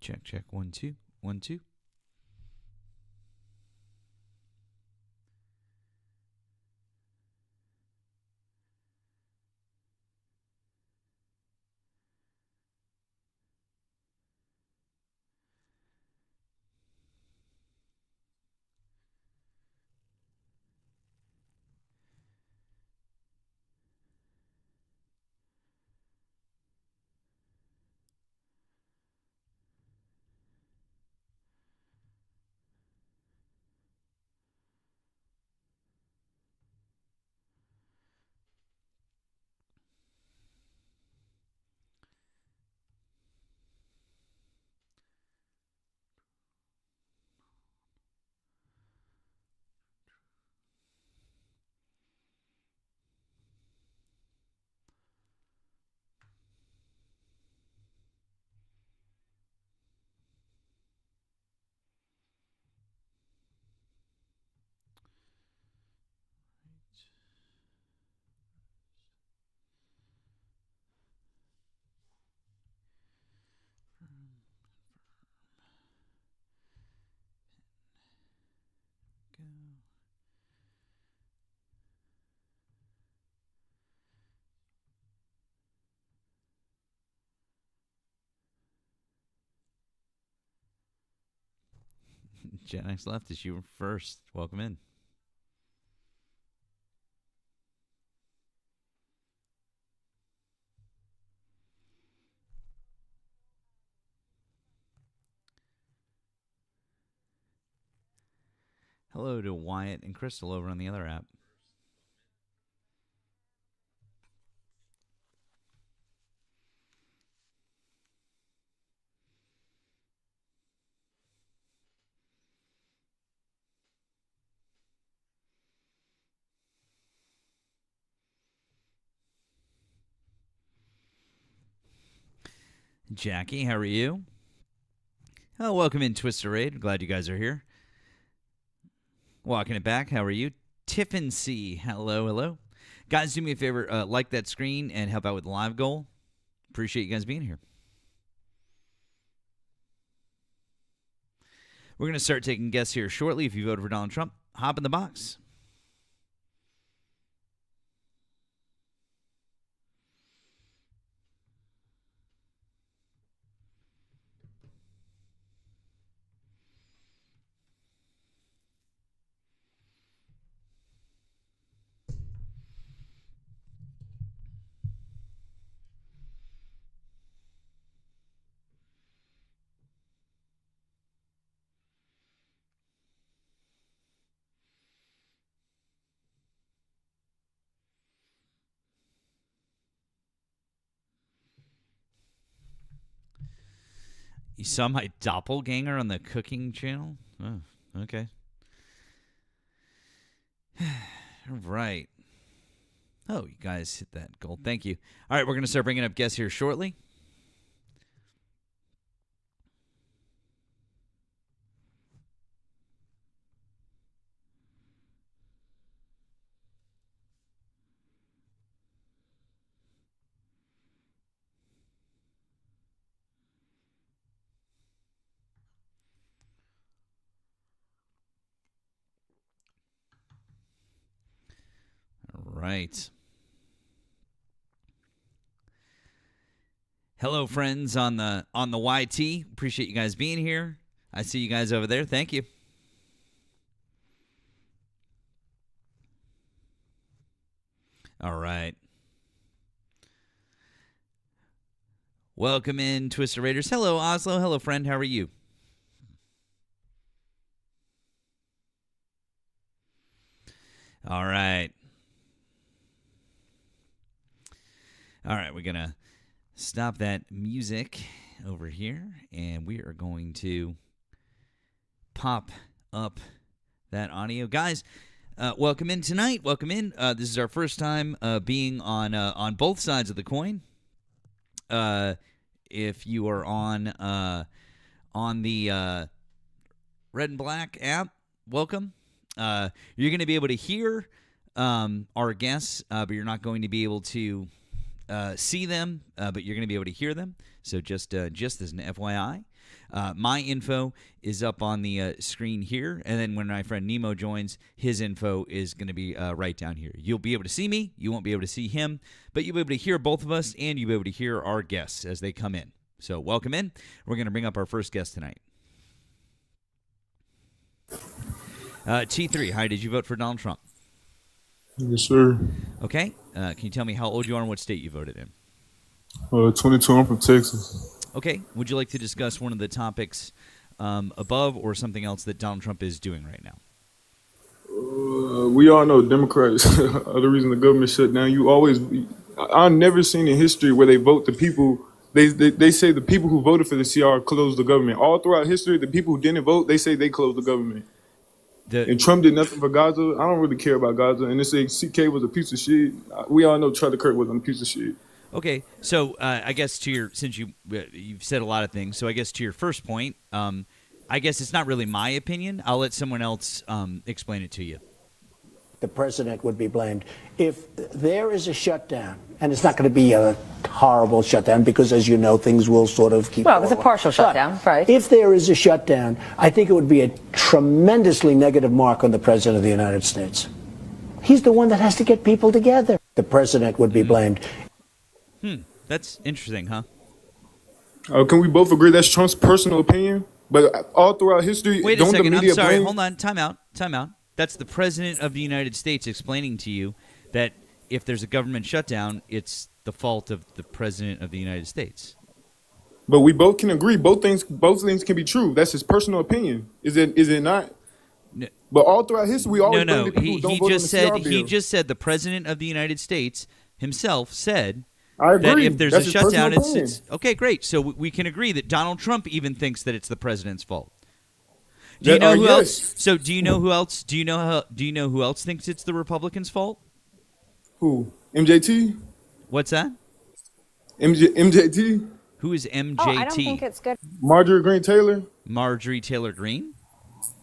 Check, check. 1, 2. 1, 2. Go. Gen X left is you first. Welcome in. Hello to Wyatt and Crystal over on the other app. Jackie, how are you? Oh, welcome in, Twister Raid. Glad you guys are here. Walking it back. How are you? Tiffin C. Hello, hello. Guys, do me a favor. Like that screen and help out with the live goal. Appreciate you guys being here. We're going to start taking guests here shortly. If you voted for Donald Trump, hop in the box. You saw my doppelganger on the cooking channel? Oh, okay. All right. Oh, you guys hit that goal. Thank you. All right, we're going to start bringing up guests here shortly. All right. Hello, friends on the YT. Appreciate you guys being here. I see you guys over there. Thank you. All right. Welcome in, Twister Raiders. Hello, Oslo. Hello, friend. How are you? All right. All right, we're going to stop that music over here, and we are going to pop up that audio. Guys, welcome in tonight. Welcome in. This is our first time being on both sides of the coin. If you are on the Red and Black app, welcome. You're going to be able to hear our guests, but you're not going to be able to see them, but you're going to be able to hear them. So just as an FYI. My info is up on the screen here, and then when my friend Nemo joins, his info is going to be right down here. You'll be able to see me. You won't be able to see him, but you'll be able to hear both of us, and you'll be able to hear our guests as they come in. So welcome in. We're going to bring up our first guest tonight. T3, hi, did you vote for Donald Trump? Yes, sir. Okay. Can you tell me how old you are and what state you voted in? 22. I'm from Texas. Okay. Would you like to discuss one of the topics above or something else that Donald Trump is doing right now? We all know Democrats are the reason the government shut down. I've never seen in history where they vote the people. They say the people who voted for the CR closed the government. All throughout history, the people who didn't vote, they say they closed the government. And Trump did nothing for Gaza. I don't really care about Gaza. And they say CK was a piece of shit. We all know Charlie Kirk was a piece of shit. Okay, so I guess since you've said a lot of things, so I guess to your first point, I guess it's not really my opinion. I'll let someone else explain it to you. The president would be blamed. If there is a shutdown, and it's not going to be a horrible shutdown because, as you know, things will sort of keep Well, it's a partial shutdown, right? If there is a shutdown, I think it would be a tremendously negative mark on the president of the United States. He's the one that has to get people together. The president would be blamed. That's interesting, huh? Can we both agree that's Trump's personal opinion? But all throughout history, Wait a don't second. the media I'm sorry. blame? Hold on. Time out. That's the president of the United States explaining to you that if there's a government shutdown, it's the fault of the president of the United States. But we both can agree both things can be true. That's his personal opinion. Is it not? No. But all throughout history, we always No. blame the people who don't He vote just on the said CR bill. he just said the president of the United States himself said I agree. that if there's That's a his personal shutdown, opinion. it's okay. Great. So we can agree that Donald Trump even thinks that it's the president's fault. Do Yeah, you know who yes. else? So do you know who else? Do you know who else thinks it's the Republicans' fault? Who? MJT? What's that? MJT? Who is MJT? Oh, I don't think it's good. Marjorie Green Taylor? Marjorie Taylor Greene?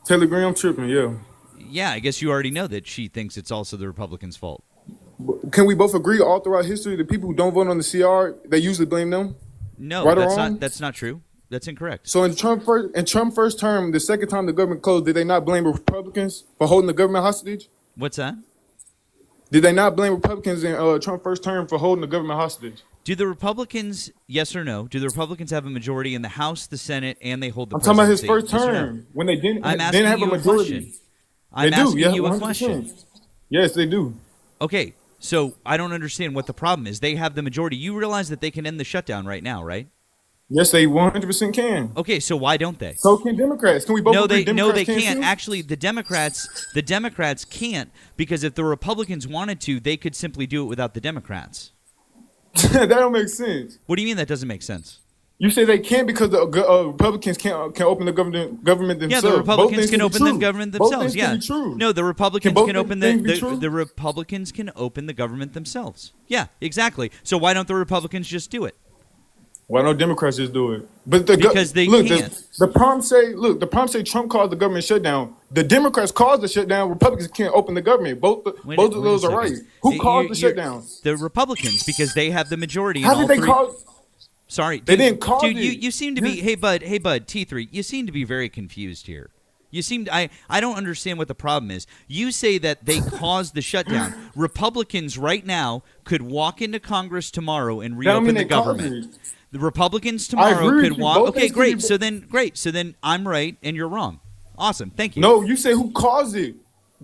Taylor Green, I'm tripping, yeah. Yeah, I guess you already know that she thinks it's also the Republicans' fault. Can we both agree all throughout history the people who don't vote on the CR, they usually blame them? No, Right or that's wrong? that's not true. That's incorrect. So in Trump's first term, the second time the government closed, did they not blame Republicans for holding the government hostage? What's that? Did they not blame Republicans in Trump's first term for holding the government hostage? Do the Republicans, yes or no, do the Republicans have a majority in the House, the Senate, and they hold the I'm talking about his presidency? first Yes or no? term when they didn't I'm didn't asking have you a a majority. question. I'm They do, asking yeah, you a 100%. question. Yes, they do. Okay, so I don't understand what the problem is. They have the majority. You realize that they can end the shutdown right now, right? Yes, they 100% can. Okay, so why don't they? So can Democrats. Can we both agree Democrats can can't. too? Actually, the Democrats can't, because if the Republicans wanted to, they could simply do it without the Democrats. That don't make sense. What do you mean that doesn't make sense? You say they can't because the Republicans can open the government Yeah, themselves. the Both Republicans things can be open true. the government Both themselves. things Yeah. can be true. No, the Republicans both can open things be the true? Republicans can open the government themselves. Yeah, exactly. So why don't the Republicans just do it? Why don't Democrats just do it? But Because they can't. The prompts say Trump caused the government shutdown. The Democrats caused the shutdown. Republicans can't open the government. Both of Wait those a are right. second. Who caused the You're- shutdown? The Republicans, because they have the majority in How all did they three. cause? Sorry, They dude, didn't cause dude. it. You seem to be. Hey, bud, T3. You seem to be very confused here. You seem. I don't understand what the problem is. You say that they caused the shutdown. Republicans right now could walk into Congress tomorrow and That don't reopen mean the they caused government. it. The Republicans I tomorrow agree could with you. walk. Both Okay, things can great. be- So then I'm right and you're wrong. Awesome. Thank you. No, you say who caused it.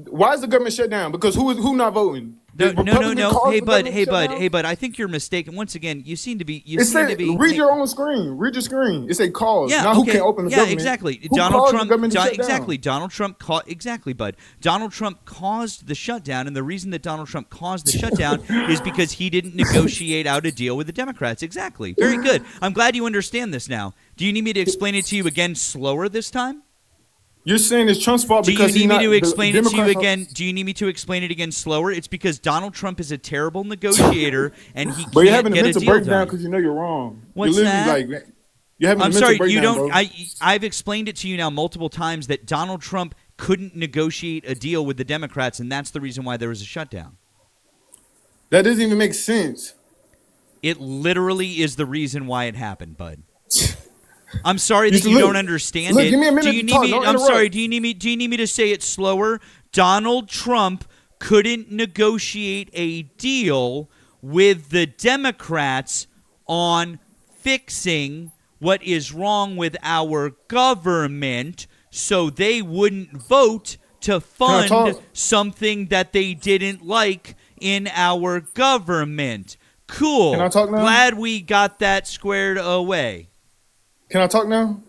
Why is the government shut down? Because who not voting? No, Did no. Republicans cause Hey, the bud. government Hey, bud. shutdown? Hey, bud. I think you're mistaken. Once again, you seem to be. It said, read your own screen. Read your screen. It say cause. Yeah, not okay. who can't open the yeah, government. exactly. Who Donald caused Trump. the government to shut exactly. down? Donald Trump. Exactly, bud. Donald Trump caused the shutdown, and the reason that Donald Trump caused the shutdown is because he didn't negotiate out a deal with the Democrats. Exactly. Very good. I'm glad you understand this now. Do you need me to explain it to you again slower this time? You're saying it's Trump's fault Do you because need he's me not, to the explain it to you Democrats are- again? Do you need me to explain it again slower? It's because Donald Trump is a terrible negotiator, and he But you're can't having a get a mental deal breakdown done. because you know you're wrong. What's you're that? literally like you're having I'm a mental sorry, breakdown, you don't. bro. I've explained it to you now multiple times that Donald Trump couldn't negotiate a deal with the Democrats, and that's the reason why there was a shutdown. That doesn't even make sense. It literally is the reason why it happened, bud. I'm sorry that you don't understand look, it. give me a minute Do you to need talk. me? Don't I'm interrupt. sorry. Do you need me to say it slower? Donald Trump couldn't negotiate a deal with the Democrats on fixing what is wrong with our government, so they wouldn't vote to fund something that they didn't like in our government. Cool. Can I talk now? Glad we got that squared away. Can I talk now?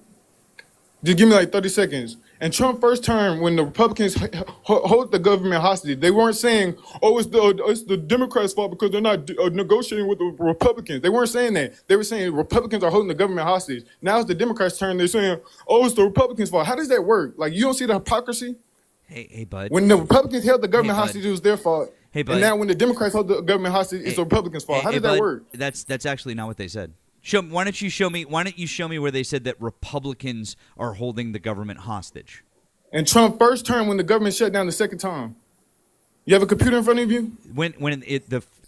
Just give me like 30 seconds. And Trump first term, when the Republicans hold the government hostage, they weren't saying, "Oh, it's the Democrats' fault because they're not negotiating with the Republicans." They weren't saying that. They were saying Republicans are holding the government hostage. Now it's the Democrats' turn. They're saying, "Oh, it's the Republicans' fault." How does that work? Like, you don't see the hypocrisy? Hey, bud. When the Republicans held the government Hey, bud. hostage, it was their fault. Hey, bud. And now when the Democrats hold the government hostage, it's the Republicans' fault. How does that bud, work? That's actually not what they said. Why don't you show me where they said that Republicans are holding the government hostage? And Trump first term, when the government shut down the second time. You have a computer in front of you?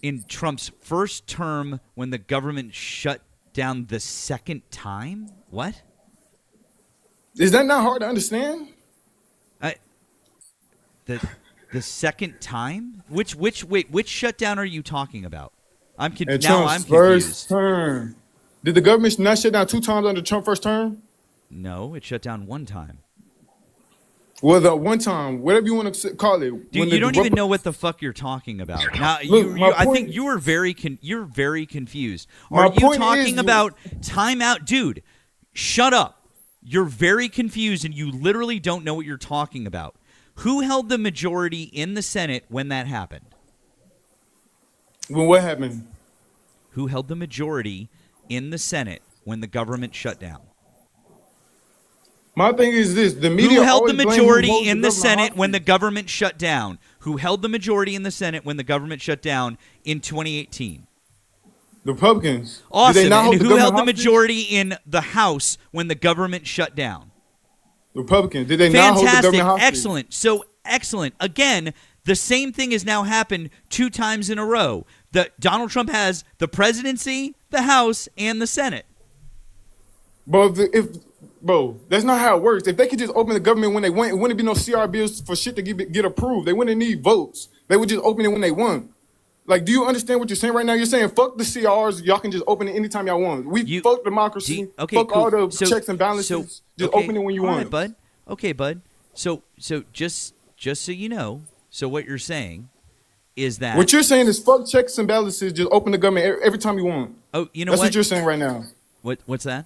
In Trump's first term, when the government shut down the second time? What? Is that not hard to understand? The second time? Which shutdown are you talking about? I'm And Trump's Trump's confused. first term. Did the government not shut down 2 times under Trump's first term? No, it shut down one time. Well, the one time, whatever you want to call it. Dude, you don't even know what the fuck you're talking about. Now, Look, I think you are you're very confused. My Are you point talking is about timeout? Dude, shut up. You're very confused and you literally don't know what you're talking about. Who held the majority in the Senate when that happened? Well, what happened? Who held the majority in the Senate when the government shut down? My thing is this: the media Who held the always blame majority who holds in the government Senate hostage. when the government shut down? Who held the majority in the Senate when the government shut down in 2018? The Republicans. Awesome. Did they not hold And the who held government the hostage? majority in the House when the government shut down? The Republicans. Did they not hold the Fantastic. government hostage? Excellent. So excellent. Again, the same thing has now happened 2 times in a row. Donald Trump has the presidency, the House, and the Senate. Bro, that's not how it works. If they could just open the government when they want, it wouldn't be no CR bills for shit to get approved. They wouldn't need votes. They would just open it when they want. Like, do you understand what you're saying right now? You're saying fuck the CRs. Y'all can just open it anytime y'all want. Fuck democracy. Fuck cool. all the So- checks and balances. Just open it when you all want. right, bud. Okay, bud. So just so you know, so what you're saying is that What you're saying is fuck checks and balances. Just open the government every time you want. Oh, you know That's what? what you're saying right now. What's that?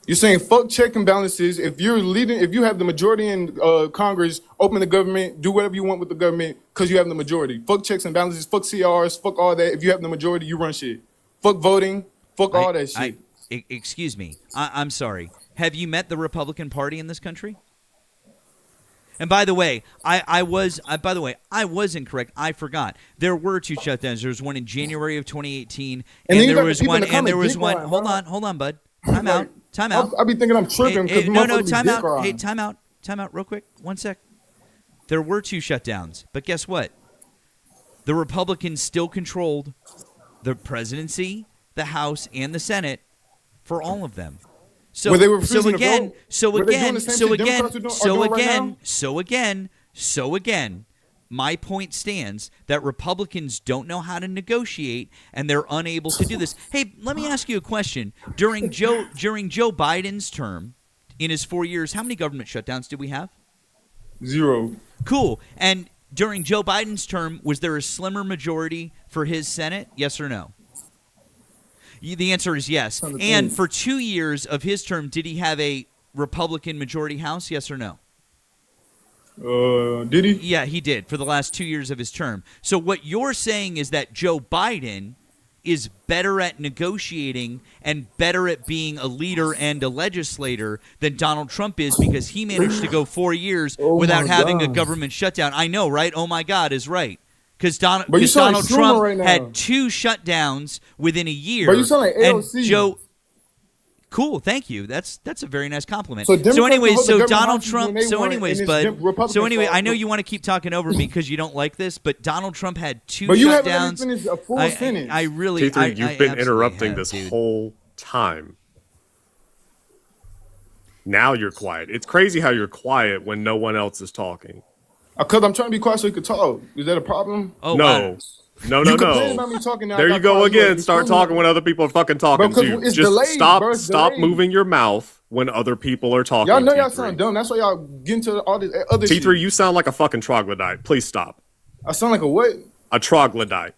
You're saying fuck check and balances. If you have the majority in Congress, open the government, do whatever you want with the government because you have the majority. Fuck checks and balances, fuck CRs, fuck all that. If you have the majority, you run shit. Fuck voting, fuck all that shit. Excuse me. I'm sorry. Have you met the Republican Party in this country? And by the way, I was incorrect. I forgot. There were 2 shutdowns. There was one in January of 2018, And then and you there got was the people in one. the And there was comment one. dick line, Hold on, bud. Time out. Time out. I be thinking I'm tripping because No, time out. Hey, time out. Time out real quick. 1 sec. There were 2 shutdowns, but guess what? The Republicans still controlled the presidency, the House, and the Senate for all of them. So, Were they refusing to vote? Were they doing the same shit Democrats are doing right now? So again, my point stands that Republicans don't know how to negotiate and they're unable to do this. Hey, let me ask you a question. During Joe Biden's term, in his 4 years, how many government shutdowns did we have? 0. Cool. And during Joe Biden's term, was there a slimmer majority for his Senate? Yes or no? The answer is yes. And for 2 years of his term, did he have a Republican majority House? Yes or no? Did he? Yeah, he did for the last 2 years of his term. So what you're saying is that Joe Biden is better at negotiating and better at being a leader and a legislator than Donald Trump is because he managed to go 4 years without having a government shutdown. I know, right? Oh, my God is right. Because Donald Trump right had 2 shutdowns within a year. But you sound like AOC. And Joe, cool, thank you. That's a very nice compliment. So So Democrats anyways, hold the so government Donald hostage Trump. when they So want, anyways, and it's bud. Republican So anyway, fault. I know you want to keep talking over me because you don't like this, but Donald Trump had 2 But you shutdowns. haven't let me finish a full sentence. I really. T3, you've been absolutely interrupting have, this dude. whole time. Now you're quiet. It's crazy how you're quiet when no one else is talking. Because I'm trying to be quiet so you can talk. Is that a problem? Oh, No. wow. No, You no, complain no. about me talking now. There I you got go quiet. again. You Start explaining talking when other people are fucking talking Bro, to you. 'cause it's Just delayed, stop bro. It's stop delayed. moving your mouth when other people are talking. Y'all know y'all T3. sound dumb. That's why y'all get into all this other T3, shit. you sound like a fucking troglodyte. Please stop. I sound like a what? A troglodyte.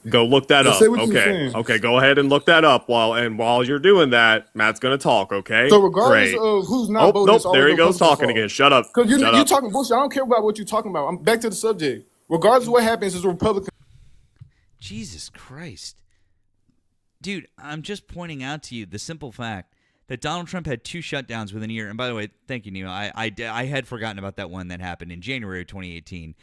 Go look that Now up. say what you Okay. saying. Okay, go ahead and look that up while you're doing that, Matt's gonna talk, okay? So regardless Great. of who's not Oh, voting, nope, it's always there he the goes Republicans' talking fault. again. Shut up. Because Shut you up. talking bullshit. I don't care about what you're talking about. I'm back to the subject. Regardless of what happens, it's a Republican. Jesus Christ. Dude, I'm just pointing out to you the simple fact that Donald Trump had 2 shutdowns within a year. And by the way, thank you, Neil. I had forgotten about that one that happened in January of 2018.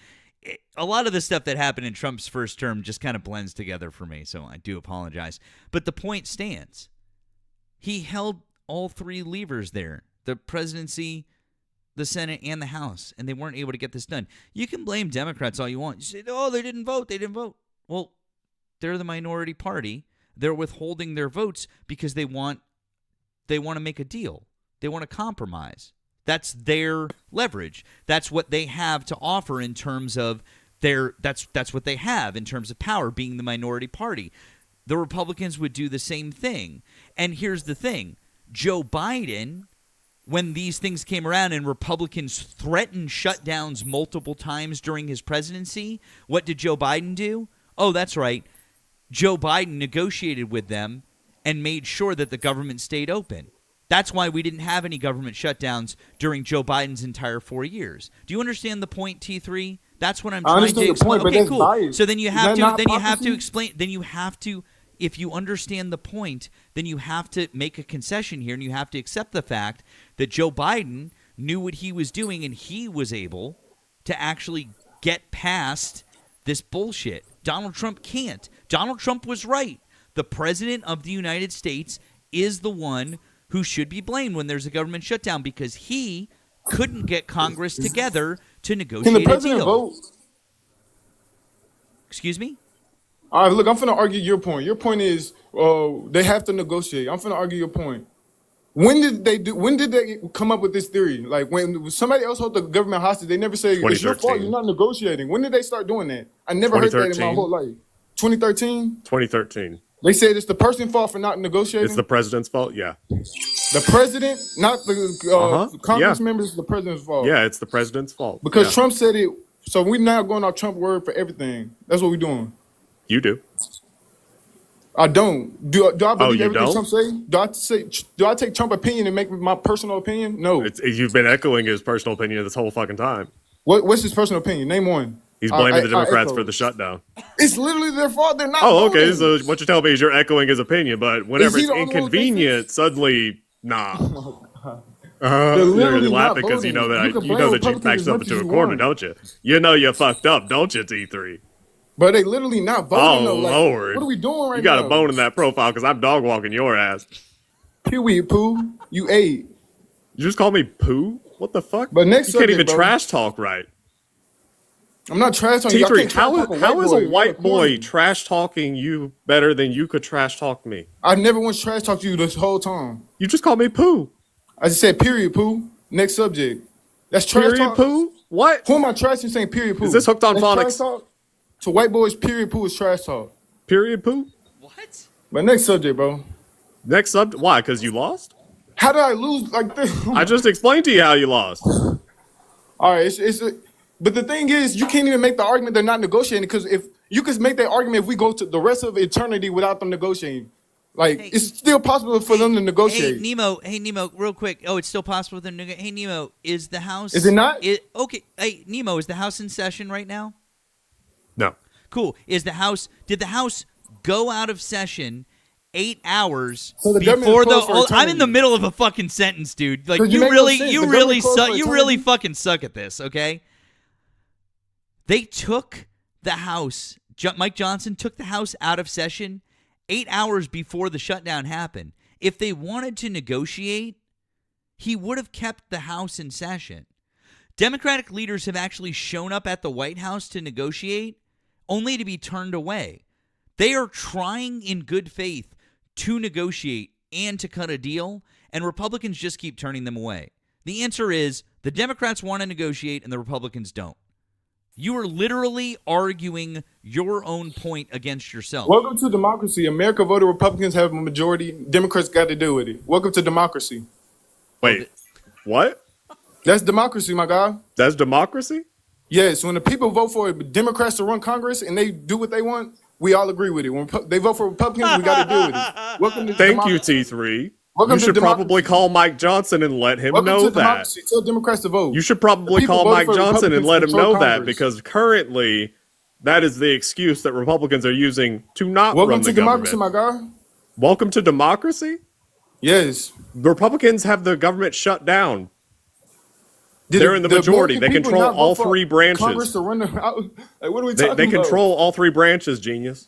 A lot of the stuff that happened in Trump's first term just kind of blends together for me, so I do apologize. But the point stands. He held all 3 levers there, the presidency, the Senate, and the House, and they weren't able to get this done. You can blame Democrats all you want. You say, oh, they didn't vote. Well, they're the minority party. They're withholding their votes because they want to make a deal. They want to compromise. That's their leverage. That's what they have to offer in terms of that's what they have in terms of power, being the minority party. The Republicans would do the same thing. And here's the thing. Joe Biden, when these things came around and Republicans threatened shutdowns multiple times during his presidency, what did Joe Biden do? Oh, that's right. Joe Biden negotiated with them and made sure that the government stayed open. That's why we didn't have any government shutdowns during Joe Biden's entire 4 years. Do you understand the point, T3? That's what I'm I trying to understand your explain. point, but Okay, that's cool. biased. So then you Is have that to not then you have prophecy? to explain. Then you have to, if you understand the point, then you have to make a concession here, and you have to accept the fact that Joe Biden knew what he was doing, and he was able to actually get past this bullshit. Donald Trump can't. Donald Trump was right. The president of the United States is the one who should be blamed when there's a government shutdown because he couldn't get Congress together to negotiate Can the a president deal. vote? Excuse me? All right, look, I'm finna argue your point. Your point is they have to negotiate. I'm finna argue your point. When did they come up with this theory? Like when somebody else held the government hostage, they never say it's your fault. 2013. You're not negotiating. When did they start doing that? I never heard that in my 2013. whole life. 2013. 2013. They said it's the person's fault for not negotiating. It's the president's fault? Yeah. The president, not the Congress Yeah. members. It's the president's fault. Yeah, it's the president's fault. Because Yeah. Trump said it. So we're now going off Trump word for everything. That's what we're doing. You do. I don't. Do I believe you everything don't? Trump say? Do I take Trump opinion and make my personal opinion? No. You've been echoing his personal opinion this whole fucking time. What's his personal opinion? Name one. He's blaming the I Democrats echo. for the shutdown. It's literally their fault. They're not. Oh, okay. voting. So what you're telling me is you're echoing his opinion, but whenever he it's the only one who thinks inconvenient, suddenly, nah. They're You're literally not laughing because you know voting. that You can you know blame that you Republicans backed as up much into as a you corner, want. don't you? You know you fucked up, don't you, T3? But they literally not voting. Oh though. Like, Lord, what are we doing right now? You got a bone in that profile because I'm dog walking your ass. Period, poo. You ate. You just call me poo? What the fuck? But next you can't subject, even bro. trash talk right. I'm not trash talking you. I T3, can't trash talk how is a You're white boy corny. trash talking you better than you could trash talk me? I never once trash talked to you this whole time. You just called me poo. I just said period, poo. Next subject. That's trash Period talk. poo? What? Who am I trashing saying period, poo? Is this hooked on That's trash phonics? talk? To white boys, period, poo is trash talk. Period poo? What? But next subject, bro. Next subject. Why? Because you lost? How did I lose like this? I just explained to you how you lost. All right, but the thing is, you can't even make the argument they're not negotiating because if you could make that argument if we go to the rest of eternity without them negotiating, like Hey. it's still possible for them to negotiate. Hey Nemo, real quick. Oh, it's still possible for them to negotiate. Hey Nemo, is the House? Is it not? Okay. Hey Nemo, is the House in session right now? No. Cool. Is the House? Did the House go out of session 8 hours So the government before is closed for I'm in the eternity. middle of a fucking sentence, dude. Like 'Cause you you make no really, sense. you The really government closed suck. for You really eternity. fucking suck at this. Okay. They took the House. Mike Johnson took the House out of session 8 hours before the shutdown happened. If they wanted to negotiate, he would have kept the House in session. Democratic leaders have actually shown up at the White House to negotiate, only to be turned away. They are trying in good faith to negotiate and to cut a deal, and Republicans just keep turning them away? The answer is the Democrats want to negotiate and the Republicans don't. You are literally arguing your own point against yourself. Welcome to democracy. America voted Republicans have a majority. Democrats got to deal with it. Welcome to democracy. Wait, what? That's democracy, my guy. That's democracy? Yes, when the people vote for Democrats to run Congress and they do what they want, we all agree with it. When they vote for Republicans, we got to deal with it. Welcome to Thank you, democracy. T3. Welcome You to should democracy. probably call Mike Johnson and let him Welcome know to that. democracy. Tell Democrats to vote. You should probably people call voted Mike for Johnson and Republicans let to him control know that Congress. because currently that is the excuse that Republicans are using to not Welcome run to the democracy, government. my guy. Welcome to democracy? Yes. The Republicans have the government shut down. Did They're in the majority. They American people control not vote all for three branches. Congress to run the, like, what are we They talking about? control all three branches, genius.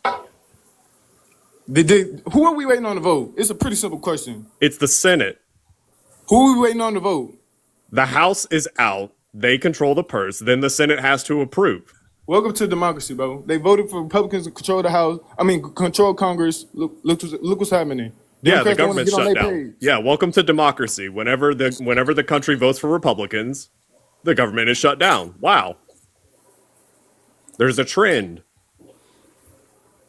Who are we waiting on to vote? It's a pretty simple question. It's the Senate. Who are we waiting on to vote? The House is out. They control the purse. Then the Senate has to approve. Welcome to democracy, bro. They voted for Republicans to control the House. Control Congress. Look what's happening. Yeah, the Democrats don't wanna government's get on shut their down. page. Yeah, welcome to democracy. Whenever the country votes for Republicans, the government is shut down. Wow. There's a trend.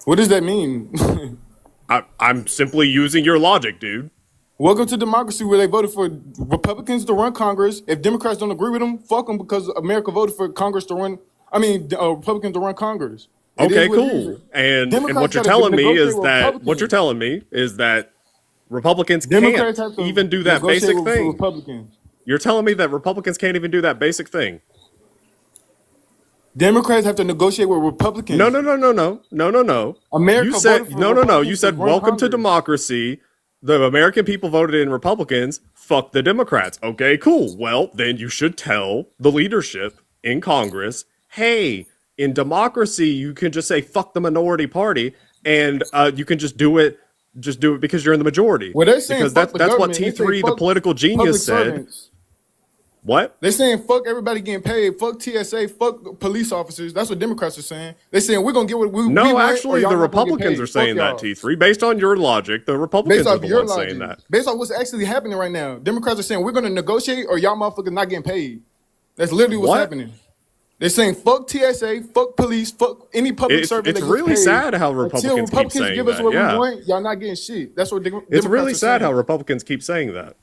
What does that mean? I'm simply using your logic, dude. Welcome to democracy, where they voted for Republicans to run Congress. If Democrats don't agree with them, fuck them, because America voted for Congress to run. Republicans to run Congress. It Okay, is what it cool. is. And Democrats what you're gotta telling me negotiate is with that Republicans. Republicans Democrats have can't to even do that negotiate basic with thing. Republicans. You're telling me that Republicans can't even do that basic thing. Democrats have to negotiate with Republicans. No. America You said voted for no. You Republicans said to run welcome to Congress. democracy. The American people voted in Republicans. Fuck the Democrats. Okay, cool. Well, then you should tell the leadership in Congress, hey, in democracy, you can just say fuck the minority party, and you can just do it. Just do it because you're in the majority. Well, they're saying because fuck the that's what government. They say T3, the fuck political public genius, said. servants. What? They're saying fuck everybody getting paid, fuck TSA, fuck police officers. That's what Democrats are saying. They're saying we're gonna get what we No, want, or actually, y'all the not gonna get Republicans paid. are saying Fuck that, y'all. T3. Based on your logic, the Republicans Based are off the your ones logic, saying that. based off what's actually happening right now, Democrats are saying we're gonna negotiate or y'all motherfuckers not getting paid. That's literally what's What? happening. They're saying fuck TSA, fuck police, fuck any public It's servant. that gets really paid. sad how Until Republicans keep Republicans saying give us that, what yeah. we want, y'all not getting shit. That's what It's Democrats really are sad saying. how Republicans keep saying that.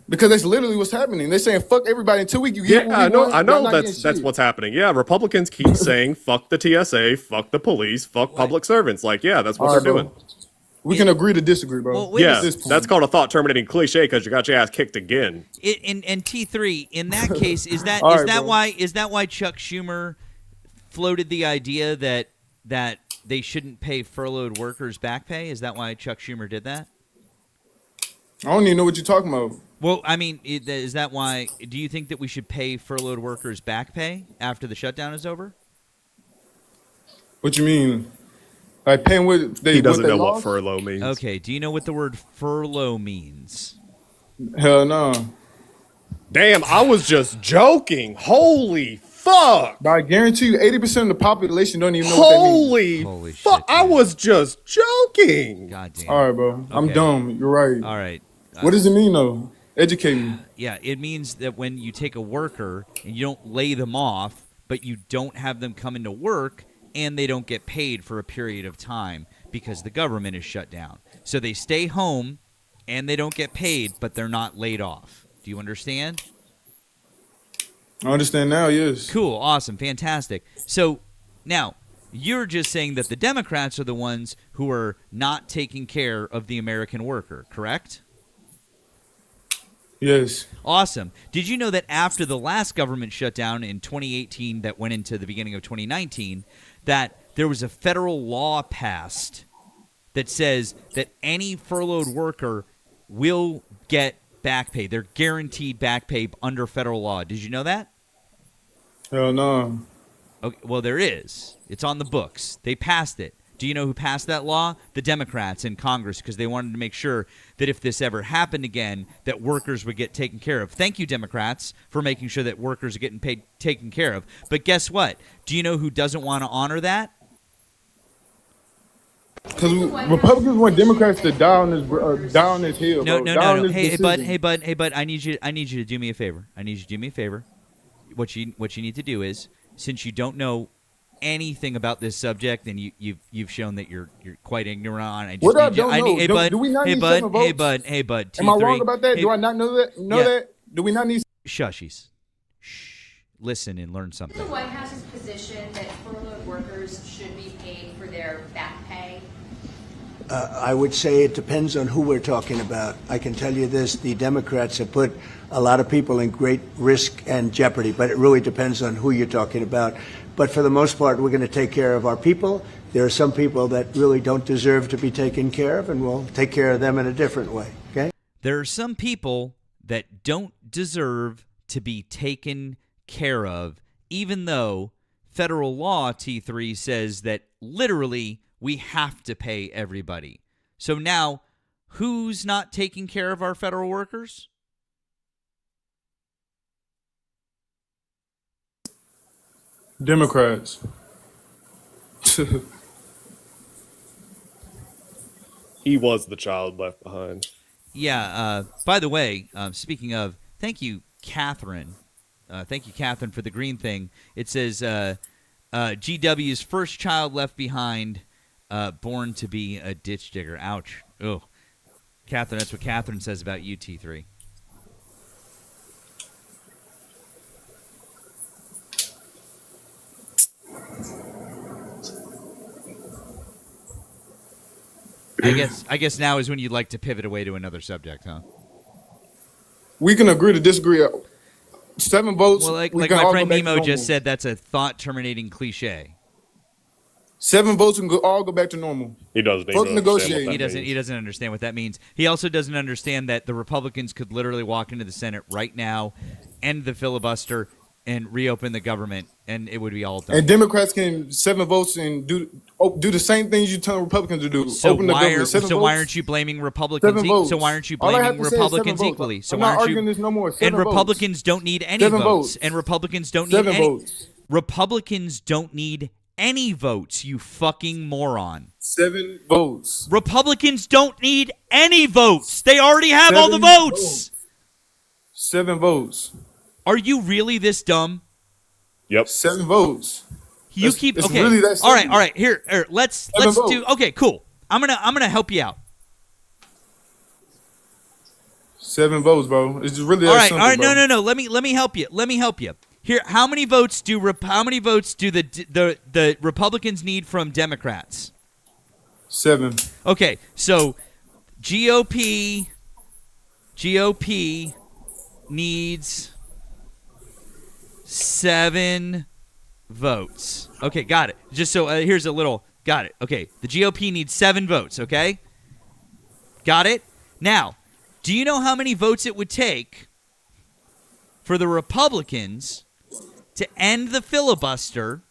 Because that's literally what's happening. They're saying fuck everybody until we get what we I know. want, I y'all know not that's getting shit. what's happening. Yeah, Republicans keep saying fuck the TSA, fuck the police, fuck public servants. Like, yeah, that's what All they're right, bro. doing. We can agree to disagree, bro. Well, wait Yeah, a this point. that's called a thought terminating cliche because you got your ass kicked again. And T3, in that case, is that All is right, that bro. why Chuck Schumer floated the idea that they shouldn't pay furloughed workers back pay? Is that why Chuck Schumer did that? I don't even know what you're talking about. Well, I mean, is that why? Do you think that we should pay furloughed workers back pay after the shutdown is over? What you mean? Like paying what they He doesn't what they know what lost? furlough means. Okay. Do you know what the word furlough means? Hell no. Damn, I was just joking. Holy fuck. But I guarantee you, 80% of the population don't even know what Holy, Holy fuck. shit, I dude. was just joking. God damn. that means. All right, bro. I'm Okay. dumb. You're right. All right. What does it mean, though? Educate me. Yeah, it means that when you take a worker and you don't lay them off, but you don't have them come into work and they don't get paid for a period of time because the government is shut down. So they stay home and they don't get paid, but they're not laid off. Do you understand? I understand now, yes. Cool, awesome, fantastic. So now you're just saying that the Democrats are the ones who are not taking care of the American worker, correct? Yes. Awesome. Did you know that after the last government shutdown in 2018 that went into the beginning of 2019, that there was a federal law passed that says that any furloughed worker will get back pay. They're guaranteed back pay under federal law. Did you know that? Hell no. Okay, well, there is. It's on the books. They passed it. Do you know who passed that law? The Democrats in Congress, because they wanted to make sure that if this ever happened again, that workers would get taken care of. Thank you, Democrats, for making sure that workers are getting paid, taken care of. But guess what? Do you know who doesn't want to honor that? Because Republicans want Democrats to down this hill. No, bro. no, Down no, no. this Hey, decision. bud. I need you to do me a favor. What you need to do is, since you don't know anything about this subject, and you've shown that you're quite ignorant on. I just What I need you. don't I need, know. hey, Do- bud. do we not hey, need bud. 7 Hey, votes? bud. Hey, bud. Am I T3. wrong about that? Hey, Do I not know that? Yeah. That? Do we not need? Shushies. Shh. Listen and learn something. The White House's position that furloughed workers should be paid for their back pay. I would say it depends on who we're talking about. I can tell you this, the Democrats have put a lot of people in great risk and jeopardy, but it really depends on who you're talking about. But for the most part, we're going to take care of our people. There are some people that really don't deserve to be taken care of, and we'll take care of them in a different way, okay? There are some people that don't deserve to be taken care of, even though federal law, T3, says that literally we have to pay everybody. So now, who's not taking care of our federal workers? Democrats. He was the child left behind. Yeah, by the way, speaking of, thank you, Catherine. Thank you, Catherine, for the green thing. It says GW's first child left behind, born to be a ditch digger. Ouch. Oh, Catherine, that's what Catherine says about you, T3. I guess now is when you'd like to pivot away to another subject, huh? We can agree to disagree. 7 votes. Well, like we my can all friend go back to Nemo normal. just said, that's a thought-terminating cliche. 7 votes and all go back to normal. He doesn't even Fuck understand negotiate. what He that doesn't. means. He doesn't understand what that means. He also doesn't understand that the Republicans could literally walk into the Senate right now, end the filibuster, and reopen the government, and it would be all done. And Democrats can 7 votes and do the same things you tell Republicans to do. So Open the why government. 7 votes. aren't you blaming Republicans? 7 votes. So why aren't you All I have blaming to say is 7 Republicans votes. equally? So I'm why not aren't arguing you? this no more. And 7 votes. Republicans don't need any 7 votes. votes. And Republicans don't need 7 any. votes. Republicans don't need any votes. You fucking moron. 7 votes. Republicans don't need any votes. They already have all the 7 votes. 7 votes. Are you really this dumb? Yep. 7 votes. You It's- keep it's okay. really that all right, simple. all right. Here, let's Seven do. votes. Okay, cool. I'm gonna help you out. 7 votes, bro. It's just really that All right, simple, all right. bro. No. Let me help you. Let me help you. Here, how many votes do the Republicans need from Democrats? 7. Okay, so GOP needs 7 votes. Okay, got it. Just so here's a little. Got it. Okay, the GOP needs 7 votes. Okay, got it. Now, do you know how many votes it would take for the Republicans to end the filibuster?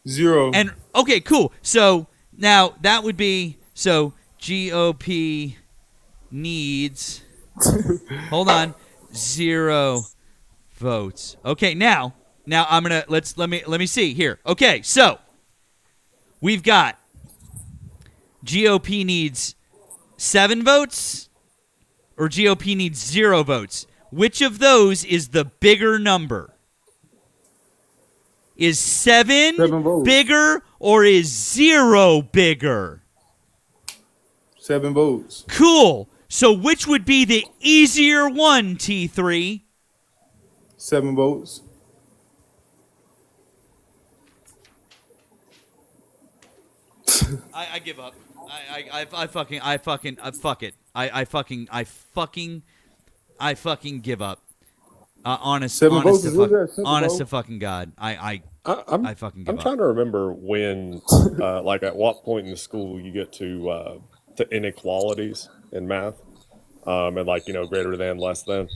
0. And okay, cool. So now that would be GOP needs hold on, 0 votes. Okay, now I'm gonna let me see here. Okay, so we've got GOP needs 7 votes or GOP needs 0 votes. Which of those is the bigger number? Is 7 votes. bigger or is 0 bigger? 7 votes. Cool. So which would be the easier one, T3? 7 votes. I give up. Fuck it. I fucking give up. Honest 7 votes to is really that fuck, simple, honest bro. to fucking God. I fucking give I'm up. trying to remember when, like, at what point in the school you get to inequalities in math, and like greater than, less than.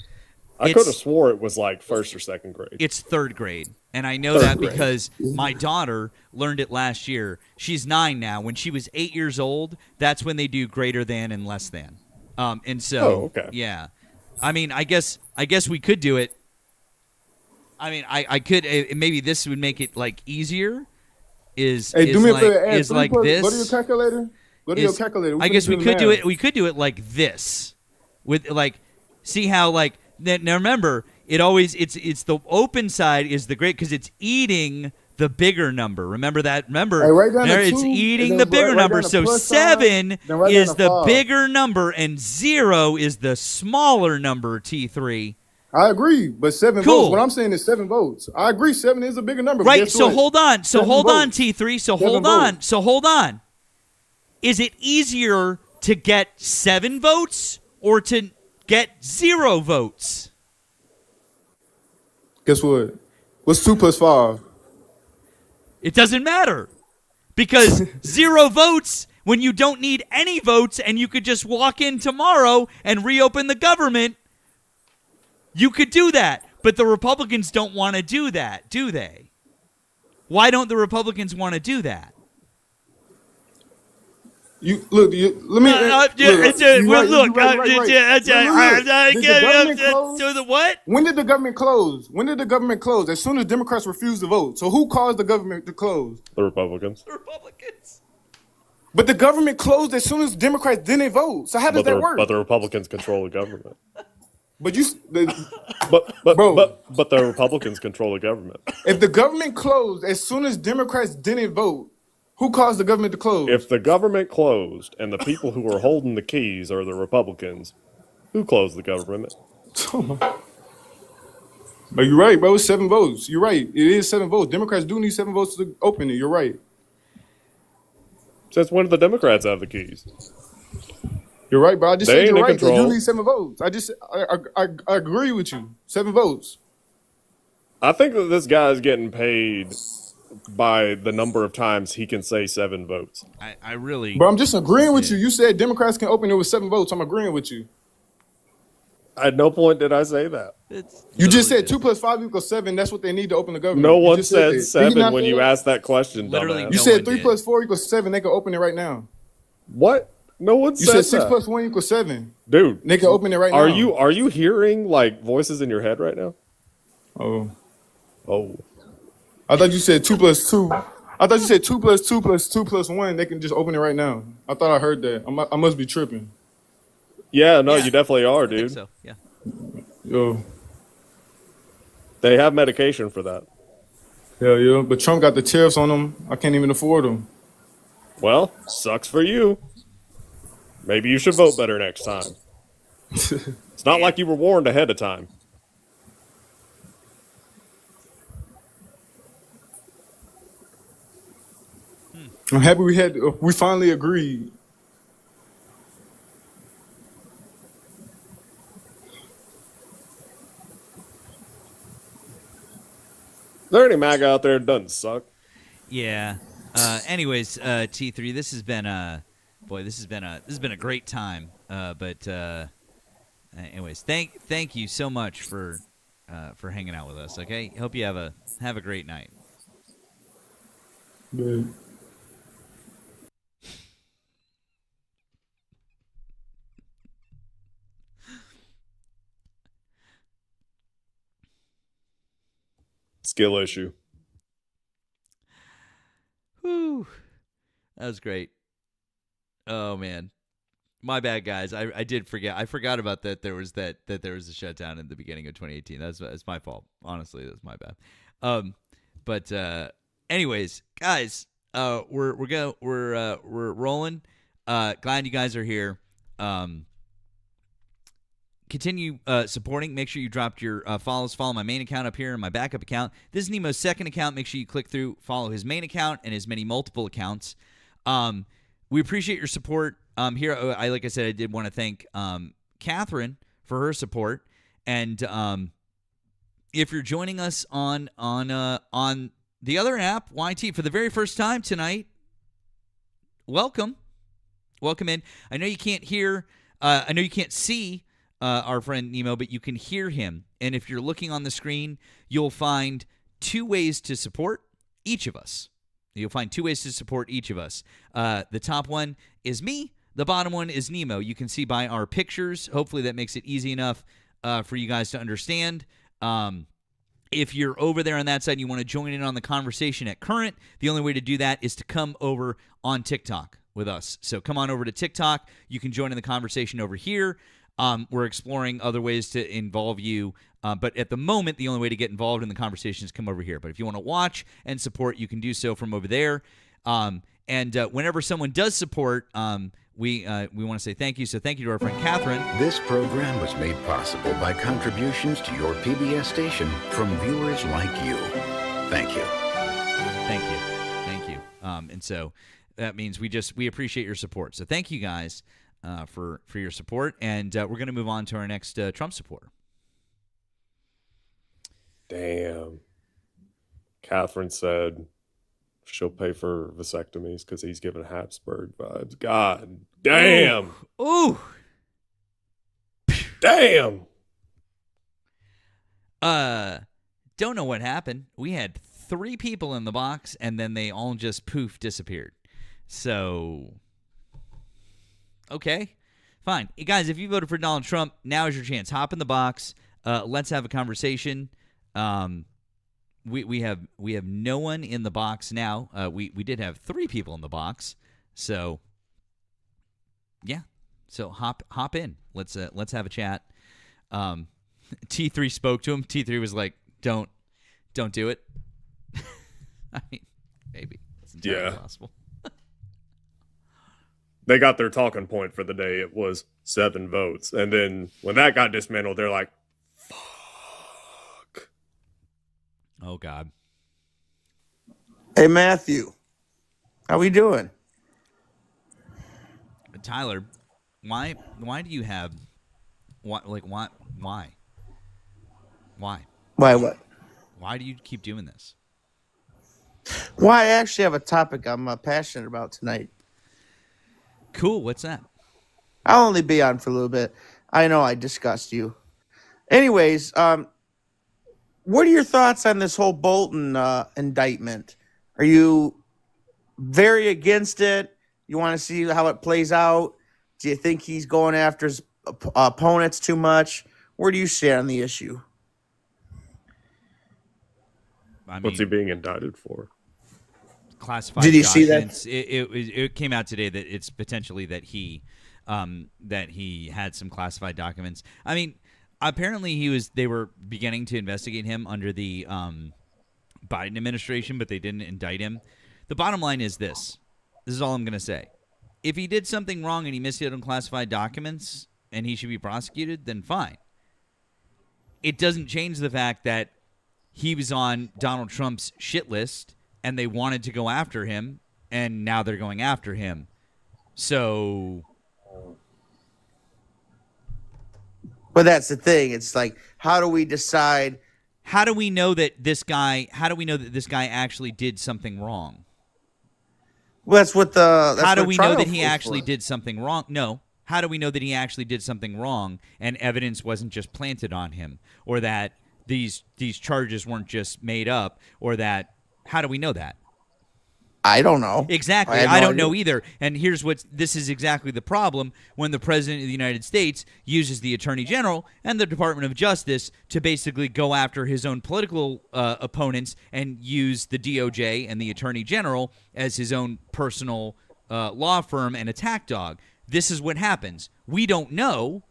I could have swore it was like 1st or 2nd grade. It's 3rd grade. And I know that because my daughter learned it last year. She's 9 now. When she was 8 years old, that's when they do greater than and less than. And so, Oh, okay. Yeah. I mean, I guess we could do it. I mean, I could. Maybe this would make it like easier. Hey, do me a favor. Add is 3 like plus, this. Go to your calculator. Go to your is calculator. I guess we finna could do math. it. We could do it like this, with like, see how like now remember it always it's the open side is the great because it's eating the bigger number. Remember that? Remember, Hey, write down the it's 2, eating and the then bigger write number. down the So plus sign, 7 then write down is the the 5. bigger number, and 0 is the smaller number. T3. I agree, but 7 Cool. votes. What I'm saying is 7 votes. I agree, 7 is a bigger number. but Right. guess So what? hold on. So 7 hold on, votes. T3. So 7 hold on. votes. So hold on. Is it easier to get 7 votes or to get 0 votes? Guess what? What's 2 plus 5? It doesn't matter because 0 votes when you don't need any votes and you could just walk in tomorrow and reopen the government. You could do that, but the Republicans don't want to do that, do they? Why don't the Republicans want to do that? You look. Let me. To the what? When did the government close? When did the government close? As soon as Democrats refused to vote. So who caused the government to close? The Republicans. The Republicans. But the government closed as soon as Democrats didn't vote. So how does that work? But the Republicans control the government. But you, But Bro. but the Republicans control the government. if the government closed as soon as Democrats didn't vote, who caused the government to close? If the government closed and the people who are holding the keys are the Republicans, who closed the government? But you're right, bro. It's 7 votes. You're right. It is 7 votes. Democrats do need 7 votes to open it. You're right. Since when did the Democrats have the keys? You're right, bro. I just They said ain't you're in right. They do control. need 7 votes. I agree with you. 7 votes. I think that this guy is getting paid by the number of times he can say 7 votes. I really. Bro, I'm just agreeing with you. You said Democrats can open it with 7 votes. I'm agreeing with you. At no point did I say that. You just said 2 plus 5 equals 7. That's what they need to open the government. No You one just said that. Did you 7 not when say you that? asked that question, Literally dumbass. You no said one 3 did. plus 4 equals 7. They can open it right now. What? No one You said said 6 that. plus 1 equals 7. Dude, They can open it right now. are you hearing like voices in your head right now? Oh. Oh. I thought you said 2 plus 2. I thought you said 2 plus 2 plus 2 plus 1. They can just open it right now. I thought I heard that. I must be tripping. Yeah, no, Yeah. you definitely are, I think dude. so. Yeah. Yo. They have medication for that. Hell yeah. But Trump got the tariffs on them. I can't even afford them. Well, sucks for you. Maybe you should vote better next time. It's not like you were warned ahead of time. I'm happy we finally agreed. Is there any MAGA out there that doesn't suck? Yeah. Anyways, T3, this has been a great time. Anyways, thank you so much for hanging out with us. Okay, hope you have a great night. But Skill issue. Whew. That was great. Oh man. My bad, guys. I did forget. I forgot about that. There was that there was a shutdown in the beginning of 2018. That's my fault. Honestly, that's my bad. Anyways, guys, we're rolling. Glad you guys are here. Continue supporting. Make sure you dropped your follows. Follow my main account up here and my backup account. This is Nemo's second account. Make sure you click through, follow his main account and his many multiple accounts. We appreciate your support. Here, like I said, I did want to thank Catherine for her support. And if you're joining us on the other app, YT, for the very first time tonight, welcome in. I know you can't hear. I know you can't see our friend Nemo, but you can hear him. And if you're looking on the screen, you'll find 2 ways to support each of us. You'll find 2 ways to support each of us. The top one is me. The bottom one is Nemo. You can see by our pictures. Hopefully that makes it easy enough for you guys to understand. If you're over there on that side and you want to join in on the conversation at current, the only way to do that is to come over on TikTok. with us. So come on over to TikTok. You can join in the conversation over here. We're exploring other ways to involve you. But at the moment, the only way to get involved in the conversation is come over here. But if you want to watch and support, you can do so from over there. And whenever someone does support, we want to say thank you. So thank you to our friend Catherine. This program was made possible by contributions to your PBS station from viewers like you. Thank you. Thank you. Thank you. And so that means we appreciate your support. So thank you guys for your support. And we're going to move on to our next Trump supporter. Damn. Catherine said she'll pay for vasectomies because he's giving Habsburg vibes. God damn. Ooh. Damn. Don't know what happened. We had 3 people in the box, and then they all just poof disappeared. So, okay, fine. Guys, if you voted for Donald Trump, now is your chance. Hop in the box. Let's have a conversation. We have no one in the box now. We did have 3 people in the box. So, yeah. So hop in. Let's have a chat. T3 spoke to him. T3 was like, "Don't do it." I mean, maybe it's entirely possible. They got their talking point for the day. It was 7 votes. And then when that got dismantled, they're like, fuck. Oh, God. Hey, Matthew. How we doing? Tyler, why do you have why? Why What? do you keep doing this? Well, I actually have a topic I'm passionate about tonight. Cool. What's that? I'll only be on for a little bit. I know I discussed you. Anyways, what are your thoughts on this whole Bolton indictment? Are you very against it? You want to see how it plays out? Do you think he's going after his opponents too much? Where do you stand on the issue? I mean, What's he being indicted for? Classified Did you see documents. that? It came out today that it's potentially that he had some classified documents. I mean, apparently they were beginning to investigate him under the Biden administration, but they didn't indict him. The bottom line is this. This is all I'm going to say. If he did something wrong and he missed out on classified documents and he should be prosecuted, then fine. It doesn't change the fact that he was on Donald Trump's shit list and they wanted to go after him, and now they're going after him. So, But that's the thing. It's like, how do we decide? how do we know that this guy actually did something wrong? Well, that's what the. How do we know that he actually did something wrong? No. How do we know that he actually did something wrong and evidence wasn't just planted on him, or that these charges weren't just made up, or that how do we know that? I don't know. Exactly. have I no don't know idea. either. And this is exactly the problem when the President of the United States uses the Attorney General and the Department of Justice to basically go after his own political opponents and use the DOJ and the Attorney General as his own personal law firm and attack dog. This is what happens. We don't know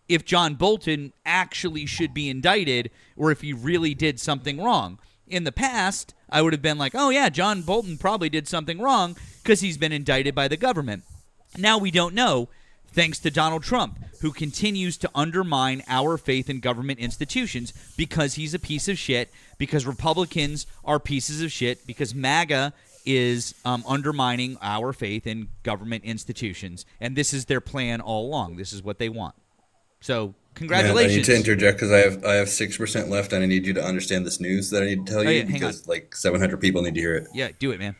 if John Bolton actually should be indicted or if he really did something wrong. In the past, I would have been like, oh, yeah, John Bolton probably did something wrong because he's been indicted by the government. Now we don't know, thanks to Donald Trump, who continues to undermine our faith in government institutions because he's a piece of shit, because Republicans are pieces of shit, because MAGA is undermining our faith in government institutions. And this is their plan all along. This is what they want. So, congratulations. I need to interject because I have 6% left, and I need you to understand this news that I need to tell you yeah, hang because like 700 people need to hear it. Yeah, do it, man.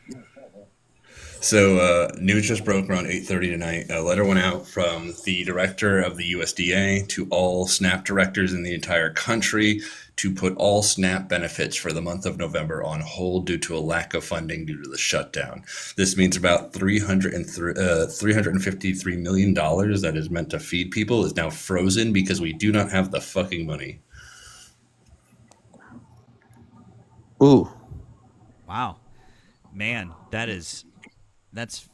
So news just broke around 8:30 tonight. A letter went out from the director of the USDA to all SNAP directors in the entire country to put all SNAP benefits for the month of November on hold due to a lack of funding due to the shutdown. This means about $353 million that is meant to feed people is now frozen because we do not have the fucking money. Ooh. Wow. Man, that's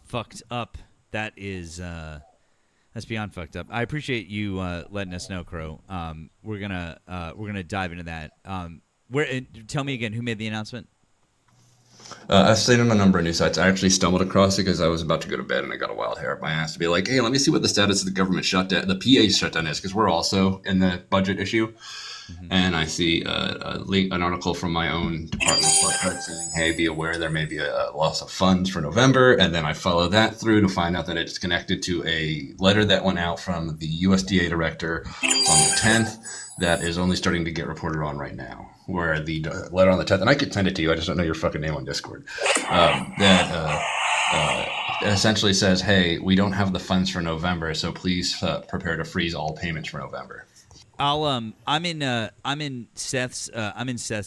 fucked up. That is that's beyond fucked up. I appreciate you letting us know, Crow. We're gonna dive into that. Tell me again, who made the announcement? I've seen on a number of news sites. I actually stumbled across it because I was about to go to bed and I got a wild hair up my ass to be like, hey, let me see what the status of the government shutdown, the PA shutdown is, because we're also in the budget issue. Mm-hmm. And I see an article from my own department saying, hey, be aware there may be a loss of funds for November. And then I follow that through to find out that it's connected to a letter that went out from the USDA director on the 10th that is only starting to get reported on right now. Where the letter on the 10th, and I could send it to you, I just don't know your fucking name on Discord, that essentially says, hey, we don't have the funds for November, so please prepare to freeze all payments for November. I'm in Seth's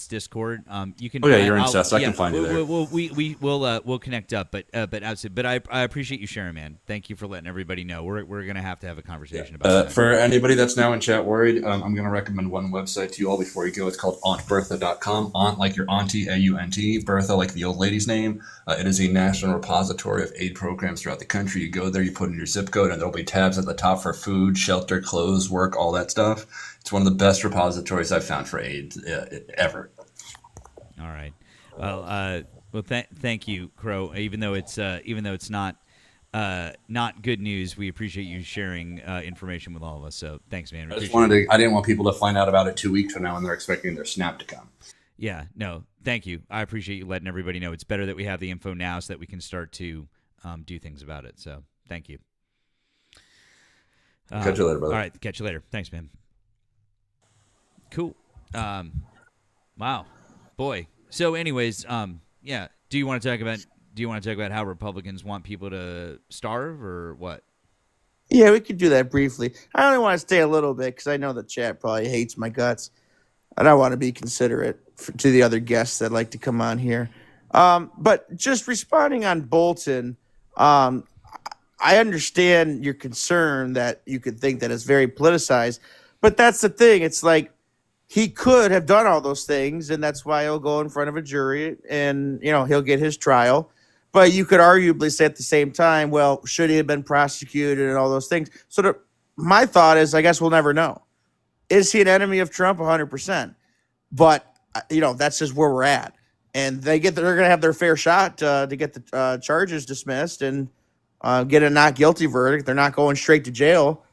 Discord. You can. Oh yeah, you're in Seth's. I can find you there. We'll connect up. But I appreciate you sharing, man. Thank you for letting everybody know. We're gonna have to have a conversation about that. For anybody that's now in chat worried, I'm gonna recommend one website to you all before you go. It's called AuntBertha.com. Aunt like your auntie, AUNT. Bertha like the old lady's name. It is a national repository of aid programs throughout the country. You go there, you put in your zip code, and there'll be tabs at the top for food, shelter, clothes, work, all that stuff. It's one of the best repositories I've found for aid ever. All right. Well, thank you, Crow. Even though it's not good news, we appreciate you sharing information with all of us. So thanks, man. I didn't want people to find out about it 2 weeks from now and they're expecting their SNAP to come. Yeah. No. Thank you. I appreciate you letting everybody know. It's better that we have the info now so that we can start to do things about it. So thank you. Catch you later, brother. All right. Catch you later. Thanks, man. Cool. Wow. Boy. So anyways, yeah. Do you want to talk about how Republicans want people to starve or what? Yeah, we could do that briefly. I only want to stay a little bit because I know the chat probably hates my guts. And I want to be considerate to the other guests that like to come on here. But just responding on Bolton, I understand your concern that you could think that it's very politicized. But that's the thing. It's like he could have done all those things, and that's why he'll go in front of a jury and, he'll get his trial. But you could arguably say at the same time, well, should he have been prosecuted and all those things? So my thought is, I guess we'll never know. Is he an enemy of Trump? 100%. But, that's just where we're at. And they're going to have their fair shot to get the charges dismissed and get a not guilty verdict. They're not going straight to jail.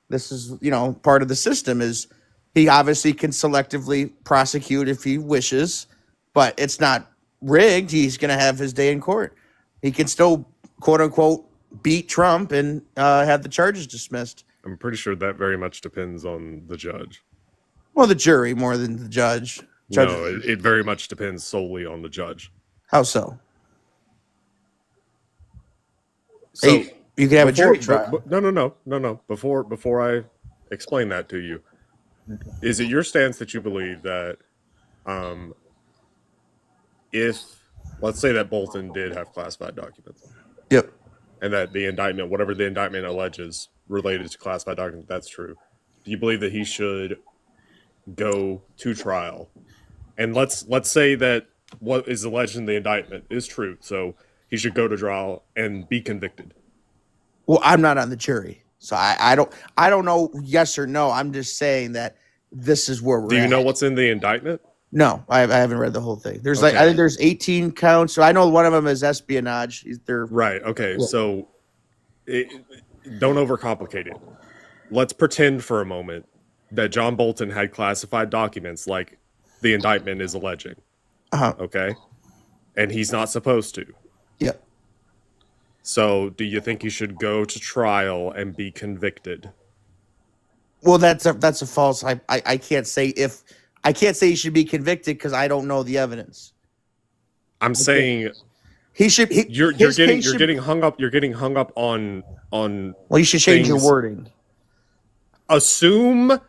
This is, part of the system is he obviously can selectively prosecute if he wishes, but it's not rigged. He's going to have his day in court. He can still, quote unquote, beat Trump and have the charges dismissed. I'm pretty sure that very much depends on the judge. Well, the jury more than the judge. No, it very much depends solely on the judge. How so? So you can have a jury trial. No. Before I explain that to you, is it your stance that you believe that if, let's say that Bolton did have classified documents. Yep. And that the indictment, whatever the indictment alleges related to classified documents, that's true. Do you believe that he should go to trial? And let's say that what is alleged in the indictment is true. So he should go to trial and be convicted. Well, I'm not on the jury. So I don't know yes or no. I'm just saying that this is where we're at. Do you know what's in the indictment? No, I haven't read the whole thing. There's I think there's 18 counts. So I know one of them is espionage. Right. Okay. Yeah. So don't overcomplicate it. Let's pretend for a moment that John Bolton had classified documents like the indictment is alleging. Uh-huh. Okay. And he's not supposed to. Yep. So do you think he should go to trial and be convicted? Well, that's a false. I can't say he should be convicted because I don't know the evidence. I'm saying he should. You're getting hung up. You're getting hung up on. Well, you should change your wording. Assume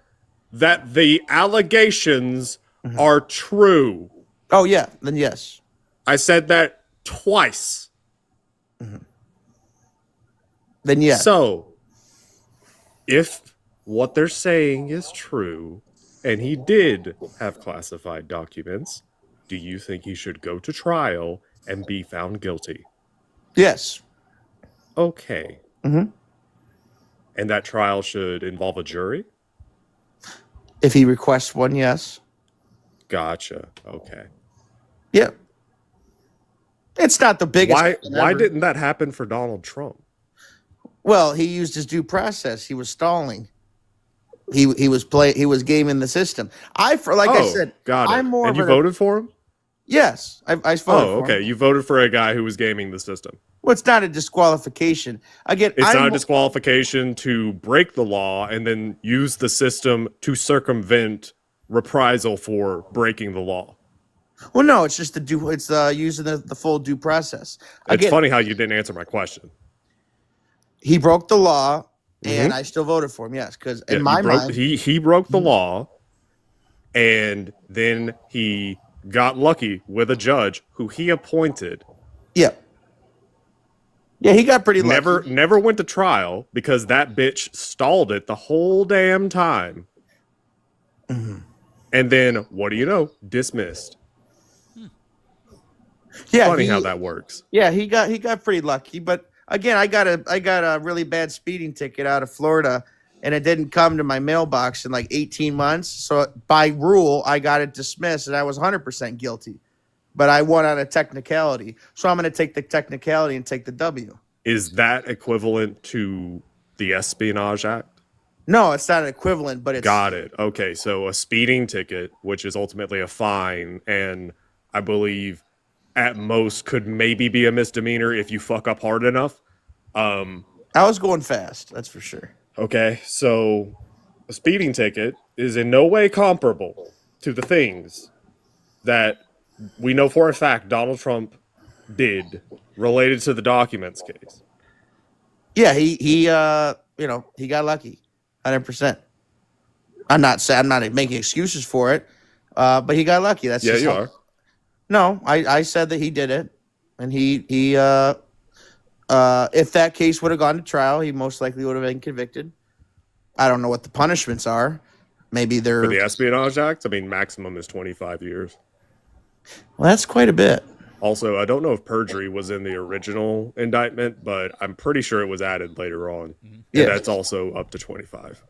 that the allegations are true. Oh yeah, then yes. I said that twice. Then yes. So, if what they're saying is true, and he did have classified documents, do you think he should go to trial and be found guilty? Yes. Okay. Mm-hmm. And that trial should involve a jury? If he requests one, yes. Gotcha. Okay. Yep. It's not the biggest. Why didn't that happen for Donald Trump? Well, he used his due process. He was stalling. He was gaming the system. I said, got it. I'm more. And you voted for him? Yes, I voted. Oh, for okay. him. You voted for a guy who was gaming the system. Well, it's not a disqualification. Again, It's not a disqualification to break the law and then use the system to circumvent reprisal for breaking the law. Well, no, it's just using the full due process. It's funny how you didn't answer my question. He broke the law, and I still voted for him. Yes, because in my mind, he broke the law, and then he got lucky with a judge who he appointed. Yeah, he got pretty lucky. Never went to trial because that bitch stalled it the whole damn time. Mm-hmm. And then, what do you know? Dismissed. Yeah, funny how that works. Yeah, he got pretty lucky, but again, I got a really bad speeding ticket out of Florida, and it didn't come to my mailbox in like 18 months. So by rule, I got it dismissed, and I was 100% guilty. But I won on a technicality, so I'm going to take the technicality and take the W. Is that equivalent to the Espionage Act? No, it's not an equivalent, but it's... Got it. Okay, so a speeding ticket, which is ultimately a fine, and I believe at most could maybe be a misdemeanor if you fuck up hard enough. I was going fast, that's for sure. Okay, so a speeding ticket is in no way comparable to the things that we know for a fact Donald Trump did related to the documents case. Yeah, he got lucky, 100%. I'm not making excuses for it, but he got lucky. That's you are. No, I said that he did it, and he if that case would have gone to trial, he most likely would have been convicted. I don't know what the punishments are. Maybe they're For the Espionage Act, I mean, maximum is 25 years. Well, that's quite a bit. Also, I don't know if perjury was in the original indictment, but I'm pretty sure it was added later on. Yeah. And that's also up to 25.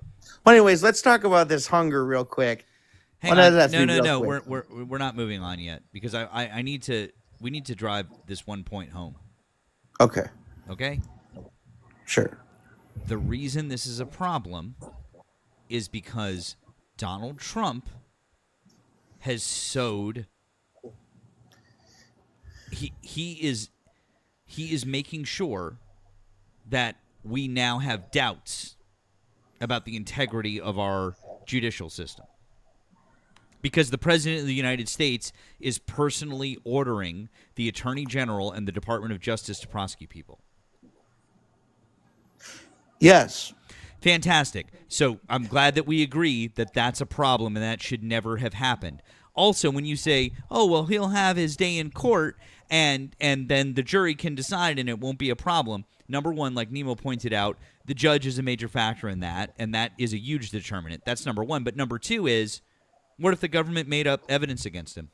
Well, anyways, let's talk about this hunger real quick. Hang on. No. We're not moving on yet because we need to drive this one point home. Okay. Okay? Sure. The reason this is a problem is because Donald Trump has sowed he is making sure that we now have doubts about the integrity of our judicial system. Because the President of the United States is personally ordering the Attorney General and the Department of Justice to prosecute people. Yes. Fantastic. So I'm glad that we agree that that's a problem and that should never have happened. Also, when you say, oh, well, he'll have his day in court and then the jury can decide and it won't be a problem. Number one, like Nemo pointed out, the judge is a major factor in that, and that is a huge determinant. That's number one. But number two is, what if the government made up evidence against him?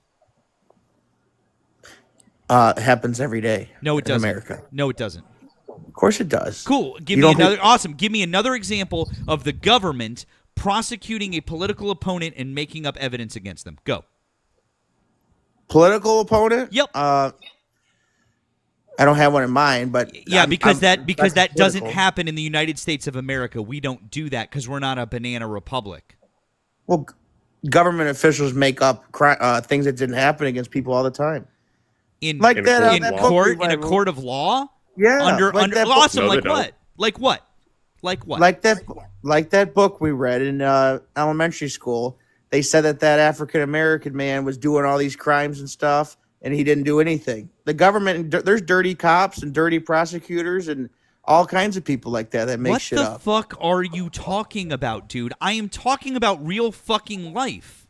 It happens every day. No, it doesn't. In America. No, it doesn't. Of course it does. Cool. Give me another. Awesome. Give me another example of the government prosecuting a political opponent and making up evidence against them. Go. Political opponent? Yep. I don't have one in mind, but yeah, because that doesn't happen in the United States of America. We don't do that because we're not a banana republic. Well, government officials make up things that didn't happen against people all the time. In a court of law. Yeah. Awesome. Like what? Like what? Like what? Like that book we read in elementary school. They said that African American man was doing all these crimes and stuff, and he didn't do anything. The government, there's dirty cops and dirty prosecutors and all kinds of people like that make shit up. What the fuck are you talking about, dude? I am talking about real fucking life.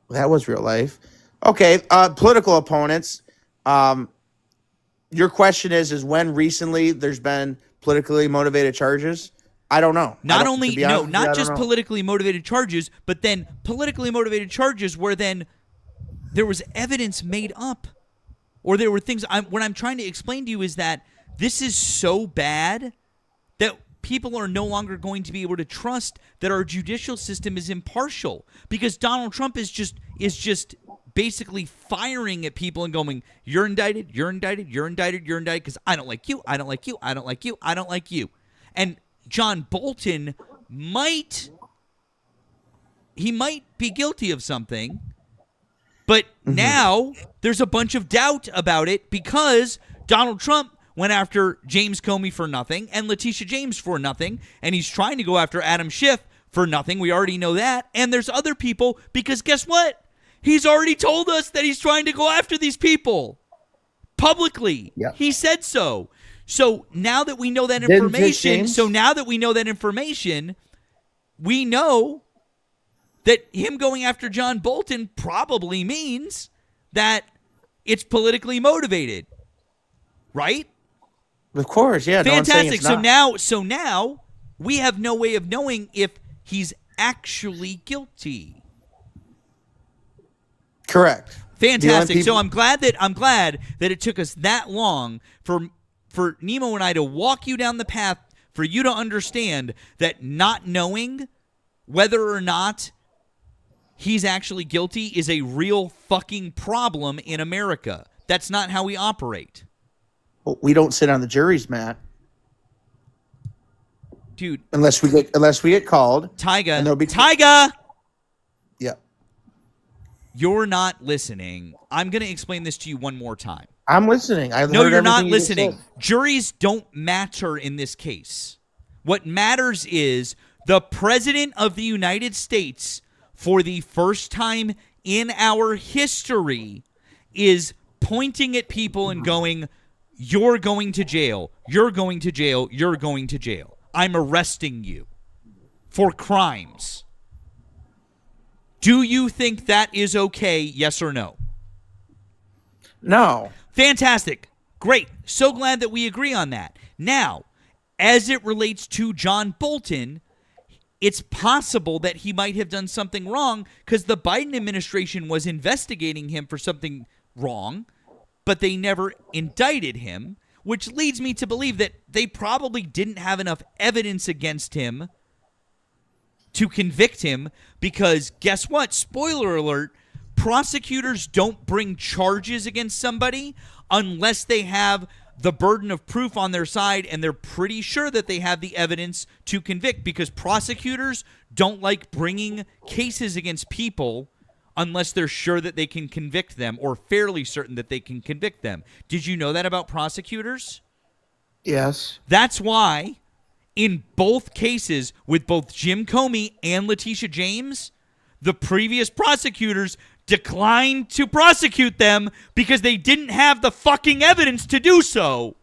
That was real life. Okay, political opponents. Your question is when recently there's been politically motivated charges? I don't know. Not just politically motivated charges, but then politically motivated charges where then there was evidence made up, or there were things. What I'm trying to explain to you is that This is so bad that people are no longer going to be able to trust that our judicial system is impartial, because Donald Trump is just basically firing at people and going, you're indicted, you're indicted, you're indicted, you're indicted, because I don't like you, I don't like you, I don't like you, I don't like you. And John Bolton might be guilty of something, but now there's a bunch of doubt about it because Donald Trump went after James Comey for nothing and Letitia James for nothing, and he's trying to go after Adam Schiff for nothing. We already know that. And there's other people, because guess what? He's already told us that he's trying to go after these people publicly. Yeah. He said so. So now that we know that information, we know that him going after John Bolton probably means that it's politically motivated. Right? Of course, yeah. Fantastic. So now we have no way of knowing if he's actually guilty. Correct. Fantastic. So I'm glad that it took us that long for Nemo and I to walk you down the path for you to understand that not knowing whether or not he's actually guilty is a real fucking problem in America. That's not how we operate. We don't sit on the juries, Matt. Dude. Unless we get called. Tyga! Yeah. You're not listening. I'm going to explain this to you one more time. I'm listening. No, you're not listening. Juries don't matter in this case. What matters is the President of the United States, for the first time in our history, is pointing at people and going, you're going to jail. You're going to jail. You're going to jail. I'm arresting you for crimes. Do you think that is okay? Yes or no? No. Fantastic. Great. So glad that we agree on that. Now, as it relates to John Bolton, it's possible that he might have done something wrong because the Biden administration was investigating him for something wrong, but they never indicted him, which leads me to believe that they probably didn't have enough evidence against him to convict him, because guess what? Spoiler alert, prosecutors don't bring charges against somebody unless they have the burden of proof on their side and they're pretty sure that they have the evidence to convict, because prosecutors don't like bringing cases against people unless they're sure that they can convict them or fairly certain that they can convict them. Did you know that about prosecutors? Yes. That's why in both cases with both Jim Comey and Letitia James, the previous prosecutors declined to prosecute them because they didn't have the fucking evidence to do so.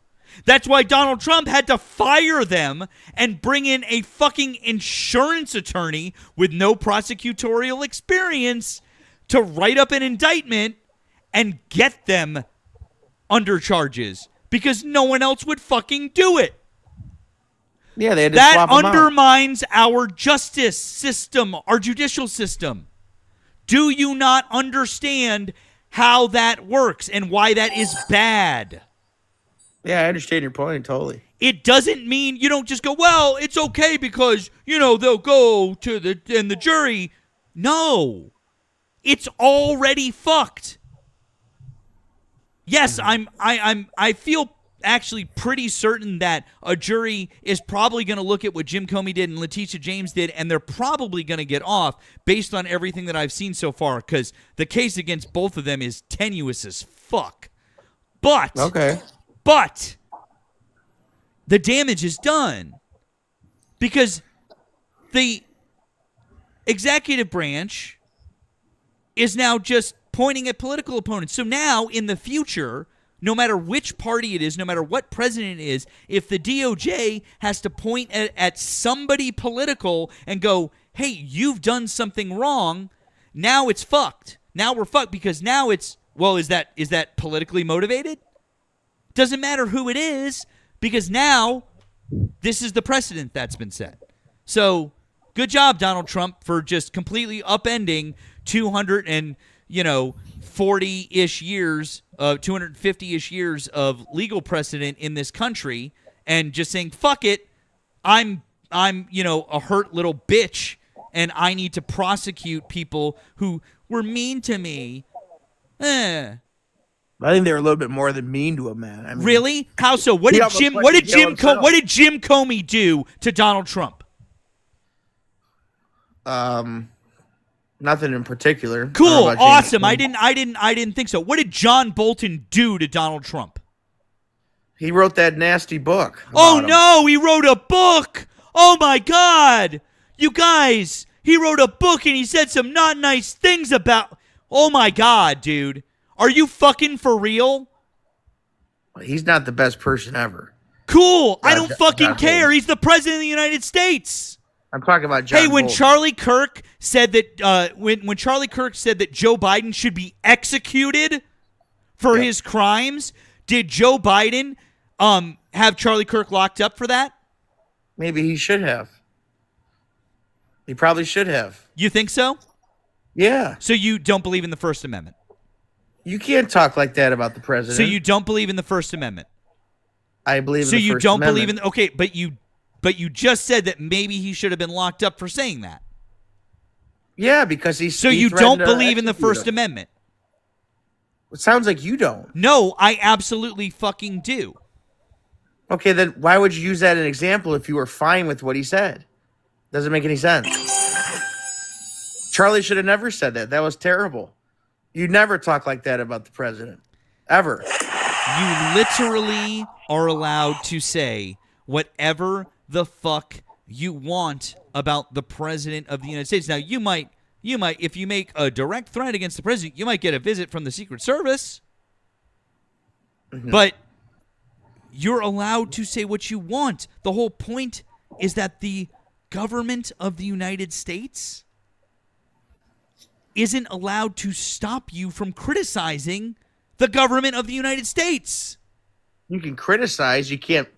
That's why Donald Trump had to fire them and bring in a fucking insurance attorney with no prosecutorial experience to write up an indictment and get them under charges, because no one else would fucking do it. Yeah, they had to that swap them undermines our justice system, our judicial system. Do you not understand how that works and why that is bad? Yeah, I understand your point totally. It doesn't mean you don't just go, well, it's okay because, they'll go to the jury. No. It's already fucked. Yes, I feel actually pretty certain that a jury is probably going to look at what Jim Comey did and Letitia James did, and they're probably going to get off based on everything that I've seen so far, because the case against both of them is tenuous as fuck. But the damage is done, because the executive branch is now just pointing at political opponents. So now, in the future, no matter which party it is, no matter what president it is, if the DOJ has to point at somebody political and go, hey, you've done something wrong, now it's fucked. Now we're fucked, because now it's, well, is that politically motivated? Doesn't matter who it is, because now this is the precedent that's been set. So good job, Donald Trump, for just completely upending 200 and 40-ish years, 250-ish years of legal precedent in this country, and just saying, fuck it, I'm a hurt little bitch, and I need to prosecute people who were mean to me. I think they were a little bit more than mean to him, man. I mean, really? How so? What did Jim Comey do to Donald Trump? Nothing in particular. Cool, awesome. I didn't think so. What did John Bolton do to Donald Trump? He wrote that nasty book. Oh no, he wrote a book. Oh my God, you guys, he wrote a book and he said some not nice things about. Oh my God, dude, are you fucking for real? He's not the best person ever. Cool, I don't fucking care. He's the president of the United States. I'm talking about John. Hey, when Bolton. Charlie Kirk said that when Charlie Kirk said that Joe Biden should be executed for his crimes, did Joe Biden have Charlie Kirk locked up for that? Maybe he should have. He probably should have. You think so? Yeah. So you don't believe in the First Amendment? You can't talk like that about the president. So you don't believe in the First Amendment? I believe in the First Amendment. So you don't believe in... Okay, but you just said that maybe he should have been locked up for saying that. Yeah, because he's... So you don't believe in the First Amendment? It sounds like you don't. No, I absolutely fucking do. Okay, then why would you use that as an example if you were fine with what he said? Doesn't make any sense. Charlie should have never said that. That was terrible. You never talk like that about the president. Ever. You literally are allowed to say whatever the fuck you want about the president of the United States. Now, you might, if you make a direct threat against the president, you might get a visit from the Secret Service. Mm-hmm. But you're allowed to say what you want. The whole point is that the government of the United States isn't allowed to stop you from criticizing the government of the United States. You can criticize. You can't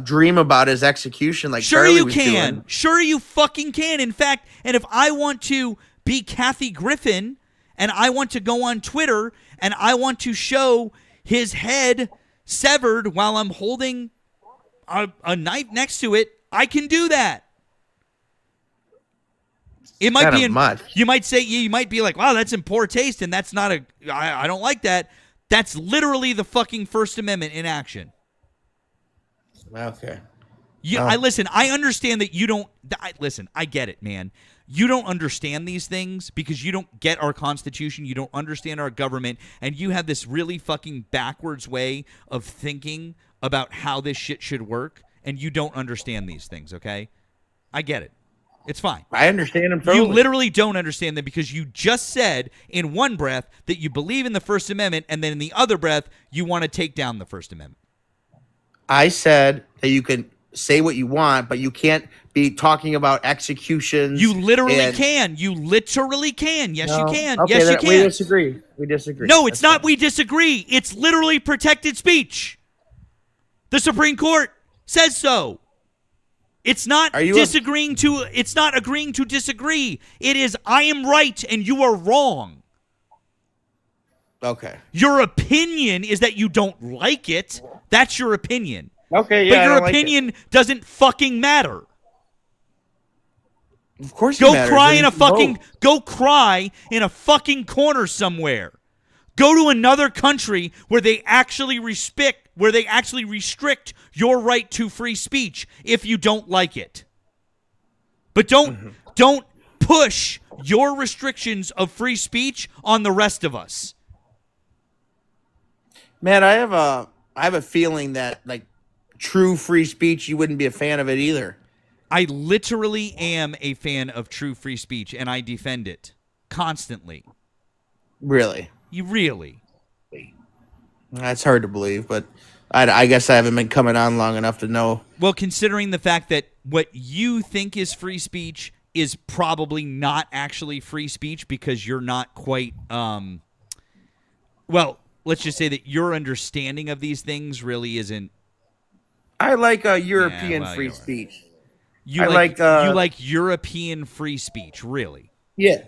dream about his execution like sure Charlie you was can. Doing. Sure you fucking can. In fact, and if I want to be Kathy Griffin and I want to go on Twitter and I want to show his head severed while I'm holding a knife next to it, I can do that. It might be much. You might say, you might be like, wow, that's in poor taste, and that's not I don't like that. That's literally the fucking First Amendment in action. Okay. Listen, I understand that you don't, listen, I get it, man. You don't understand these things because you don't get our Constitution, you don't understand our government, and you have this really fucking backwards way of thinking about how this shit should work, and you don't understand these things, okay? I get it. It's fine. I understand them totally. You literally don't understand them because you just said in one breath that you believe in the First Amendment, and then in the other breath, you want to take down the First Amendment. I said that you can say what you want, but you can't be talking about executions. You literally can. You literally can. Yes, you can. Okay, yes, you can. We disagree. We disagree. No, it's not we disagree. It's literally protected speech. The Supreme Court says so. It's not it's not agreeing to disagree. It is I am right and you are wrong. Okay. Your opinion is that you don't like it. That's your opinion. Okay, yeah. But your opinion doesn't fucking matter. Of course Go cry in a fucking corner somewhere. Go to another country where they actually restrict your right to free speech if you don't like it. But don't push your restrictions of free speech on the rest of us. Man, I have a feeling that like true free speech, you wouldn't be a fan of it either. I literally am a fan of true free speech, and I defend it constantly. Really? Really? That's hard to believe, but I guess I haven't been coming on long enough to know. Well, considering the fact that what you think is free speech is probably not actually free speech because you're not quite, well, let's just say that your understanding of these things really isn't. I like European free speech. You like European free speech, really? Yeah.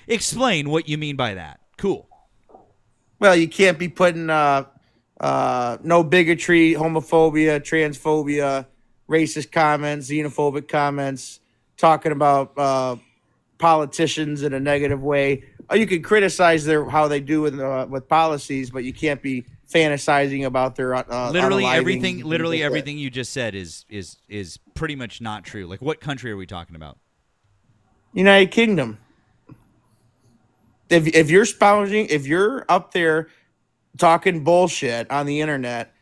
Explain what you mean by that. Cool. Well, you can't be putting no bigotry, homophobia, transphobia, racist comments, xenophobic comments, talking about politicians in a negative way. You can criticize how they do with policies, but you can't be fantasizing about their literally unaliving everything you just said is pretty much not true. Like, what country are we talking about? United Kingdom. If you're up there talking bullshit on the internet,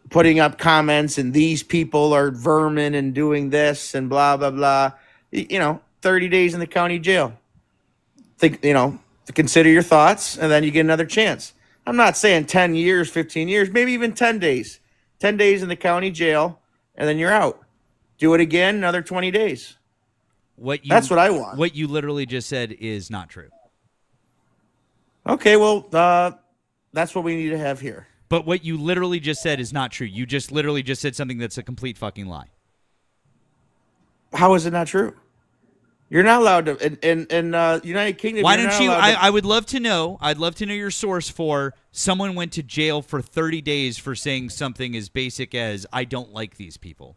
putting up comments and these people are vermin and doing this and blah blah blah, 30 days in the county jail. Consider your thoughts, and then you get another chance. I'm not saying 10 years, 15 years, maybe even 10 days. 10 days in the county jail, and then you're out. Do it again, another 20 days. That's what I want. What you literally just said is not true. Okay, well, that's what we need to have here. But what you literally just said is not true. You just literally just said something that's a complete fucking lie. How is it not true? You're not allowed to in United Kingdom. Why don't you? I would love to know. I'd love to know your source for someone went to jail for 30 days for saying something as basic as "I don't like these people."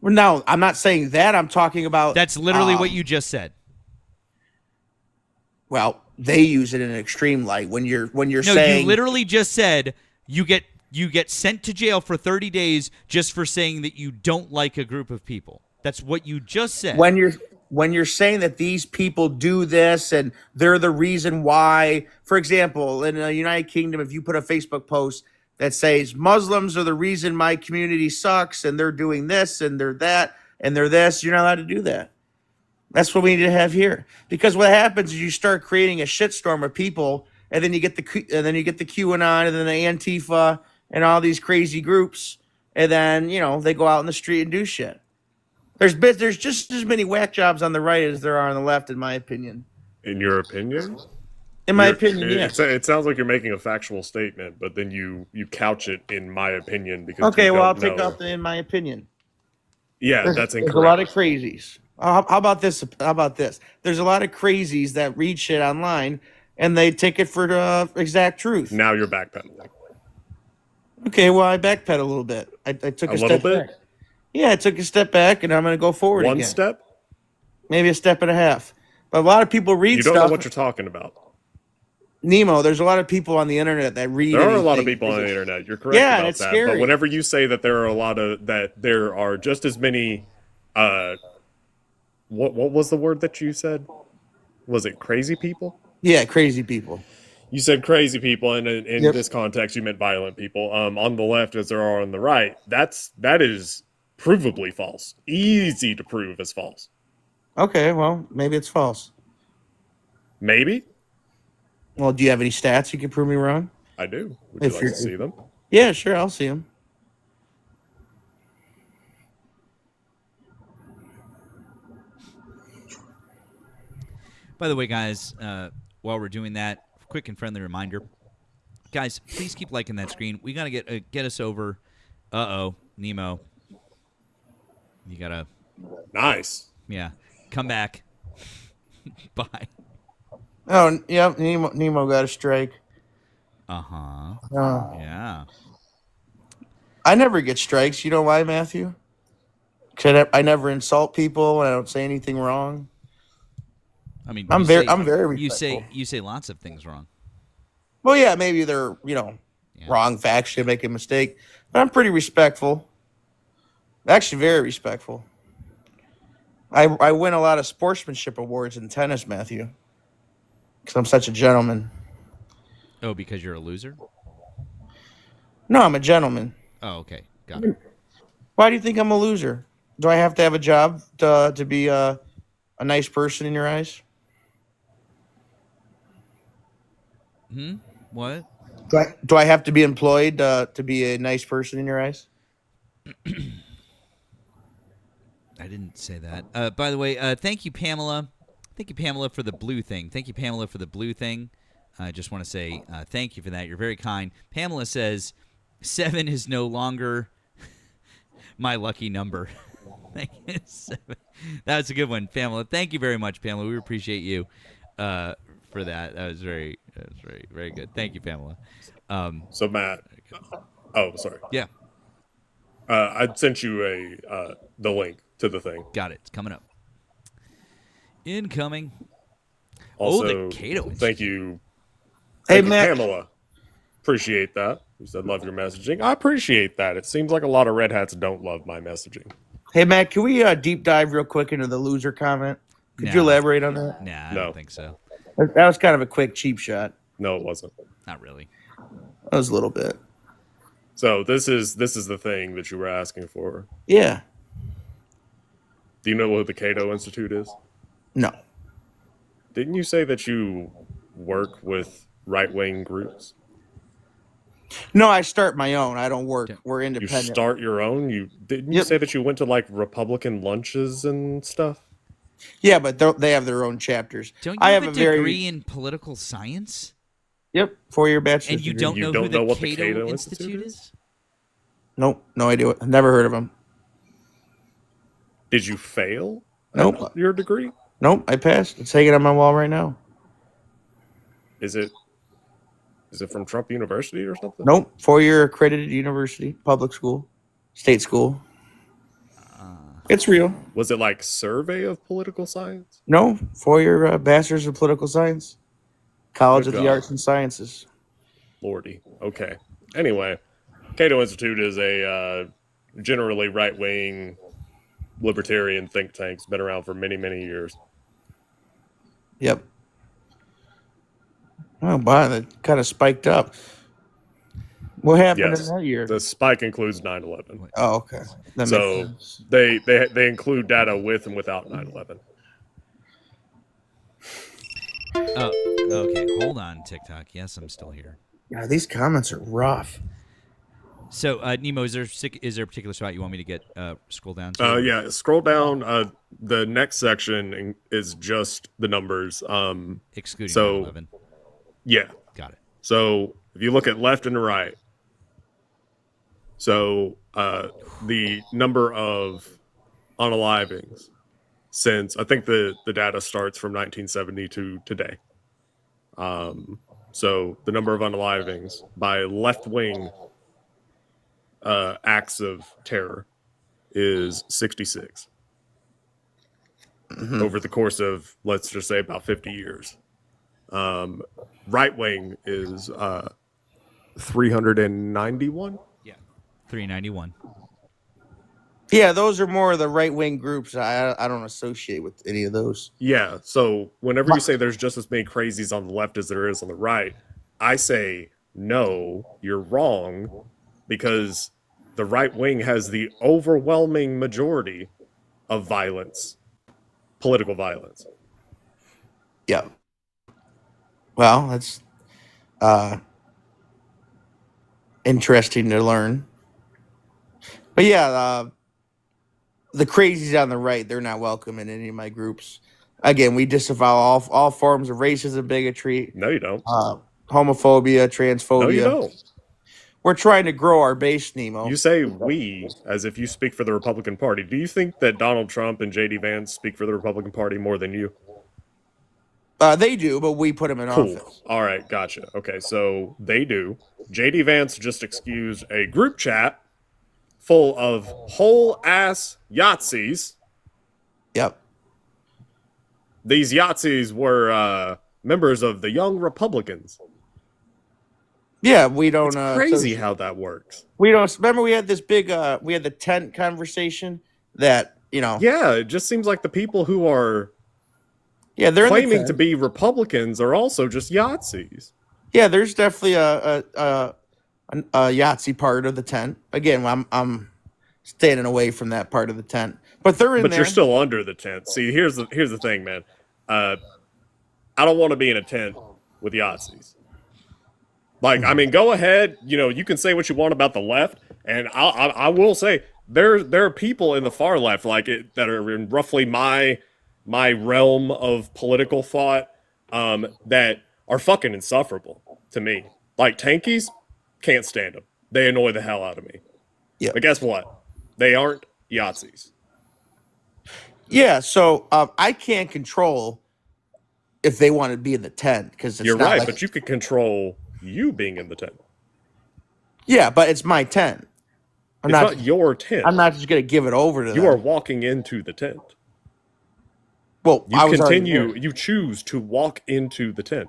Well, no, I'm not saying that. I'm talking about. That's literally what you just said. Well, they use it in an extreme light when you're saying. No, you literally just said you get sent to jail for 30 days just for saying that you don't like a group of people. That's what you just said. When you're saying that these people do this and they're the reason why, for example, in the United Kingdom, if you put a Facebook post that says Muslims are the reason my community sucks and they're doing this and they're that and they're this, you're not allowed to do that. That's what we need to have here. Because what happens is you start creating a shitstorm of people, and then you get the QAnon and then the Antifa and all these crazy groups, and then they go out in the street and do shit. There's just as many whack jobs on the right as there are on the left, in my opinion. In your opinion? In my opinion, yes. It sounds like you're making a factual statement, but then you couch it in my opinion because. Okay, well, I'll take out the in my opinion. Yeah, that's incorrect. There's a lot of crazies. How about this? There's a lot of crazies that read shit online and they take it for the exact truth. Now you're backpedaling. Okay, well, I backpedaled a little bit. I took a step back. Yeah, I took a step back, and I'm going to go forward again. One step? Maybe a step and a half. But a lot of people read stuff. You don't know what you're talking about. Nemo, there's a lot of people on the internet that read. There are a lot of people on the internet. You're correct about it's that. Scary. But whenever you say that there are just as many, what was the word that you said? Was it crazy people? Yeah, crazy people. You said crazy people, and in this context, you meant violent people. On the left, as there are on the right, that is provably false. Easy to prove as false. Okay, well, maybe it's false. Maybe. Well, do you have any stats you can prove me wrong? I do. Would you like to see them? Yeah, sure, I'll see them. By the way, guys, while we're doing that, quick and friendly reminder, guys, please keep liking that screen. We gotta get us over. Nemo. You gotta. Nice. Yeah. Come back. Bye. Oh, yeah. Nemo got a strike. Uh-huh. Yeah. I never get strikes. You know why, Matthew? Because I never insult people and I don't say anything wrong. I mean, I'm very respectful. You say lots of things wrong. Well, yeah, maybe they're wrong facts. Should make a mistake, but I'm pretty respectful. Actually, very respectful. I win a lot of sportsmanship awards in tennis, Matthew, because I'm such a gentleman. Oh, because you're a loser? No, I'm a gentleman. Oh, okay, got it. Why do you think I'm a loser? Do I have to have a job to be a nice person in your eyes? What? Do I have to be employed to be a nice person in your eyes? I didn't say that. By the way, thank you, Pamela. Thank you, Pamela, for the blue thing. Thank you, Pamela, for the blue thing. I just want to say thank you for that. You're very kind. Pamela says 7 is no longer my lucky number. Thank you. That was a good one, Pamela. Thank you very much, Pamela. We appreciate you for that. That was very good. Thank you, Pamela. So Matt, oh sorry. Yeah, I sent you the link to the thing. got it. It's coming up. Incoming. Also, the Cato thank you. Hey, Thank you, Matt. Pamela. Appreciate that. You said love your messaging. I appreciate that. It seems like a lot of red hats don't love my messaging. Hey, Matt, can we deep dive real quick into the loser comment? Could you No. elaborate on that? Nah, I No. don't think so. That was kind of a quick, cheap shot. No, it wasn't. Not really. That was a little bit. So this is the thing that you were asking for. Yeah. Do you know what the Cato Institute is? No. Didn't you say that you work with right-wing groups? No, I start my own. I don't work. We're You independent. start your own? Didn't you Yep. say that you went to like Republican lunches and stuff? Yeah, but they have their own chapters. Don't you I have have a a very degree in political science? Yep, 4-year bachelor's. And you degree. don't You know don't who the know what the Cato, Cato Institute Institute is? Nope, no idea. I've never heard of them. Did you fail Nope. your degree? Nope, I passed. It's hanging on my wall right now. Is it from Trump University or something? Nope, 4-year accredited university, public school, state school. It's real. Was it like Survey of Political Science? No, 4-year bachelor's of political science, College Good of the God. Arts and Sciences. Lordy. Okay. Anyway, Cato Institute is a generally right-wing libertarian think tank. It's been around for many, many years. Yep. Oh, wow, that kind of spiked up. What happened Yes. in that year? The spike includes 9/11. Oh, okay. That So makes sense. they include data with and without 9/11. Oh, okay. Hold on, TikTok. Yes, I'm still here. Yeah, these comments are rough. So, Nemo, is there a particular spot you want me to get scroll down to? Yeah, scroll down. The next section is just the numbers. Excluding so 9/11. yeah. Got it. So if you look at left and right, so the number of unalivings since I think the data starts from 1970 to today. So the number of unalivings by left-wing acts of terror is 66 over the course of, let's just say, about 50 years. Right wing is 391. Yeah. 391. Yeah, those are more of the right wing groups. I don't associate with any of those. Yeah. So whenever you say there's just as many crazies on the left as there is on the right, I say no, you're wrong, because the right wing has the overwhelming majority of violence, political violence. Yeah. Well, that's interesting to learn. But yeah, the crazies on the right, they're not welcome in any of my groups. Again, we disavow all forms of racism, bigotry, No, you don't. homophobia, transphobia. No, you don't. We're trying to grow our base, Nemo. You say we as if you speak for the Republican Party. Do you think that Donald Trump and J.D. Vance speak for the Republican Party more than you? They do, but we put them in Cool. office. All right, gotcha. Okay, so they do. J.D. Vance just excused a group chat full of whole ass Yahtzees. Yep. These Yahtzees were members of the Young Republicans. Yeah, we don't. It's crazy how that works. We don't. Remember, we had this big. We had the tent conversation that Yeah, it just seems like the people who are Yeah, they're in the claiming to tent. be Republicans are also just Yahtzees. Yeah, there's definitely a Yahtzee part of the tent. Again, I'm standing away from that part of the tent, but they're in But there. you're still under the tent. See, here's the thing, man. I don't want to be in a tent with Yahtzees. Like, I mean, go ahead. You can say what you want about the left, and I will say there are people in the far left that are in roughly my realm of political thought that are fucking insufferable to me. Like tankies, can't stand them. They annoy the hell out of me. Yeah. But guess what? They aren't Yahtzees. Yeah, so I can't control if they want to be in the tent because You're right, but you could control you being in the tent. Yeah, but it's my tent. It's not your tent. I'm not just going to give it over to them. You are walking into the tent. Well, you choose to walk into the tent.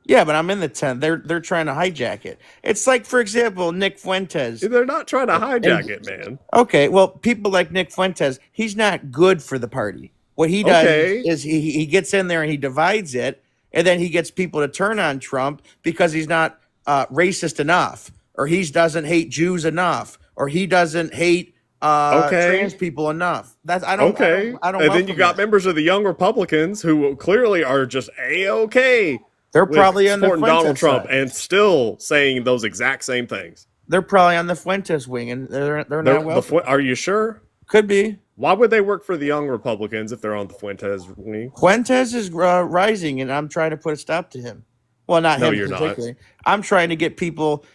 Yeah, but I'm in the tent. They're trying to hijack it. It's like, for example, Nick Fuentes. They're not trying to hijack it, man. Okay, well, people like Nick Fuentes, he's not good for the party. What he does is he gets in there and he divides it, and then he gets people to turn on Trump because he's not racist enough, or he doesn't hate Jews enough, or he doesn't hate trans people enough. I don't. And then you got members of the Young Republicans who clearly are just A-okay. They're probably on the supporting Donald Trump side. and still saying those exact same things. They're probably on the Fuentes wing, and they're not welcome. Are you sure? Could be. Why would they work for the Young Republicans if they're on the Fuentes wing? Fuentes is rising, and I'm trying to put a stop to him. Well, not him particularly. I'm trying to get people,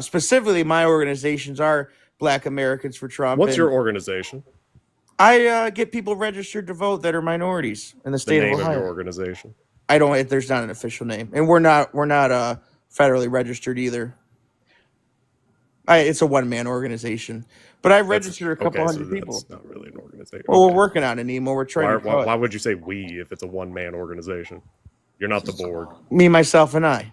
specifically my organizations are Black Americans for Trump. What's your organization? I get people registered to vote that are minorities in the state of Ohio. The name of your organization? I don't. There's not an official name, and we're not federally registered either. It's a one-man organization, but I registered a couple hundred people. That's not really an organization. Well, we're working on it, Nemo. We're trying to. Why would you say we if it's a one-man organization? You're not the board. Me, myself, and I.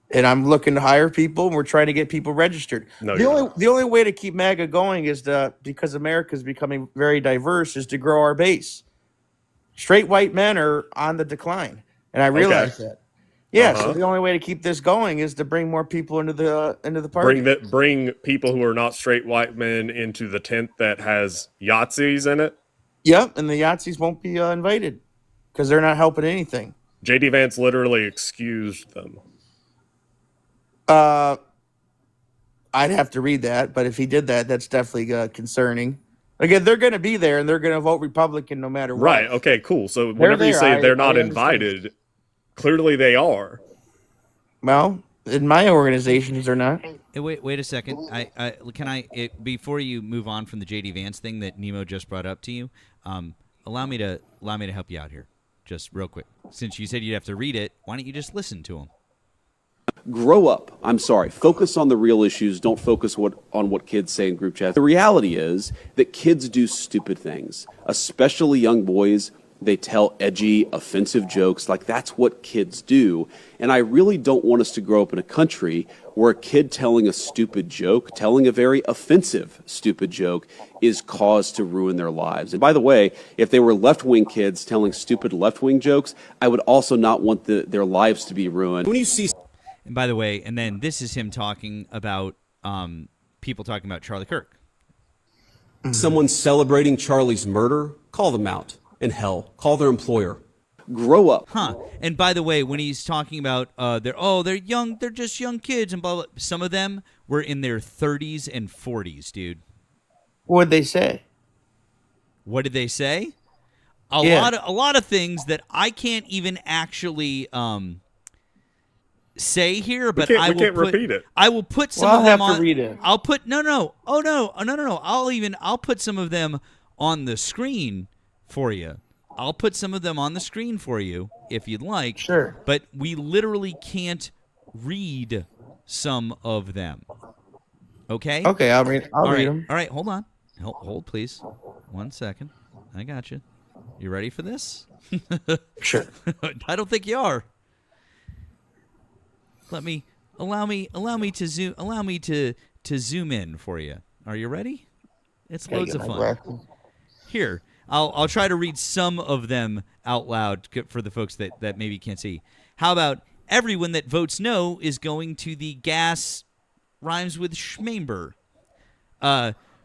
And I'm looking to hire people, and we're trying to get people registered. No, the only way to keep MAGA going is because America is becoming very diverse, is to grow our base. Straight white men are on the decline, and I realize that. Yeah, so the only way to keep this going is to bring more people into the party. Bring people who are not straight white men into the tent that has Yahtzees in it. Yep, and the Yahtzees won't be invited because they're not helping anything. J.D. Vance literally excused them. I'd have to read that, but if he did that, that's definitely concerning. Again, they're going to be there, and they're going to vote Republican no matter what. Right, okay, cool. So whenever you say they're not invited, clearly they are. Well, in my organizations, they're not. Hey, wait a second. Before you move on from the J.D. Vance thing that Nemo just brought up to you, allow me to help you out here, just real quick. Since you said you'd have to read it, why don't you just listen to him? Grow up. I'm sorry. Focus on the real issues. Don't focus on what kids say in group chats. The reality is that kids do stupid things, especially young boys. They tell edgy, offensive jokes. Like, that's what kids do. And I really don't want us to grow up in a country where a kid telling a stupid joke, telling a very offensive stupid joke, is cause to ruin their lives. And by the way, if they were left-wing kids telling stupid left-wing jokes, I would also not want their lives to be ruined. When you see... And by the way, and then this is him talking about people talking about Charlie Kirk. Someone celebrating Charlie's murder, call them out. And hell, call their employer. Grow up. And by the way, when he's talking about they're young, they're just young kids and blah, blah, some of them were in their 30s and 40s, dude. What'd they say? What did they say? A lot of things that I can't even actually say here, but I will repeat it. I will put some of them on. I'll have to read it. I'll put no. I'll put some of them on the screen for you. I'll put some of them on the screen for you if you'd like. Sure. But we literally can't read some of them. Okay? Okay, I'll read them. All right, hold on. Hold, please. 1 second. I got you. You ready for this? Sure. I don't think you are. Allow me to zoom in for you. Are you ready? It's loads of fun. Here, I'll try to read some of them out loud for the folks that maybe can't see. How about everyone that votes no is going to the gas rhymes with Schmamber.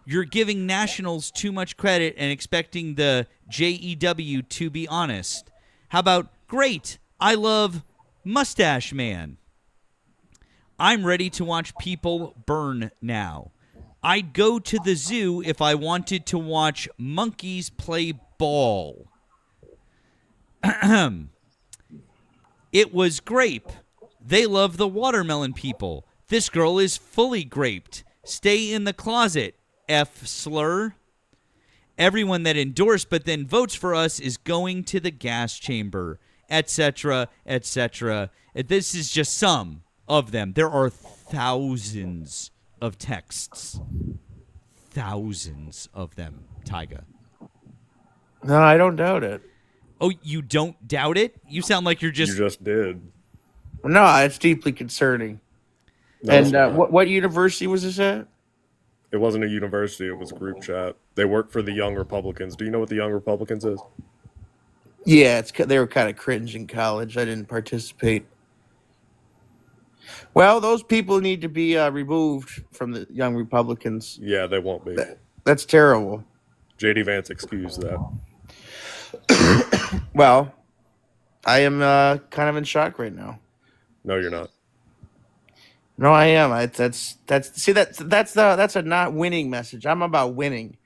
You're giving nationals too much credit and expecting the JEW to be honest. How about great, I love Mustache Man. I'm ready to watch people burn now. I'd go to the zoo if I wanted to watch monkeys play ball. It was grape. They love the watermelon people. This girl is fully graped. Stay in the closet, F slur. everyone that endorsed but then votes for us is going to the gas chamber, etc., etc. This is just some of them. There are thousands of texts. Thousands of them, Tyga. No, I don't doubt it. Oh, you don't doubt it? You sound like you're just... You just did. No, it's deeply concerning. No, And what university was this at? it wasn't a university, it was group chat. They work for the Young Republicans. Do you know what the Young Republicans is? Yeah, they were kind of cringe in college. I didn't participate. Well, those people need to be removed from the Young Republicans. Yeah, they won't be. That's terrible. J.D. Vance excused that. Well, I am kind of in shock right now. No, you're not. No, I am. That's a not winning message. I'm about winning.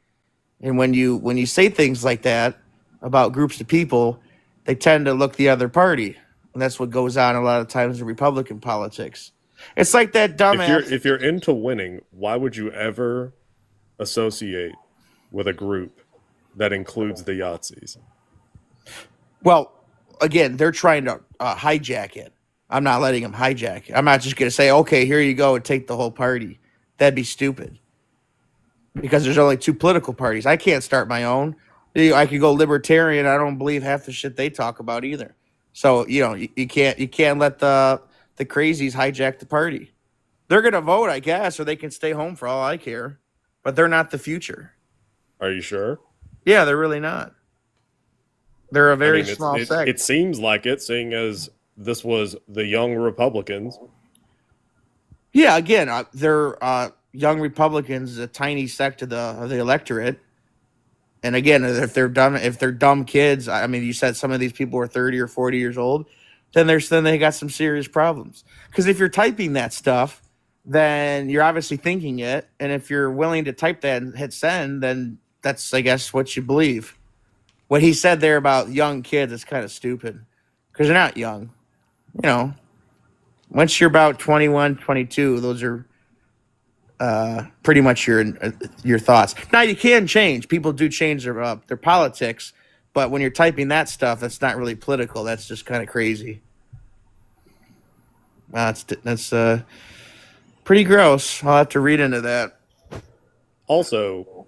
And when you say things like that about groups of people, they tend to look the other party. And that's what goes on a lot of times in Republican politics. It's like that dumbass. If you're into winning, why would you ever associate with a group that includes the Yahtzees? Well, again, they're trying to hijack it. I'm not letting them hijack it. I'm not just going to say, okay, here you go and take the whole party. That'd be stupid. Because there's only two political parties. I can't start my own. I could go libertarian. I don't believe half the shit they talk about either. So, you can't let the crazies hijack the party. They're going to vote, I guess, or they can stay home for all I care. But they're not the future. Are you sure? Yeah, they're really not. They're a very small sect. It seems like it, seeing as this was the Young Republicans. Yeah, again, they're Young Republicans, a tiny sect of the electorate. And again, if they're dumb kids, I mean, you said some of these people were 30 or 40 years old, then they got some serious problems. Because if you're typing that stuff, then you're obviously thinking it, and if you're willing to type that and hit send, then that's, I guess, what you believe. What he said there about young kids is kind of stupid, because they're not young. Once you're about 21, 22, those are pretty much your thoughts. Now, you can change. People do change their politics, but when you're typing that stuff, that's not really political. That's just kind of crazy. That's pretty gross. I'll have to read into that. Also,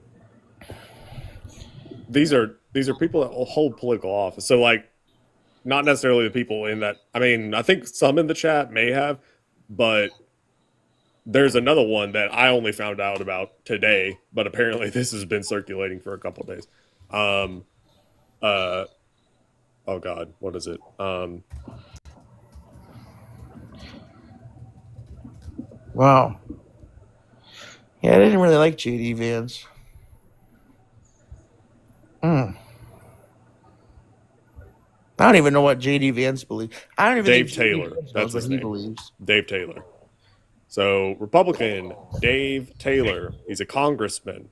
these are people that hold political office. So, like, not necessarily the people in that. I mean, I think some in the chat may have, but there's another one that I only found out about today, but apparently this has been circulating for a couple of days. Oh God, what is it? Wow. Yeah, I didn't really like J.D. Vance. I don't even know what J.D. Vance believes. I don't even Dave think Taylor. That's what his he name. believes. Dave Taylor. So, Republican Dave Taylor. He's a congressman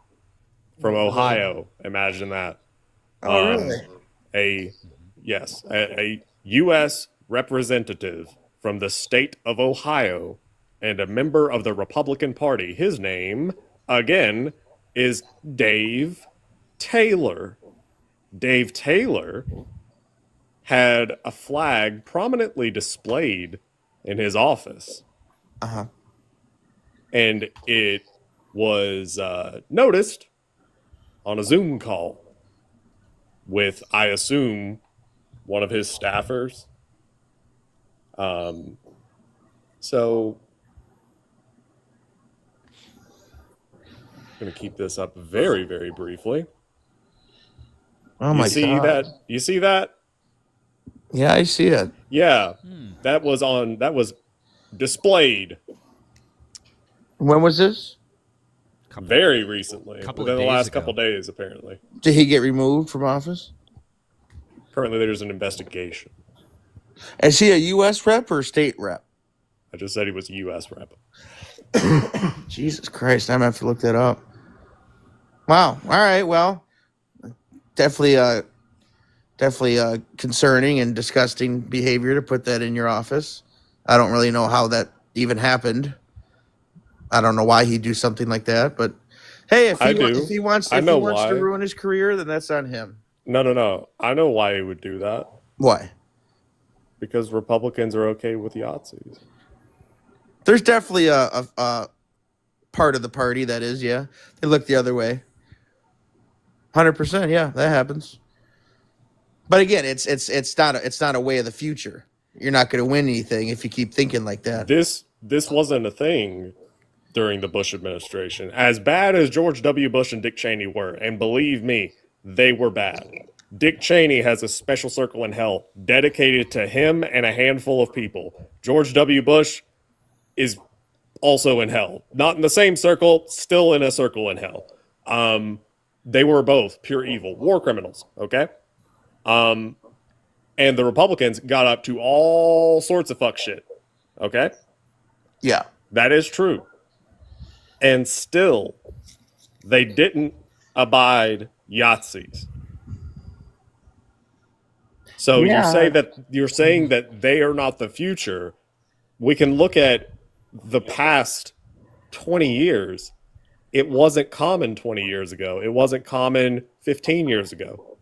from Ohio. Imagine that. Oh, really? A U.S. representative from the state of Ohio and a member of the Republican Party. His name, again, is Dave Taylor. Dave Taylor had a flag prominently displayed in his office. Uh-huh. And it was noticed on a Zoom call with, I assume, one of his staffers. So I'm going to keep this up very, very briefly. Oh my God. You see that? Yeah, I see it. Yeah. That was displayed. When was this? Very recently. Within the last couple days, apparently. Did he get removed from office? Currently, there's an investigation. Is he a U.S. rep or a state rep? I just said he was a U.S. rep. Jesus Christ, I'm going to have to look that up. Wow. All right, well, definitely concerning and disgusting behavior to put that in your office. I don't really know how that even happened. I don't know why he'd do something like that, but Hey, if I he, do. if he wants, I if he know wants to why. ruin his career, then that's on him. No. I know why he would do that. Why? Because Republicans are okay with Yahtzees. There's definitely a part of the party that is, yeah. They look the other way. 100%, yeah, that happens. But again, it's not a way of the future. You're not going to win anything if you keep thinking like that. This wasn't a thing during the Bush administration. As bad as George W. Bush and Dick Cheney were, and believe me, they were bad. Dick Cheney has a special circle in hell dedicated to him and a handful of people. George W. Bush is also in hell. Not in the same circle, still in a circle in hell. They were both pure evil, war criminals, okay? And the Republicans got up to all sorts of fuck shit, okay? Yeah. That is true. And still, they didn't abide Yahtzees. So you're saying that they are not the future. We can look at the past 20 years. It wasn't common 20 years ago. It wasn't common 15 years ago.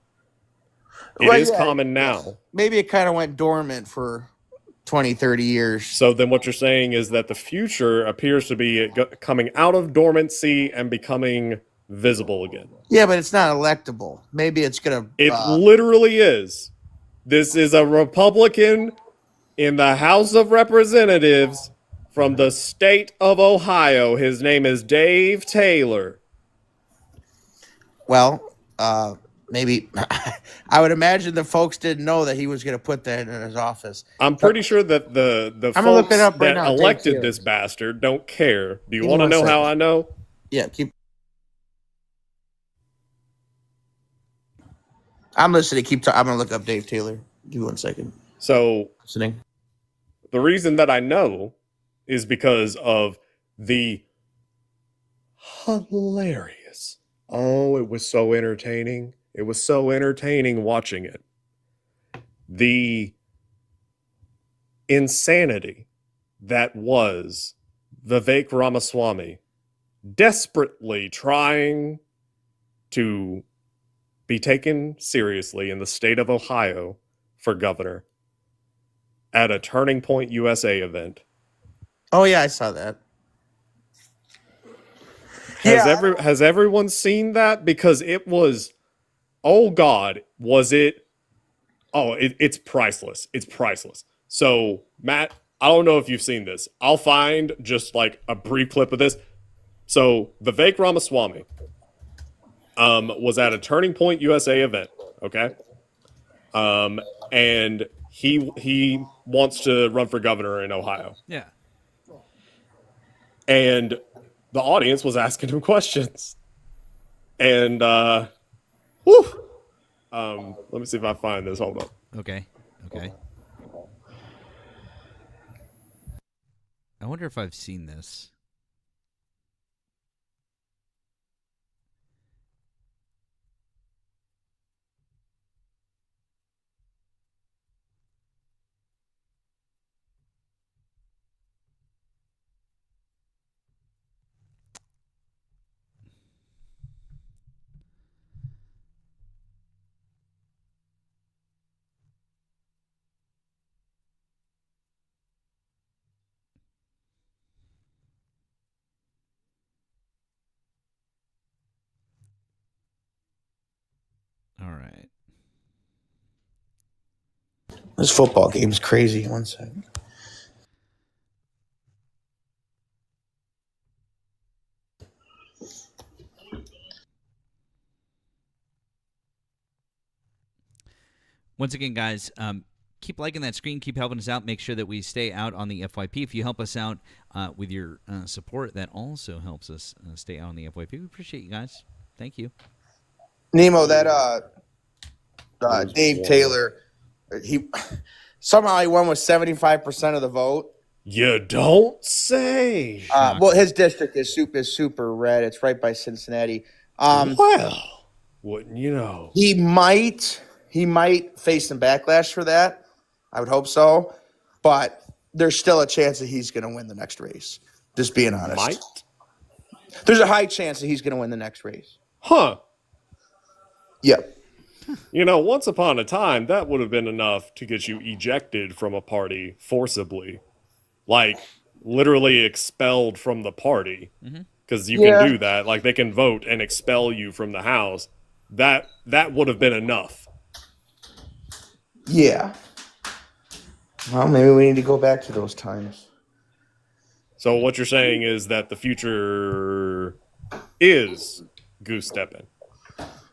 It is common now. Maybe it kind of went dormant for 20, 30 years. So then what you're saying is that the future appears to be coming out of dormancy and becoming visible again. Yeah, but it's not electable. Maybe it's going to... It literally is. This is a Republican in the House of Representatives from the state of Ohio. His name is Dave Taylor. Well, maybe... I would imagine the folks didn't know that he was going to put that in his office. I'm pretty sure that the folks that elected this bastard don't care. Do you want to know how I know? Yeah, keep... I'm listening. I'm going to look up Dave Taylor. Give me 1 second. So, listening. The reason that I know is because of the hilarious. Oh, it was so entertaining. It was so entertaining watching it. The insanity that was Vivek Ramaswamy desperately trying to be taken seriously in the state of Ohio for governor at a Turning Point USA event. Oh yeah, I saw that. Has everyone seen that? Because it was, oh God, was it? Oh, it's priceless. It's priceless. So Matt, I don't know if you've seen this. I'll find just like a brief clip of this. So Vivek Ramaswamy was at a Turning Point USA event, okay? And he wants to run for governor in Ohio. Yeah. And the audience was asking him questions. And let me see if I find this. Hold up. Okay. I wonder if I've seen this. All right. This football game's crazy. 1 second. Once again, guys, keep liking that screen. Keep helping us out. Make sure that we stay out on the FYP. If you help us out with your support, that also helps us stay out on the FYP. We appreciate you guys. Thank you. Nemo, that Dave Taylor, he somehow he won with 75% of the vote. You don't say. Well, his district is super red. It's right by Cincinnati. Well, wouldn't you know? He might face some backlash for that. I would hope so, but there's still a chance that he's going to win the next race. Just being honest. There's a high chance that he's going to win the next race. Huh. Yep. You know, once upon a time, that would have been enough to get you ejected from a party forcibly. Like, literally expelled from the party. Because you can do that. Like, they can vote and expel you from the house. That would have been enough. Yeah. Well, maybe we need to go back to those times. So what you're saying is that the future is goose stepping.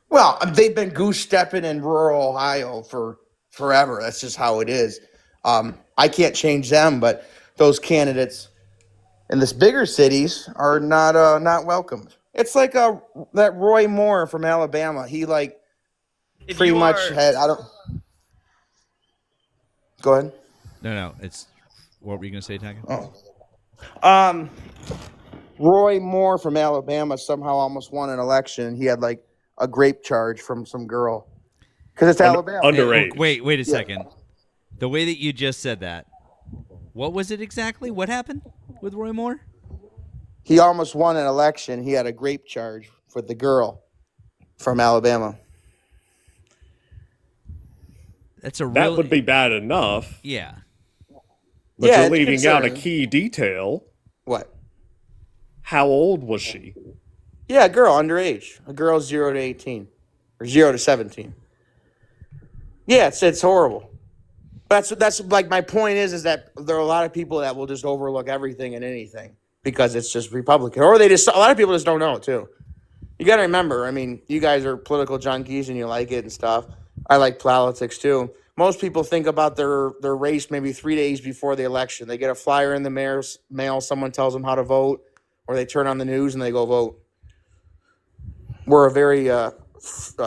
Well, they've been goose stepping in rural Ohio for forever. That's just how it is. I can't change them, but those candidates in this bigger cities are not welcomed. It's like that Roy Moore from Alabama. He pretty much had. I don't. Go ahead. No. It's what were you gonna say, Tiger? Oh. Roy Moore from Alabama somehow almost won an election. He had a grape charge from some girl. Because it's Alabama. Underage. Wait a second. The way that you just said that, what was it exactly? What happened with Roy Moore? He almost won an election. He had a grape charge for the girl from Alabama. That would be bad enough. Yeah. But you're leaving out a key detail. What? How old was she? Yeah, a girl, underage. A girl 0 to 18. Or 0 to 17. Yeah, it's horrible. That's my point is that there are a lot of people that will just overlook everything and anything because it's just Republican. Or a lot of people just don't know, too. You got to remember, I mean, you guys are political junkies and you like it and stuff. I like politics, too. Most people think about their race maybe 3 days before the election. They get a flyer in the mail, someone tells them how to vote, or they turn on the news and they go vote. We're a very a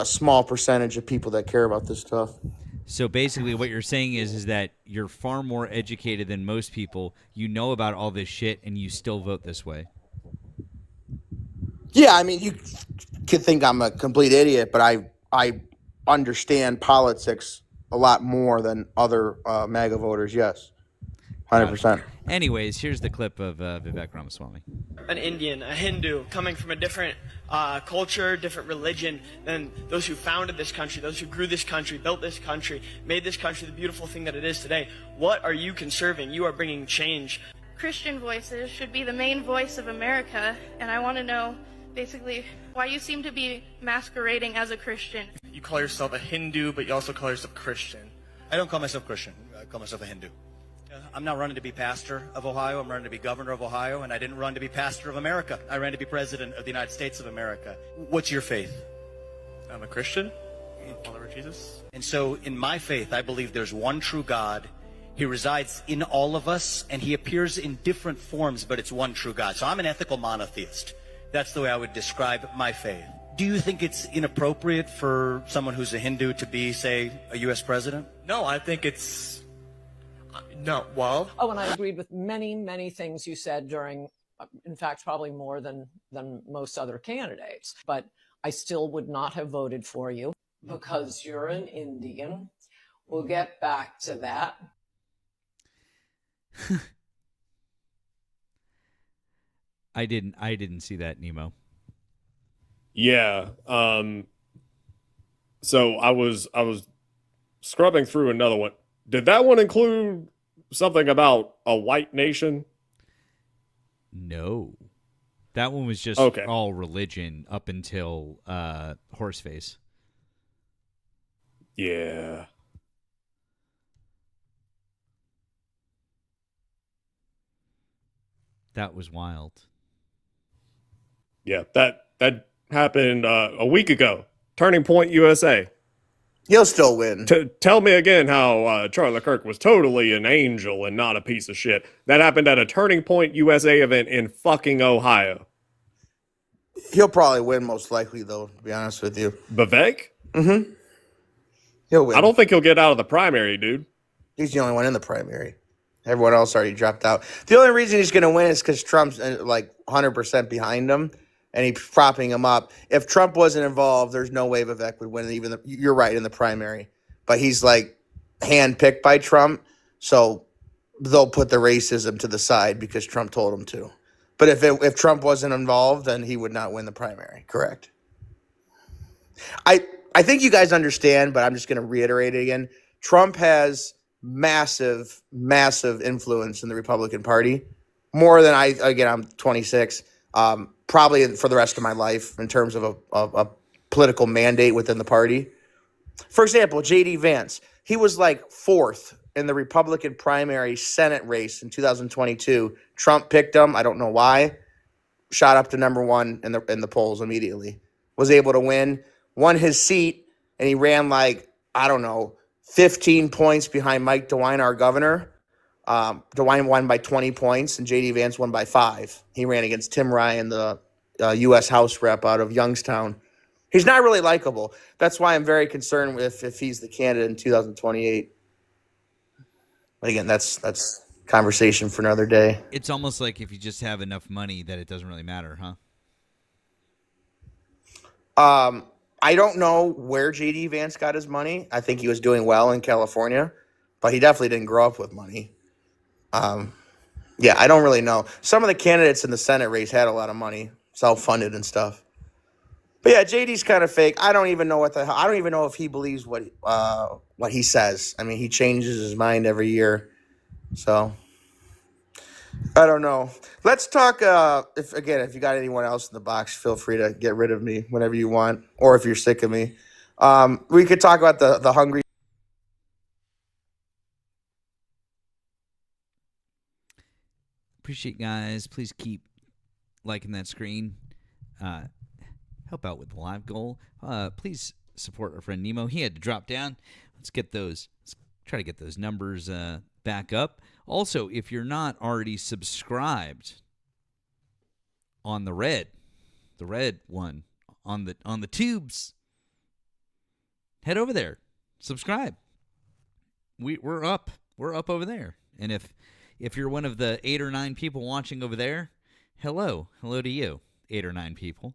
small percentage of people that care about this stuff. So basically what you're saying is that you're far more educated than most people. You know about all this shit, and you still vote this way. Yeah, I mean, you could think I'm a complete idiot, but I understand politics a lot more than other MAGA voters, yes. 100%. Anyways, here's the clip of Vivek Ramaswamy. An Indian, a Hindu, coming from a different culture, different religion than those who founded this country, those who grew this country, built this country, made this country the beautiful thing that it is today. What are you conserving? You are bringing change. Christian voices should be the main voice of America, and I want to know, basically, why you seem to be masquerading as a Christian. You call yourself a Hindu, but you also call yourself Christian. I don't call myself Christian. I call myself a Hindu. I'm not running to be pastor of Ohio. I'm running to be governor of Ohio, and I didn't run to be pastor of America. I ran to be president of the United States of America. What's your faith? I'm a Christian. Follower of Jesus. And so in my faith, I believe there's one true God. He resides in all of us, and he appears in different forms, but it's one true God. So I'm an ethical monotheist. That's the way I would describe my faith. Do you think it's inappropriate for someone who's a Hindu to be, say, a U.S. president? No, I think it's... No, well... Oh, and I agreed with many, many things you said during, in fact, probably more than most other candidates. But I still would not have voted for you because you're an Indian. We'll get back to that. I didn't see that, Nemo. Yeah. So I was scrubbing through another one. Did that one include something about a white nation? No. That one was just all religion up until Horseface. Yeah. That was wild. Yeah, that happened a week ago. Turning Point USA. He'll still win. Tell me again how Charlie Kirk was totally an angel and not a piece of shit. That happened at a Turning Point USA event in fucking Ohio. He'll probably win most likely, though, to be honest with you. Vivek? Mm-hmm. He'll win. I don't think he'll get out of the primary, dude. He's the only one in the primary. Everyone else already dropped out. The only reason he's going to win is because Trump's 100% behind him, and he's propping him up. If Trump wasn't involved, there's no way Vivek would win. You're right, in the primary. But he's handpicked by Trump, so they'll put the racism to the side because Trump told him to. But if Trump wasn't involved, then he would not win the primary. Correct. I think you guys understand, but I'm just going to reiterate it again. Trump has massive, massive influence in the Republican Party, more than I'm 26, probably for the rest of my life in terms of a political mandate within the party. For example, J.D. Vance, he was like fourth in the Republican primary Senate race in 2022. Trump picked him. I don't know why. Shot up to number one in the polls immediately. Was able to won his seat, and he ran 15 points behind Mike DeWine, our governor. DeWine won by 20 points, and J.D. Vance won by 5. He ran against Tim Ryan, the U.S. House rep out of Youngstown. He's not really likable. That's why I'm very concerned with if he's the candidate in 2028. But again, that's conversation for another day. It's almost like if you just have enough money that it doesn't really matter, huh? I don't know where J.D. Vance got his money. I think he was doing well in California, but he definitely didn't grow up with money. I don't really know. Some of the candidates in the Senate race had a lot of money, self-funded and stuff. But yeah, JD's kind of fake. I don't even know I don't even know if he believes what he says. I mean, he changes his mind every year. So I don't know. Let's talk. If you got anyone else in the box, feel free to get rid of me whenever you want, or if you're sick of me. We could talk about the hungry. Appreciate guys. Please keep liking that screen. Help out with the live goal. Please support our friend Nemo. He had to drop down. Let's try to get those numbers back up. Also, if you're not already subscribed on the red one on the tubes, head over there. Subscribe. We're up over there. And if you're one of the 8 or 9 people watching over there, hello to you, 8 or 9 people.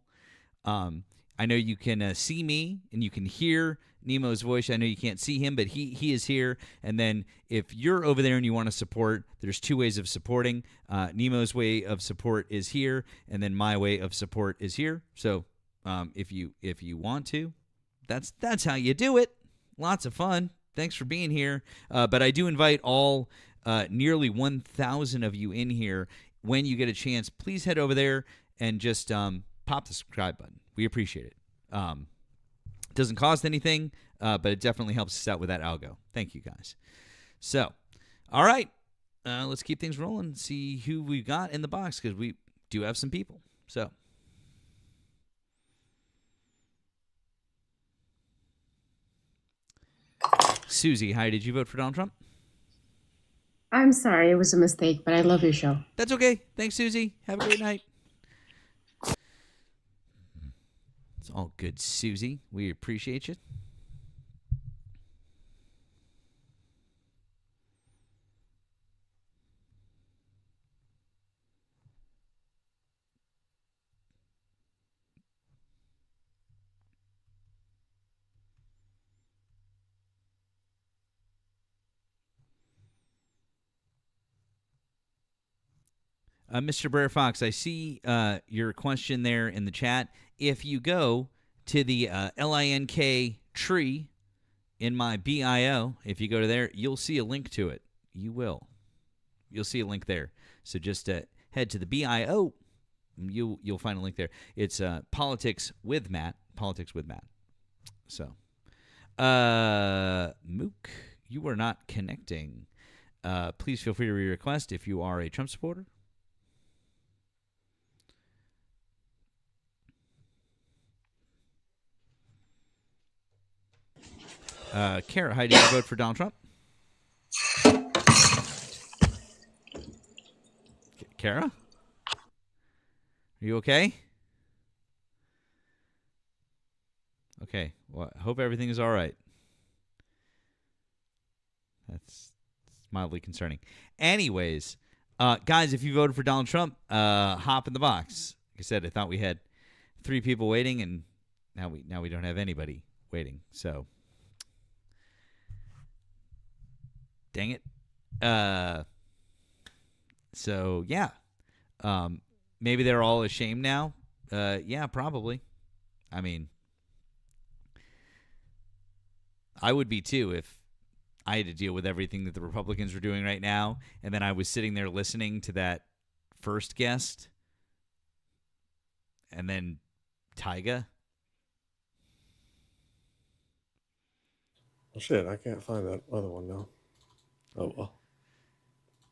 I know you can see me and you can hear Nemo's voice. I know you can't see him, but he is here. And then if you're over there and you want to support, there's 2 ways of supporting. Nemo's way of support is here, and then my way of support is here. So if you want to, that's how you do it. Lots of fun. Thanks for being here. But I do invite all nearly 1,000 of you in here. When you get a chance, please head over there and just pop the subscribe button. We appreciate it. It doesn't cost anything, but it definitely helps us out with that algo. Thank you, guys. So, all right. Let's keep things rolling, see who we've got in the box, because we do have some people. So, Susie, hi. Did you vote for Donald Trump? I'm sorry. It was a mistake, but I love your show. That's okay. Thanks, Susie. Have a great night. It's all good, Susie. We appreciate you. Mr. Brer Fox, I see your question there in the chat. If you go to the LINK tree in my bio, if you go to there, you'll see a link to it. You will. You'll see a link there. So just head to the bio. You'll find a link there. It's Politics with Matt. Politics with Matt. So, Mook, you are not connecting. Please feel free to re-request if you are a Trump supporter. Kara, how did you vote for Donald Trump? Kara? Are you okay? Okay. Well, I hope everything is all right. That's mildly concerning. Anyways, guys, if you voted for Donald Trump, hop in the box. Like I said, I thought we had 3 people waiting, and now we don't have anybody waiting. So, dang it. So yeah, Mr. maybe they're all ashamed now. Yeah, probably. I mean, I would be too if I had to deal with everything that the Republicans were doing right now, and then I was sitting there listening to that first guest, and then Tyga. Oh, shit, I can't find that other one now. Oh, well.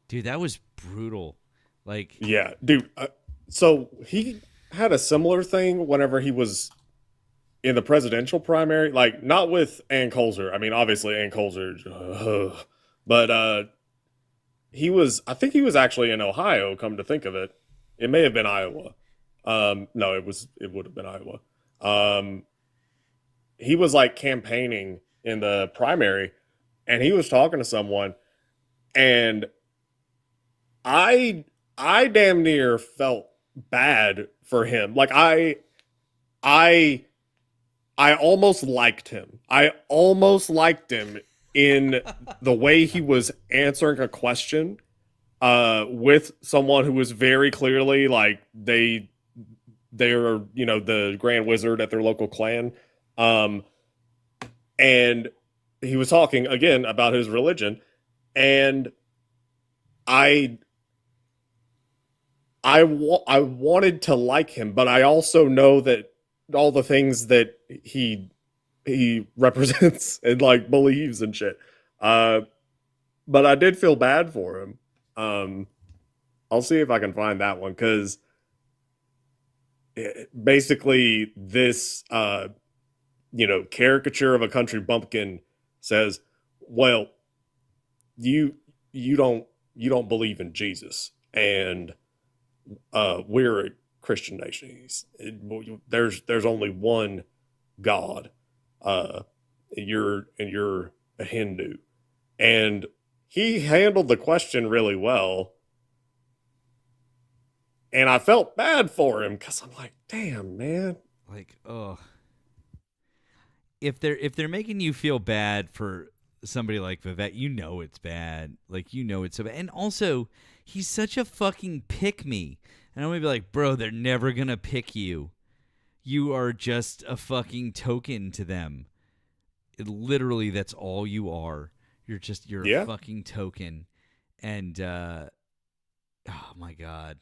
Dude, that was brutal. Like, yeah, dude. So he had a similar thing whenever he was in the presidential primary, like not with Ann Coulter. I mean, obviously Ann Coulter, but I think he was actually in Ohio. Come to think of it, it may have been Iowa. No, it would have been Iowa. He was like campaigning in the primary, and he was talking to someone, and I damn near felt bad for him. Like I almost liked him. I almost liked him in the way he was answering a question with someone who was very clearly like they're the Grand Wizard at their local clan. And he was talking again about his religion, and I wanted to like him, but I also know that all the things that he represents and like believes and shit. But I did feel bad for him. I'll see if I can find that one, because basically this caricature of a country bumpkin says, well, you don't believe in Jesus, and we're a Christian nation. There's only one God. You're a Hindu, and he handled the question really well. And I felt bad for him, because I'm like, damn, man. Like, oh. If they're making you feel bad for somebody like Vivek, you know it's bad. Like, you know it's so bad. And also, he's such a fucking pick-me. And I'm going to be like, bro, they're never going to pick you. You are just a fucking token to them. Literally, that's all you are. You're a fucking token. And, oh my God.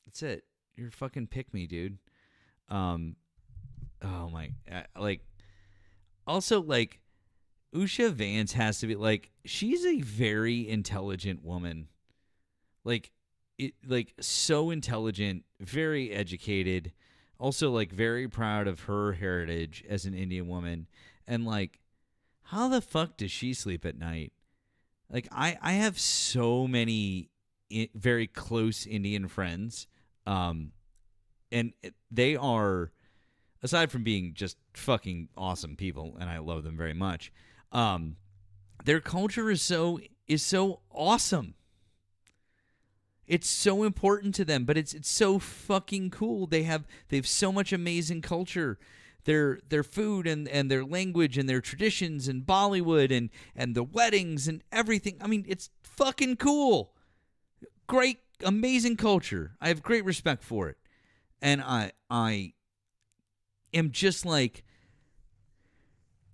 That's it. You're a fucking pick-me, dude. Oh my, like, also, like, Usha Vance has to be, like, she's a very intelligent woman. Like, so intelligent, very educated, also, like, very proud of her heritage as an Indian woman. And, like, how the fuck does she sleep at night? Like, I have so many very close Indian friends, and they are, aside from being just fucking awesome people, and I love them very much, their culture is so awesome. It's so important to them, but it's so fucking cool. They have so much amazing culture. Their food and their language and their traditions and Bollywood and the weddings and everything. I mean, it's fucking cool. Great, amazing culture. I have great respect for it. And I am just like,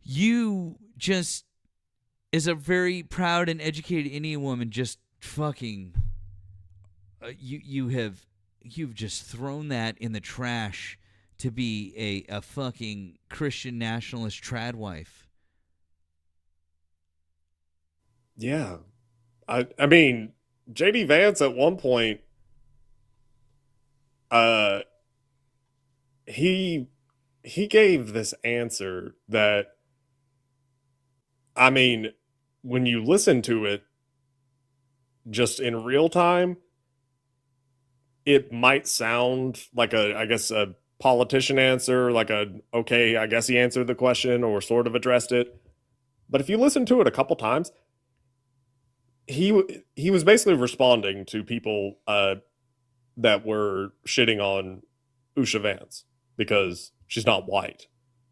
you just, as a very proud and educated Indian woman, just fucking, you've just thrown that in the trash to be a fucking Christian nationalist trad wife. Yeah. I mean, J.D. Vance at one point, he gave this answer that, I mean, when you listen to it just in real time, it might sound like a politician answer, like okay, I guess he answered the question or sort of addressed it. But if you listen to it a couple times, he was basically responding to people that were shitting on Usha Vance because she's not white.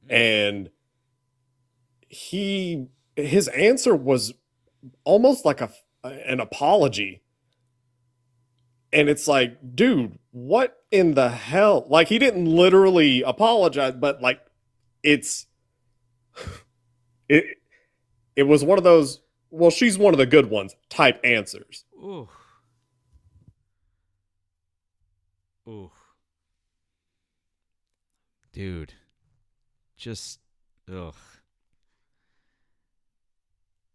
And his answer was almost like an apology And it's like, dude, what in the hell? Like, he didn't literally apologize, but like, it was one of those, well, she's one of the good ones type answers. Ooh. Ooh. Dude. Just, ugh.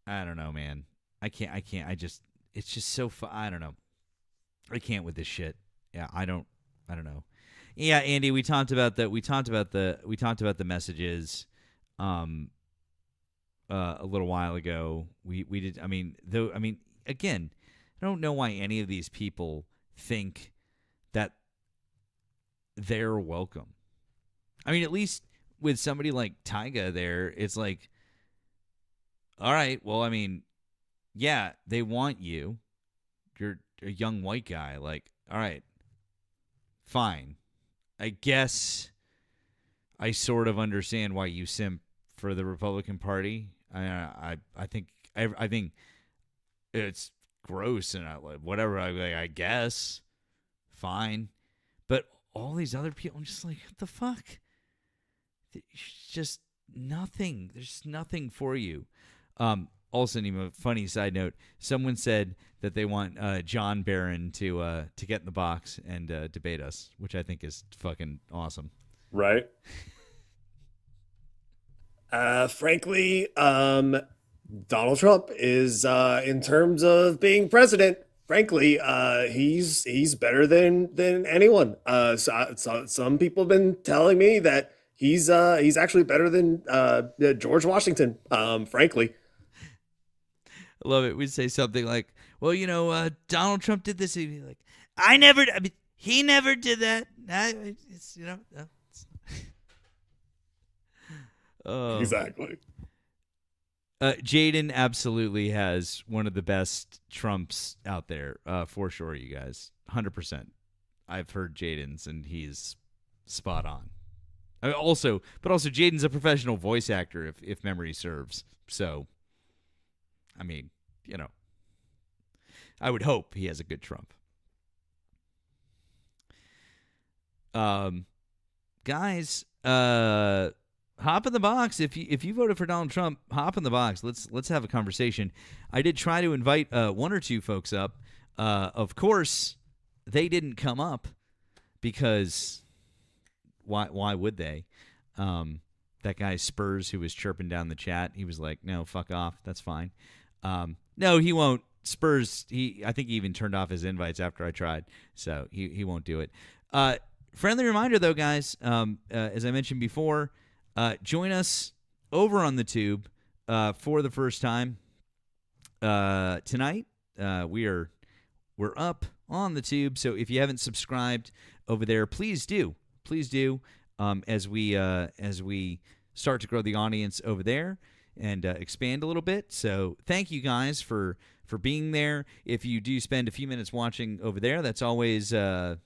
I don't know, man. I can't, it's just so I don't know. I can't with this shit. Yeah, I don't know. Yeah, Andy, we talked about the messages a little while ago. We did, again, I don't know why any of these people think that they're welcome. I mean, at least with somebody like Tyga there, it's like, all right, well, I mean, yeah, they want you. You're a young white guy. Like, all right, fine. I guess I sort of understand why you simp for the Republican Party. I think it's gross and whatever. I guess fine, but all these other people, I'm just like, what the fuck? Just nothing. There's nothing for you. Also, a funny side note: someone said that they want John Barron to get in the box and debate us, which I think is fucking awesome. Right. Frankly, Donald Trump is, in terms of being president, frankly, he's better than anyone. So some people have been telling me that he's actually better than George Washington. Frankly. I love it. We'd say something like, well, Donald Trump did this. He'd be like, he never did that. Exactly. Jaden absolutely has one of the best Trumps out there, for sure, you guys. 100%. I've heard Jaden's, and he's spot on. But also, Jaden's a professional voice actor, if memory serves. So, I mean, I would hope he has a good Trump. Guys, hop in the box. If you voted for Donald Trump, hop in the box. Let's have a conversation. I did try to invite one or two folks up. Of course, they didn't come up because why would they? That guy Spurs who was chirping down the chat, he was like, "No, fuck off. That's fine." No, he won't. Spurs, I think he even turned off his invites after I tried, so he won't do it. Friendly reminder, though, guys, as I mentioned before, join us over on the Tube for the first time tonight. We're up on the Tube, so if you haven't subscribed over there, please do. Please do. As we start to grow the audience over there and expand a little bit. So thank you guys for being there. If you do spend a few minutes watching over there, that's always good.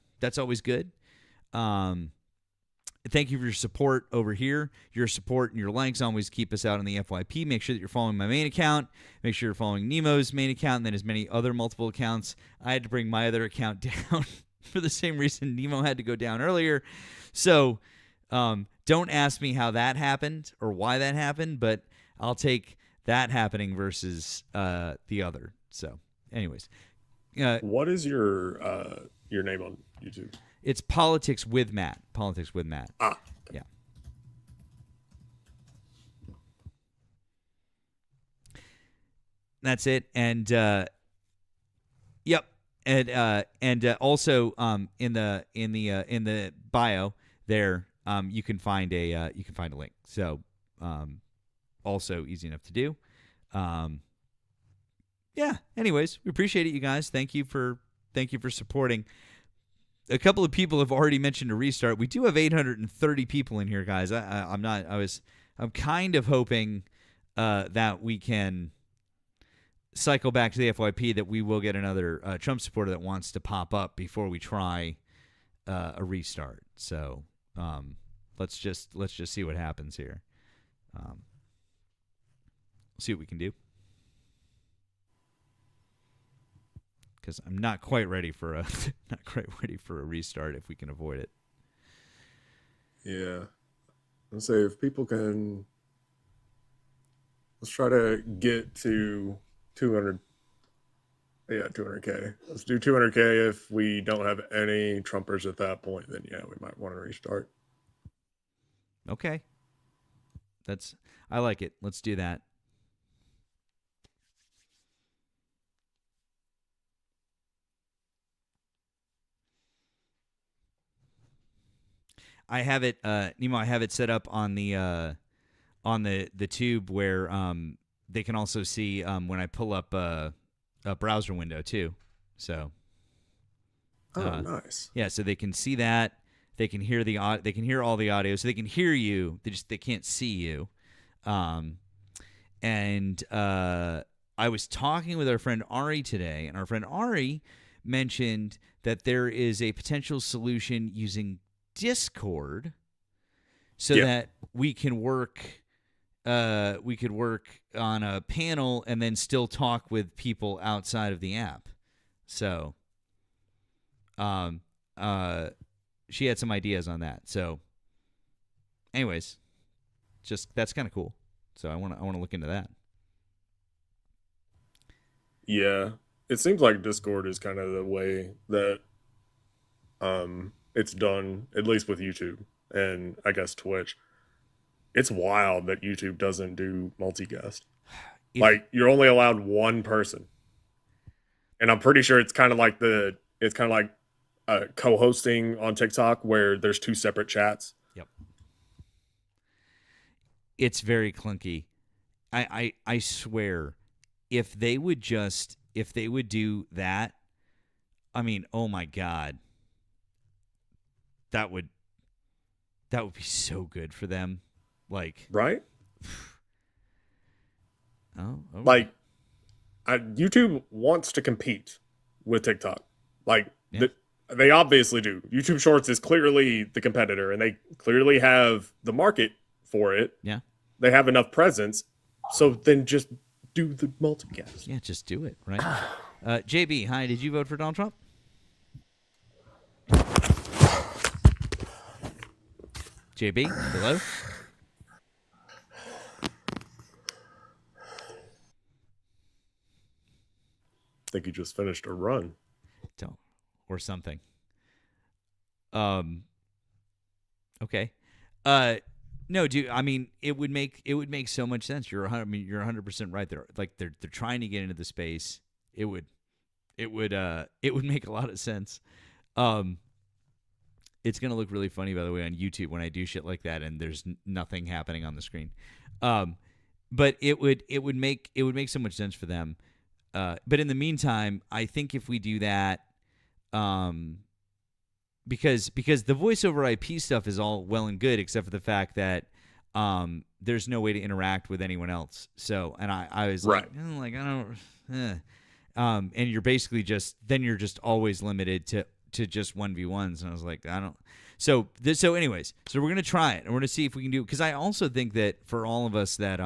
Thank you for your support over here. Your support and your likes always keep us out on the FYP. Make sure that you're following my main account. Make sure you're following Nemo's main account and then as many other multiple accounts. I had to bring my other account down for the same reason Nemo had to go down earlier. So don't ask me how that happened or why that happened, but I'll take that happening versus the other. So anyways. What is your name on YouTube? It's Politics with Matt. Politics with Matt. Ah. Yeah. That's it. And yep. And also in the bio there you can find a link. So also easy enough to do. Yeah. Anyways, we appreciate it, you guys. Thank you for supporting. A couple of people have already mentioned a restart. We do have 830 people in here, guys. I'm kind of hoping that we can cycle back to the FYP, that we will get another Trump supporter that wants to pop up before we try a restart. So let's just see what happens here. See what we can do. because I'm not quite ready for a restart if we can avoid it. Yeah. Let's say if people can, let's try to get to 200. Yeah, 200K. Let's do 200K. If we don't have any Trumpers at that point, then yeah, we might want to restart. Okay. I like it. Let's do that. I have it, Nemo. I have it set up on the tube where they can also see when I pull up a browser window too. So, nice. Yeah, so they can see that. They can hear they can hear all the audio, so they can hear you. They can't see you. And I was talking with our friend Ari today, and our friend Ari mentioned that there is a potential solution using Discord so that we can work on a panel and then still talk with people outside of the app. So she had some ideas on that. So anyways, just that's kind of cool. So I want to look into that. Yeah. It seems like Discord is kind of the way that it's done, at least with YouTube and I guess Twitch. It's wild that YouTube doesn't do multi-guest. Like, you're only allowed one person. And I'm pretty sure it's kind of like co-hosting on TikTok where there's two separate chats. Yep. It's very clunky. I swear, if they would do that, I mean, oh my God. That would be so good for them. Like, right? Oh, okay. Like, YouTube wants to compete with TikTok. Like, they obviously do. YouTube Shorts is clearly the competitor, and they clearly have the market for it. Yeah. They have enough presence, so then just do the multicast. Yeah, just do it, right? JB, hi, did you vote for Donald Trump? JB, hello? I think he just finished a run. Or something. Okay. No, dude, I mean, it would make so much sense. You're 100% right there. Like they're trying to get into the space. It would make a lot of sense. It's going to look really funny, by the way, on YouTube when I do shit like that and there's nothing happening on the screen. But it would make so much sense for them. But in the meantime, I think if we do that, because the voice over IP stuff is all well and good, except for the fact that there's no way to interact with anyone else. So, and I was like, I don't. And you're basically just always limited to just 1v1s, and I was like, I don't. So anyways, so we're gonna try it, and we're gonna see if we can do it, because I also think that for all of us that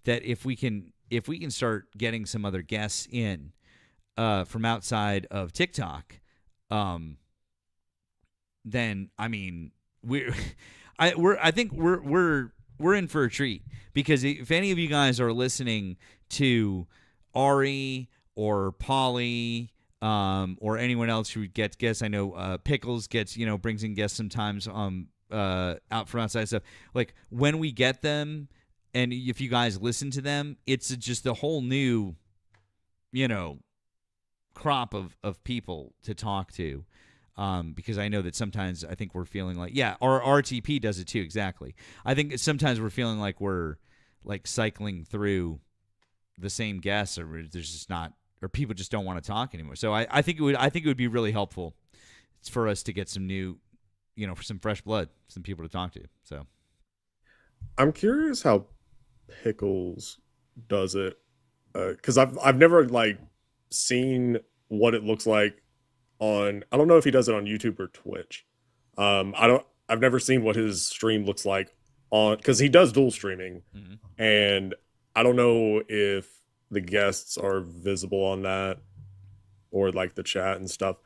that if we can start getting some other guests in from outside of TikTok, then I mean I think we're in for a treat, because if any of you guys are listening to Ari or Polly, or anyone else who gets guests, I know Pickles gets, brings in guests sometimes out from outside stuff. Like when we get them, and if you guys listen to them, it's just a whole new, crop of people to talk to. Because I know that sometimes I think we're feeling like, our RTP does it too, exactly. I think sometimes we're feeling like we're like cycling through the same guests, or there's just not, or people just don't want to talk anymore. So I think it would be really helpful for us to get some new, for some fresh blood, some people to talk to. So I'm curious how Pickles does it, because I've never seen what it looks like on. I don't know if he does it on YouTube or Twitch. I've never seen what his stream looks like on, because he does dual streaming, and I don't know if the guests are visible on that. or like the chat and stuff.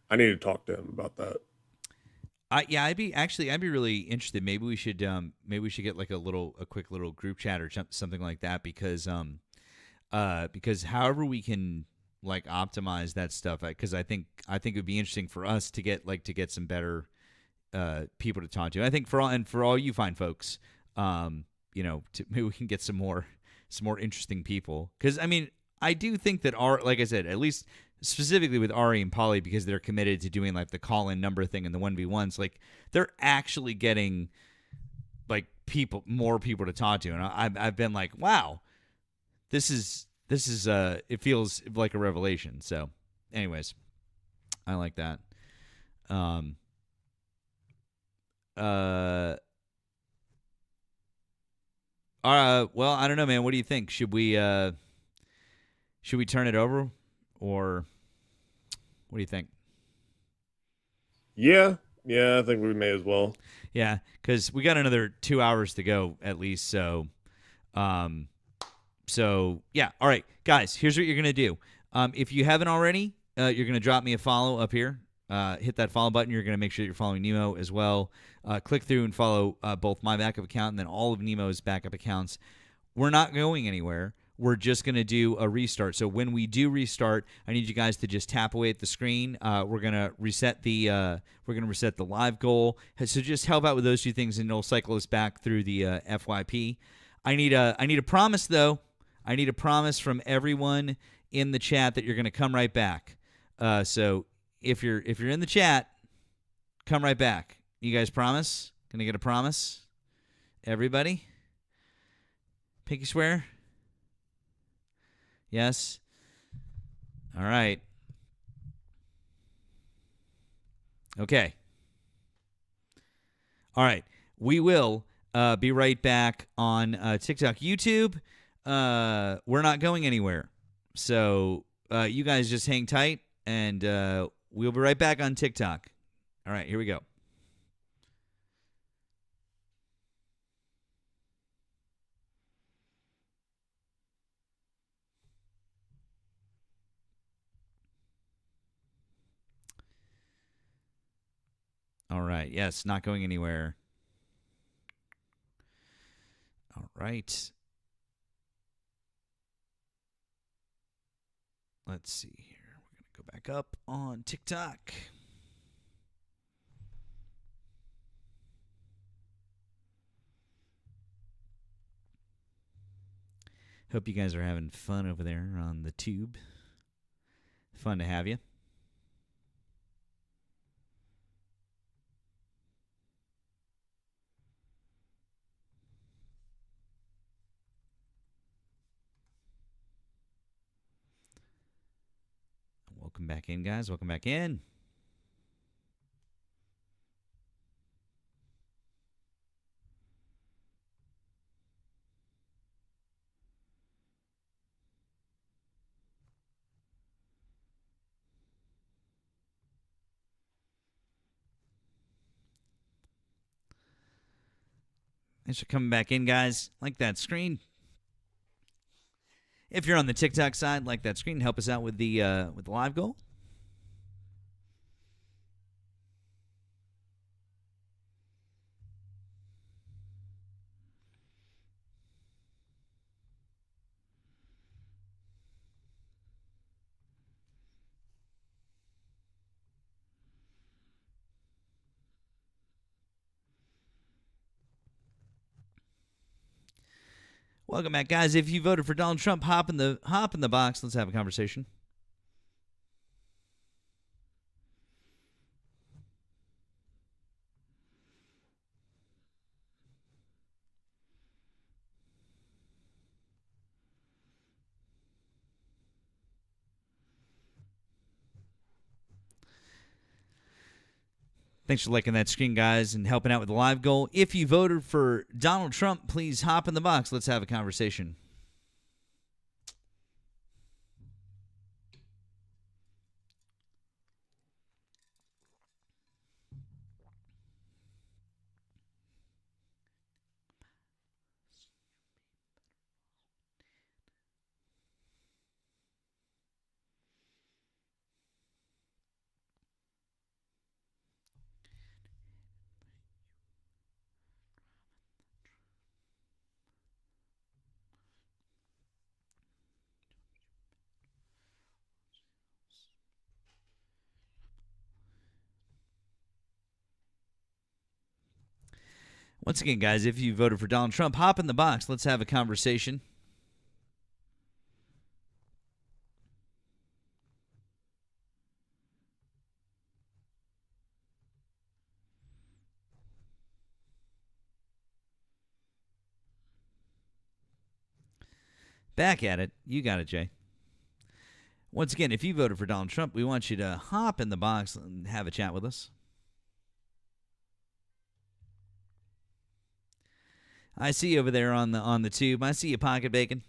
I need to talk to him about that. I'd be really interested. Maybe we should get like a quick little group chat or something like that because however we can like optimize that stuff, because I think it would be interesting for us to get some better people to talk to. I think for all you fine folks, maybe we can get some more interesting people, because I mean I do think that like I said, at least specifically with Ari and Polly, because they're committed to doing like the call-in number thing and the 1v1s, like they're actually getting like more people to talk to, and I've been like, wow, this is it feels like a revelation. So anyways, I like that. Well, I don't know, man. What do you think? Should we turn it over, or what do you think? Yeah, I think we may as well. Yeah, because we got another 2 hours to go at least. So, yeah. All right, guys. Here's what you're gonna do. If you haven't already, you're gonna drop me a follow up here. Hit that follow button. You're gonna make sure you're following Nemo as well. Click through and follow both my backup account and then all of Nemo's backup accounts. We're not going anywhere. We're just going to do a restart. So when we do restart, I need you guys to just tap away at the screen. We're going to reset the live goal. So just help out with those two things, and it'll cycle us back through the FYP. I need a promise though. I need a promise from everyone in the chat that you're going to come right back. So if you're in the chat, come right back. You guys promise? Can I get a promise? Everybody? Pinky swear? Yes? All right. Okay. All right. We will be right back on TikTok. YouTube, we're not going anywhere. So you guys just hang tight, and we'll be right back on TikTok. All right, here we go. All right. Yes, not going anywhere. All right. Let's see here. We're going to go back up on TikTok. Hope you guys are having fun over there on the tube. Fun to have you. Welcome back in, guys. Welcome back in. Thanks for coming back in, guys. Like that screen. If you're on the TikTok side, like that screen. Help us out with the live goal. Welcome back, guys. If you voted for Donald Trump, hop in the box. Let's have a conversation. Thanks for liking that screen, guys, and helping out with the live goal. If you voted for Donald Trump, please hop in the box. Let's have a conversation. Once again, guys, if you voted for Donald Trump, hop in the box. Let's have a conversation. Back at it. You got it, Jay. Once again, if you voted for Donald Trump, we want you to hop in the box and have a chat with us. I see you over there on the tube. I see you, Pocket Bacon.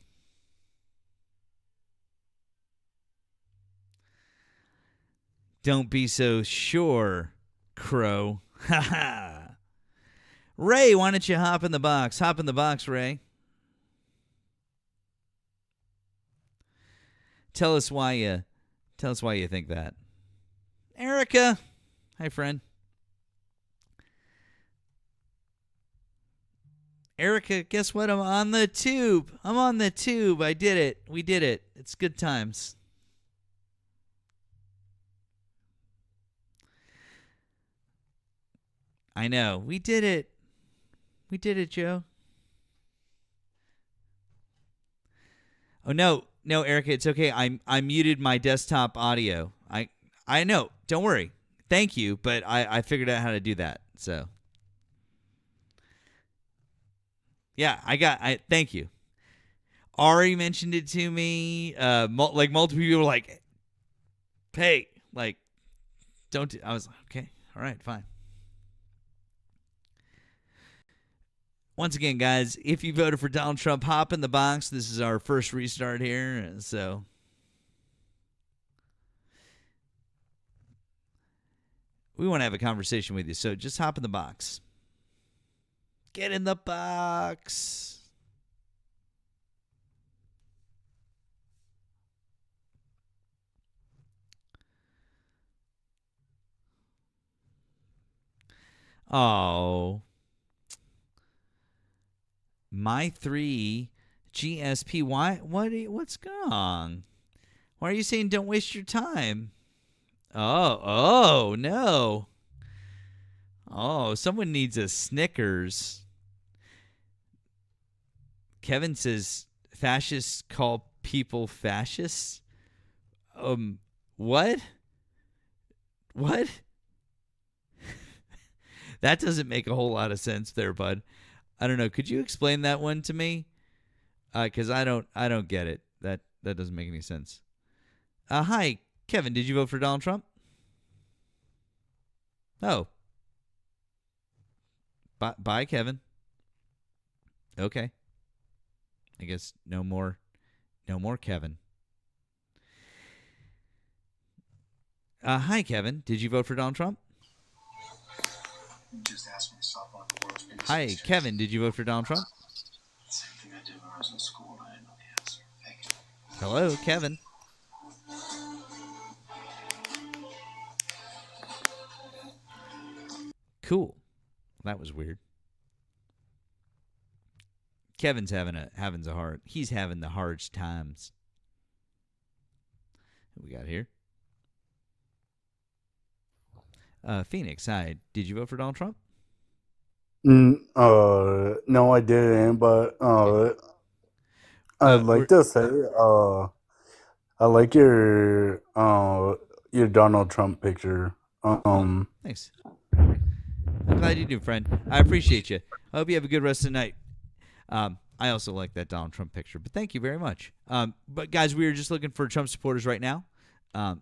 Don't be so sure, Crow. Ha ha. Ray, why don't you hop in the box? Hop in the box, Ray. Tell us why you think that. Erica. Hi, friend. Erica, guess what? I'm on the tube. I did it. We did it. It's good times. I know. We did it. We did it, Joe. Oh, no, Erica, it's okay. I muted my desktop audio. I know. Don't worry. Thank you, but I figured out how to do that. So, yeah, thank you. Ari mentioned it to me. Multiple people were like, "Hey, don't." I was like, "Okay, all right, fine." Once again, guys, if you voted for Donald Trump, hop in the box. This is our first restart here, so we want to have a conversation with you. So just hop in the box. Get in the box. Oh. My 3 GSP. What's going on? Why are you saying don't waste your time? Oh, no. Oh, someone needs a Snickers. Kevin says fascists call people fascists. What? What? That doesn't make a whole lot of sense there, bud. I don't know. Could you explain that one to me? Because I don't get it. That doesn't make any sense. Hi, Kevin. Did you vote for Donald Trump? Oh. Bye, Kevin. Okay. I guess no more Kevin. Hi, Kevin. Did you vote for Donald Trump? Just asked myself one of the world's biggest Hi, questions. Kevin. Did you vote for Donald Trump? Same thing I did when I was in school, and I didn't know the answer. Thank you. Hello, Kevin. Cool. That was weird. Kevin's having he's having the hardest times. What we got here? Phoenix, hi. Did you vote for Donald Trump? No, I didn't, but I'd like to say I like your Donald Trump picture. Thanks. I'm glad you do, friend. I appreciate you. I hope you have a good rest of the night. I also like that Donald Trump picture, but thank you very much. But guys, we are just looking for Trump supporters right now.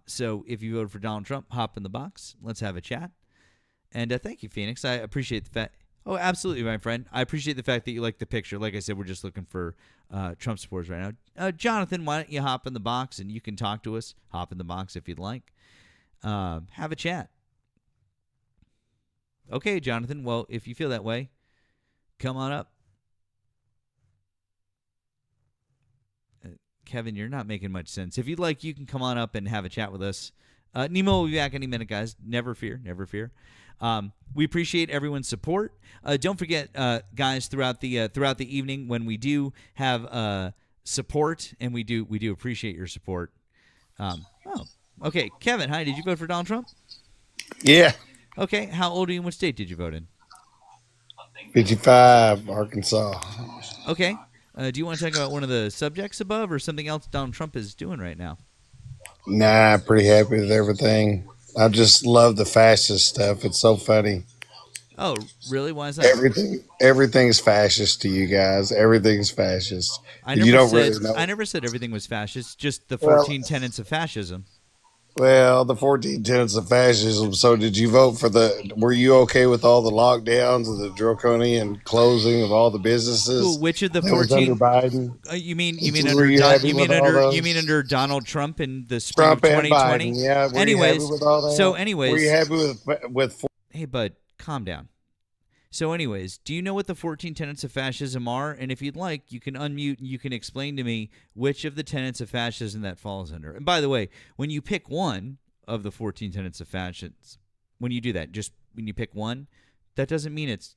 So if you voted for Donald Trump, hop in the box. Let's have a chat. And thank you, Phoenix. I appreciate the fact. Oh, absolutely, my friend. I appreciate the fact that you like the picture. Like I said, we're just looking for Trump supporters right now. Jonathan, why don't you hop in the box and you can talk to us. Hop in the box if you'd like. Have a chat. Okay, Jonathan. Well, if you feel that way, come on up. Kevin, you're not making much sense. If you'd like, you can come on up and have a chat with us. Nemo will be back any minute, guys. Never fear. Never fear. We appreciate everyone's support. Don't forget, guys, throughout the evening when we do have support, and we do appreciate your support. Okay, Kevin, hi. Did you vote for Donald Trump? Yeah. Okay, how old are you and what state did you vote in? 55, Arkansas. Okay. Do you want to talk about one of the subjects above or something else Donald Trump is doing right now? Nah, pretty happy with everything. I just love the fascist stuff. It's so funny. Oh, really? Why is that? Everything's fascist to you guys. Everything's fascist. I You never don't said really know. I never said everything was fascist. Just the Well- 14 tenets of fascism. Well, the 14 tenets of fascism. So, did you vote for were you okay with all the lockdowns and the draconian closing of all the businesses? Cool. Which of the that was 14? under Biden? You mean Were you happy with all those? you mean under Donald Trump in the spring Trump of and 2020? Biden. Yeah. Were anyways, you happy with all that? so anyways, were you happy with? Hey, bud, calm down. So, anyways, do you know what the 14 tenets of fascism are? And if you'd like, you can unmute and you can explain to me which of the tenets of fascism that falls under. And by the way, when you pick one of the 14 tenets of fascism, when you do that, just when you pick one, that doesn't mean it's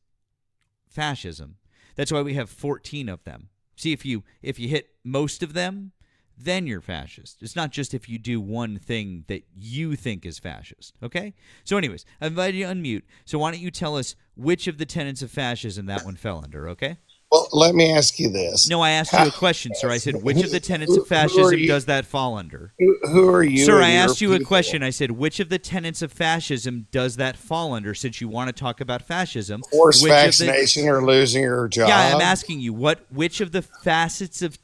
fascism. That's why we have 14 of them. See, if you hit most of them, then you're fascist. It's not just if you do one thing that you think is fascist, okay? So anyways, I invited you to unmute. So why don't you tell us which of the tenets of fascism that one fell under, okay? Well, let me ask you this. No, I asked you a question, sir. I said, which of the tenets of fascism does that fall under? Who are you? Sir, and I your asked you a people? question. I said, which of the tenets of fascism does that fall under, since you want to talk about fascism? Forced Which of the- vaccination or losing your job? Yeah, I'm asking you, which of the facets of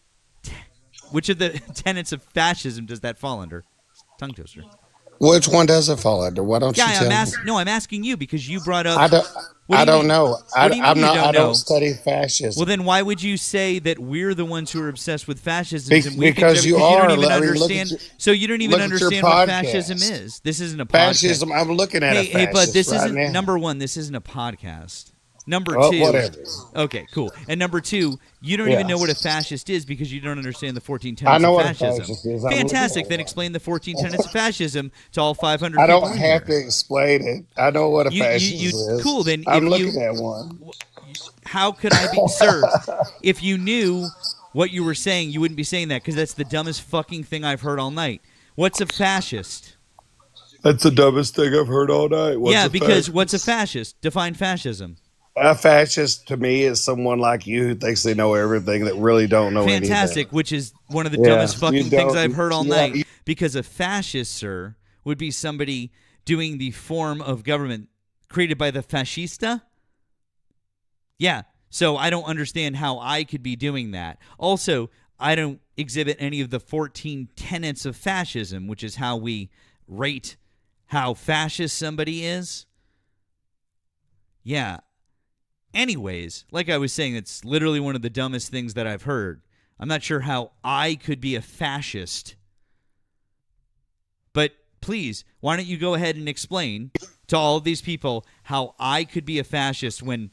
which of the tenets of fascism does that fall under? Tongue twister. Which one does it fall under? Why don't you tell me? I'm asking you because you brought up. I don't. What do I you don't mean? know. What do you mean I'm you not. don't I know? don't study fascism. Well, then why would you say that we're the ones who are obsessed with fascism? and we Because think you that, are. You don't even I mean, look at understand. your- So you don't even look at your understand what podcast. fascism is. This isn't a podcast. Fascism. I'm looking at a Hey, fascist but this right isn't now. number one. This isn't a podcast. Number Well, two. whatever. Okay, cool. And number two, you don't Yeah. even know what a fascist is because you don't understand the 14 I tenets know of what a fascism. fascist is. I'm Fantastic. looking at Then it. explain the 14 tenets of fascism to all 500 I people don't in have here. to explain it. I know what a You- fascist is. cool, then I'm if you- looking at one. How could I be, sir? If you knew what you were saying, you wouldn't be saying that because that's the dumbest fucking thing I've heard all night. What's a fascist? That's the dumbest thing I've heard all night. What's a fascist? Define fascism. A fascist to me is someone like you who thinks they know everything that really don't know Fantastic, anything. which is one of the Yeah, dumbest you fucking things don't- I've heard all yeah, night. you- Because a fascist, sir, would be somebody doing the form of government created by the fascista. Yeah, so I don't understand how I could be doing that. Also, I don't exhibit any of the 14 tenets of fascism, which is how we rate how fascist somebody is. Yeah. Anyways, like I was saying, it's literally one of the dumbest things that I've heard. I'm not sure how I could be a fascist. But please, why don't you go ahead and explain to all of these people how I could be a fascist when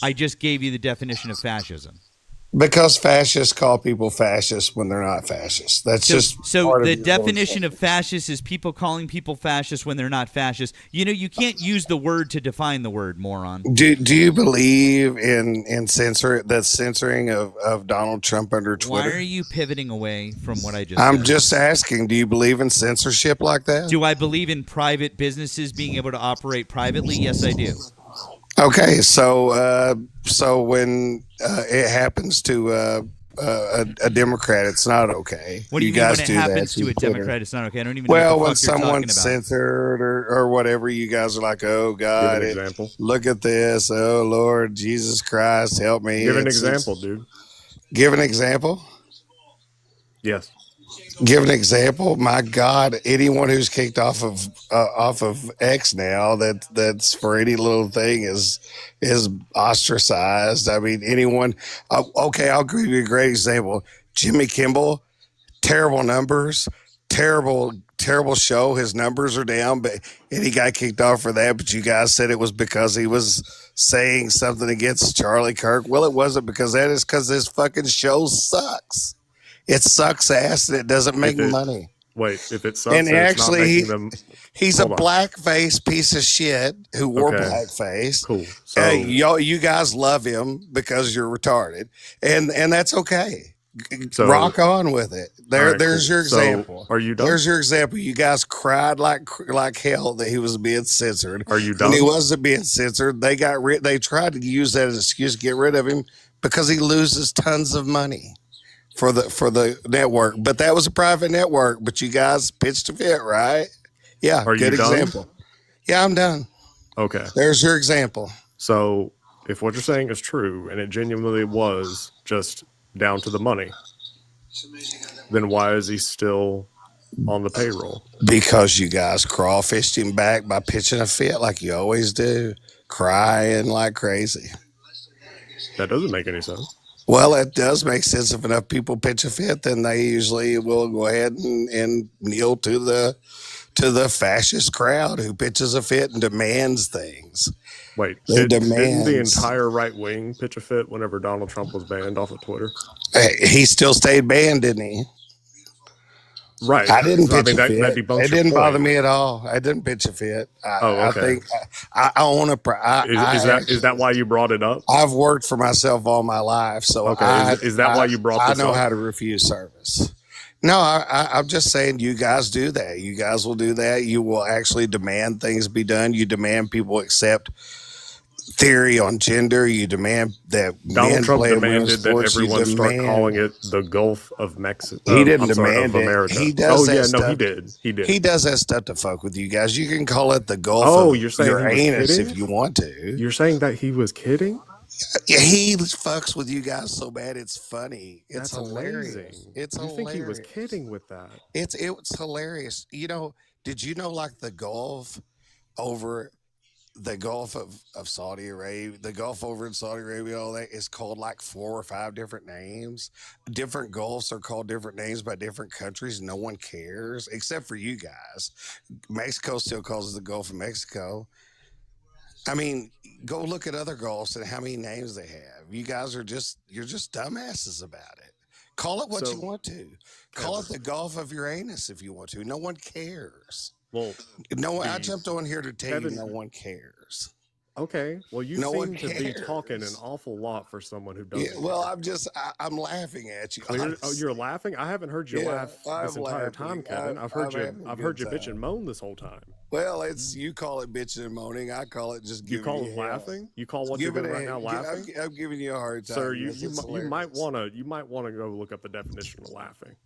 I just gave you the definition of fascism? Because fascists call people fascists when they're not fascists. That's just So part of the your definition of fascist is people calling people fascists when they're not fascists. You know, you can't use the word to define the word, moron. Do you believe in censoring of Donald Trump under Twitter? Why are you pivoting away from what I just I'm said? just asking, do you believe in censorship like that? Do I believe in private businesses being able to operate privately? Yes, I do. Okay, so when it happens to a Democrat, it's not okay. What do you mean guys when it do that happens to a Twitter. Democrat? It's not okay. I don't even know Well, what when the fuck you're talking someone's about. censored or whatever, you guys are like, "Oh God, Give an example. look at this! Oh Lord, Jesus Christ, help me!" Give an It's- example, dude. Give an example. Yes. Give an example. My God, anyone who's kicked off of X now that's for any little thing is ostracized. I mean, anyone. Okay, I'll give you a great example. Jimmy Kimmel, terrible numbers, terrible show. His numbers are down, and he got kicked off for that. But you guys said it was because he was saying something against Charlie Kirk. Well, it wasn't because that is because this fucking show sucks. It sucks ass and it doesn't make money. Wait, if it sucks, And and it's not actually, making them. he's a Hold on. blackface piece of shit who wore Okay. blackface. Cool. So You guys love him because you're retarded, and that's okay. So- rock on with it. All right, There's cool. your So, example. are you done? There's your example. You guys cried like hell that he was being censored. Are you When he done? wasn't being censored, they got rid. They tried to use that as an excuse to get rid of him because he loses tons of money for the network. But that was a private network. But you guys pitched a fit, right? Yeah, Are you good done? example. Yeah, I'm done. Okay. There's your example. So if what you're saying is true and it genuinely was just down to the money, then why is he still on the payroll? Because you guys crawfished him back by pitching a fit like you always do, crying like crazy. That doesn't make any sense. Well, it does make sense. If enough people pitch a fit, then they usually will go ahead and kneel to the fascist crowd who pitches a fit and demands things. Wait, They didn't the demands. entire right wing pitch a fit whenever Donald Trump was banned off of Twitter? He still stayed banned, didn't he? Right. I didn't So, pitch a that fit. debunks It your didn't bother point. me at all. I didn't pitch a fit. Oh, okay. I think I own a. Is that why you brought it up? I've worked for myself all my life, so Okay, is that why you brought I this know up? how to refuse service. No, I'm just saying you guys do that. You guys will do that. You will actually demand things be done. You demand people accept theory on gender. You demand that Donald men Trump play in women's demanded that sports. You everyone start demand- calling it the Gulf of Mexico. He didn't of demand it. America. He does that no, stuff. he did. He did. He does that stuff to fuck with you guys. You can call it the Gulf Oh, of you're saying your he was anus kidding? if you want to. You're saying that he was kidding? Yeah, he fucks with you guys so bad it's funny. It's That's hilarious. amazing. It's you hilarious. think he was kidding with that? It's hilarious. You know, did you know like the Gulf over the Gulf of Saudi Arabia, the Gulf over in Saudi Arabia, all that is called like 4 or 5 different names. Different Gulfs are called different names by different countries. No one cares except for you guys. Mexico still calls it the Gulf of Mexico. I mean, go look at other Gulfs and how many names they have. You guys you're just dumbasses about it. Call it what So- you want to. Call it the Gulf of Uranus if you want to. No one cares. Well, No, I jumped on here to tell Kevin- you no one cares. Okay. Well, you No seem one to be cares. talking an awful lot for someone who doesn't. Yeah, well, I'm laughing at you. Clear, oh, honestly. you're laughing. I haven't heard you Yeah, laugh this I'm entire laughing. time, Kevin. I've heard I'm you. having a I've good heard you bitch time. and moan this whole time. Well, it's you call it bitching and moaning. I call it just You giving call you it hell. laughing? You call what Giving you're doing right it- now laughing? I'm giving you a hard time. Sir, you Yes, it's might hilarious. want to go look up the definition of laughing.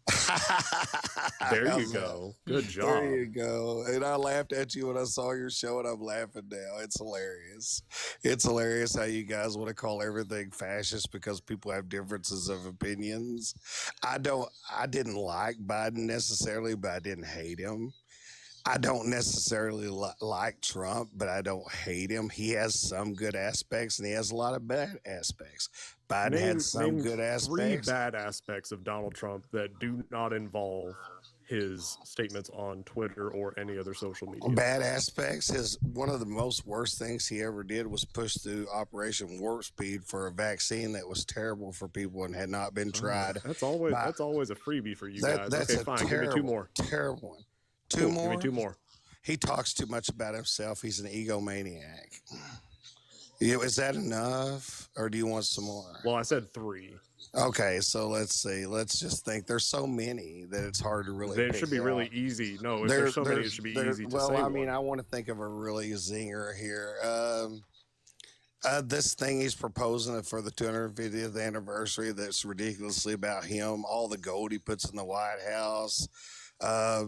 There you How's go. Good job. There you go. And I laughed at you when I saw your show, and I'm laughing now. It's hilarious. It's hilarious how you guys want to call everything fascist because people have differences of opinions. I didn't like Biden necessarily, but I didn't hate him. I don't necessarily like Trump, but I don't hate him. He has some good aspects, and he has a lot of bad aspects. Biden had some Name good 3 aspects. bad aspects of Donald Trump that do not involve his statements on Twitter or any other social media. Bad aspects. One of the most worst things he ever did was push through Operation Warp Speed for a vaccine that was terrible for people and had not been tried. That's always by- a freebie for you That- guys. that's Okay, a fine. Give me 2 more. Terrible one. Two Cool, more. Give me 2 more. He talks too much about himself. He's an egomaniac. Yeah, is that enough, or do you want some more? Well, I said 3. Okay, so let's see. Let's just think. There's so many that it's hard to really. They pick should be really out. easy. No, if there's so many, it should be easy to well, say I mean, one. I want to think of a really zinger here. This thing he's proposing for the 250th anniversary that's ridiculously about him, all the gold he puts in the White House. I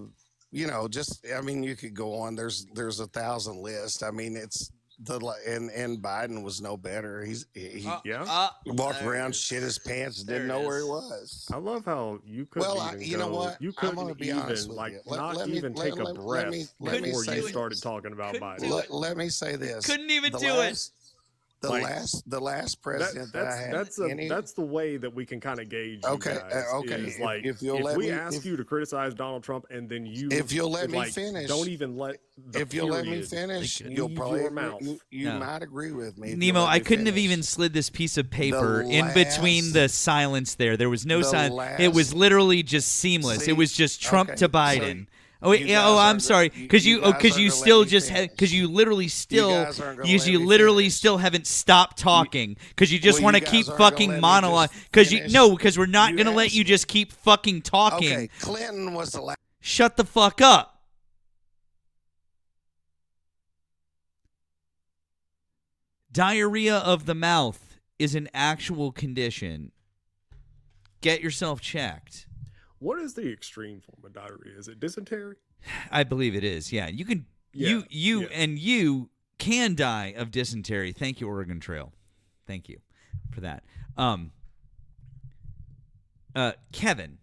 mean, you could go on. There's 1,000 lists. I mean, it's and Biden was no better. He walked around, shit his pants, didn't know where he was. I love how you couldn't even you know go- what? You I'm couldn't gonna be even honest with like you. not Let me- even let- take a let- breath let me before say you this. started talking about Biden. Let me say this. Couldn't even The do last- it. The last president that I had. That's the way that we can kind of gauge. Okay, you guys, okay. is like If you'll let we me- ask you to criticize Donald Trump and then you, If you'll let me like, finish, don't even let. The if you'll let me period finish, leave you'll probably your mouth. you No. might agree with me. if you'll Nemo, let I me couldn't have finish. even slid this piece of paper The in between the silence there. There was no the silence. It was last- literally just seamless. See? It was just Trump Okay, to so- Biden. Oh wait, You yeah. guys Oh, I'm aren't sorry. gonna- Because you, guys because aren't you gonna still let me just, finish. because you literally still, guys aren't gonna because let you me literally finish. still haven't stopped talking. Because you just Well, want to you guys keep aren't gonna fucking let me monologue. just Because you finish. no, because we're not You gonna let asked you me. just keep fucking talking. Okay, Clinton was the last. Shut the fuck up. Diarrhea of the mouth is an actual condition. Get yourself checked. What is the extreme form of diarrhea? Is it dysentery? I believe it is. Yeah, you can. Yeah, You can die of dysentery. Thank you, Oregon Trail. Thank you for that. Kevin,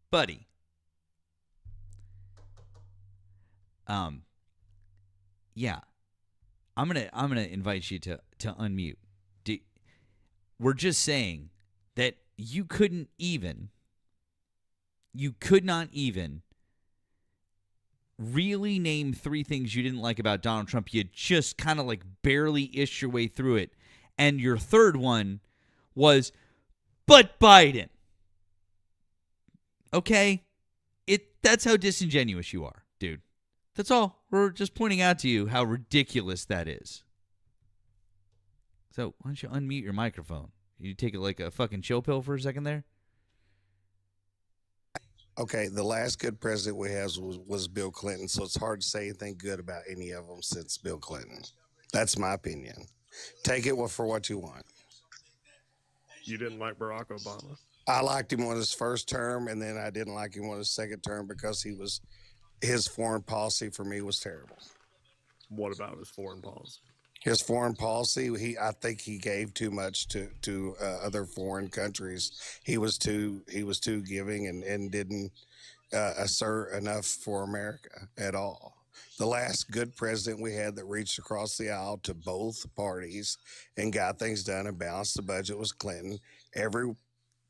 buddy. Yeah, I'm gonna invite you to unmute. We're just saying that you could not even really name 3 things you didn't like about Donald Trump. You just kind of like barely ished your way through it. And your third one was, but Biden. Okay? That's how disingenuous you are, dude. That's all. We're just pointing out to you how ridiculous that is. So why don't you unmute your microphone? You take it like a fucking chill pill for a second there? Okay, the last good president we had was Bill Clinton, so it's hard to say anything good about any of them since Bill Clinton. That's my opinion. Take it for what you want. You didn't like Barack Obama? I liked him on his first term, and then I didn't like him on his second term because his foreign policy for me was terrible. What about his foreign policy? His foreign policy, I think he gave too much to other foreign countries. He was too giving and didn't assert enough for America at all. The last good president we had that reached across the aisle to both parties and got things done and balanced the budget was Clinton. Every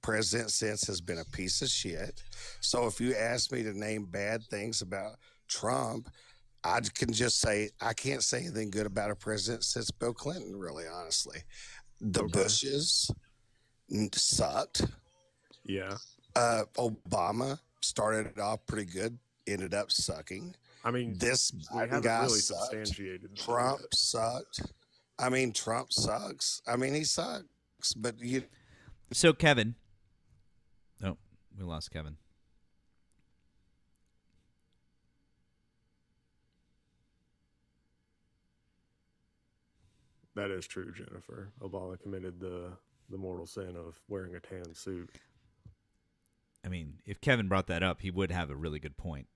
president since has been a piece of shit. So if you ask me to name bad things about Trump, I can just say I can't say anything good about a president since Bill Clinton, really, honestly. The Bushes sucked. Yeah. Obama started it off pretty good, ended up sucking. I mean, this Biden guy really sucked. substantiated. Trump sucked. I mean, Trump sucks. I mean, he sucks. But you. So, Kevin. Oh, we lost Kevin. That is true, Jennifer. Obama committed the mortal sin of wearing a tan suit. I mean, if Kevin brought that up, he would have a really good point.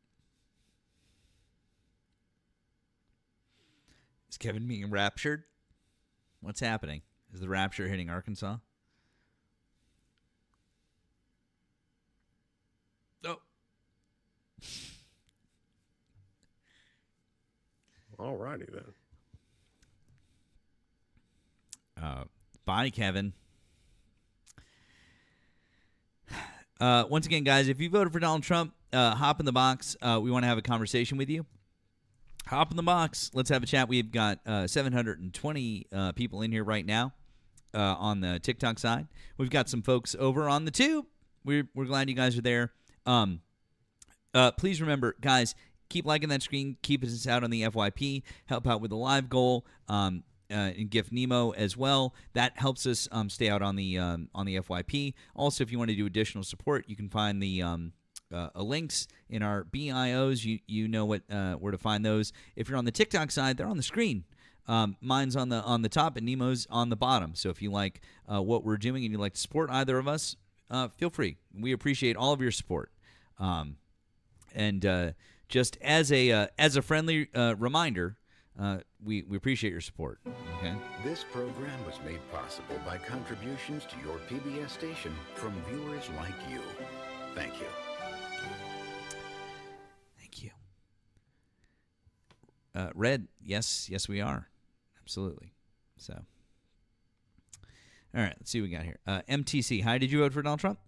Is Kevin being raptured? What's happening? Is the rapture hitting Arkansas? Oh. All righty then. Bye, Kevin. Once again, guys, if you voted for Donald Trump, hop in the box. We want to have a conversation with you. Hop in the box. Let's have a chat. We've got 720 people in here right now on the TikTok side. We've got some folks over on the Tube. We're glad you guys are there. Please remember, guys, keep liking that screen. Keep us out on the FYP. Help out with the live goal. And gift Nemo as well. That helps us stay out on the FYP. Also, if you want to do additional support, you can find the links in our BIOs. You know where to find those. If you're on the TikTok side, they're on the screen. Mine's on the top and Nemo's on the bottom. So if you like what we're doing and you'd like to support either of us, feel free. We appreciate all of your support. And just as a friendly reminder. We appreciate your support. Okay. This program was made possible by contributions to your PBS station from viewers like you. Thank you. Thank you. Red, yes, we are. Absolutely. So, all right, let's see what we got here. MTC, hi, did you vote for Donald Trump?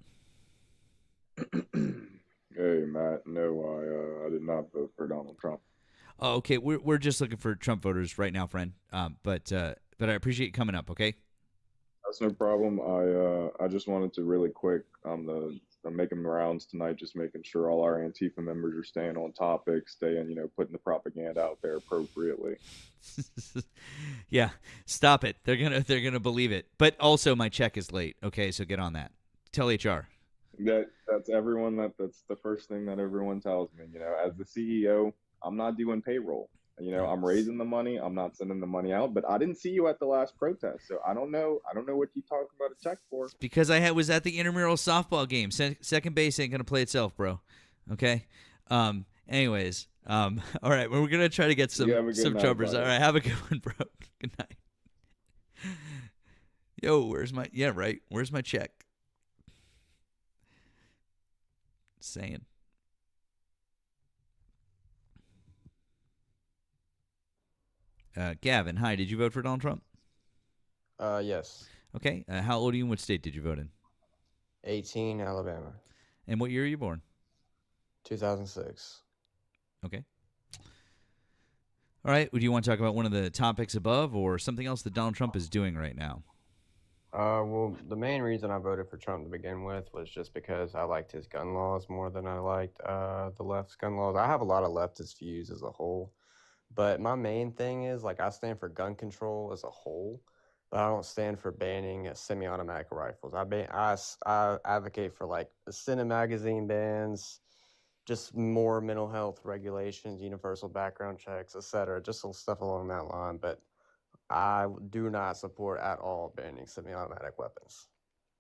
Hey, Matt, no, I did not vote for Donald Trump. Oh, okay. We're just looking for Trump voters right now, friend. But I appreciate you coming up. Okay. That's no problem. I just wanted to really quick on the I'm making the rounds tonight, just making sure all our Antifa members are staying on topic, staying, putting the propaganda out there appropriately. Yeah, stop it. They're gonna believe it. But also, my check is late. Okay, so get on that. Tell HR. That's everyone. That's the first thing that everyone tells me. As the CEO, I'm not doing payroll. I'm raising the money. I'm not sending the money out. But I didn't see you at the last protest, so I don't know. I don't know what you talking about a check for. Because I was at the intramural softball game. Second base ain't gonna play itself, bro. Okay. Anyways. All right. We're gonna try to get some jumpers. All right. Have a good one, bro. Good night. Yo, where's my? Yeah, right. Where's my check? Saying. Gavin, hi. Did you vote for Donald Trump? Yes. Okay. How old are you and what state did you vote in? 18, Alabama. And what year are you born? 2006. Okay. All right. Would you want to talk about one of the topics above or something else that Donald Trump is doing right now? Well, the main reason I voted for Trump to begin with was just because I liked his gun laws more than I liked the left's gun laws. I have a lot of leftist views as a whole. But my main thing is, I stand for gun control as a whole, but I don't stand for banning semi-automatic rifles. I advocate for, Senate magazine bans, just more mental health regulations, universal background checks, etc., just some stuff along that line. But I do not support at all banning semi-automatic weapons,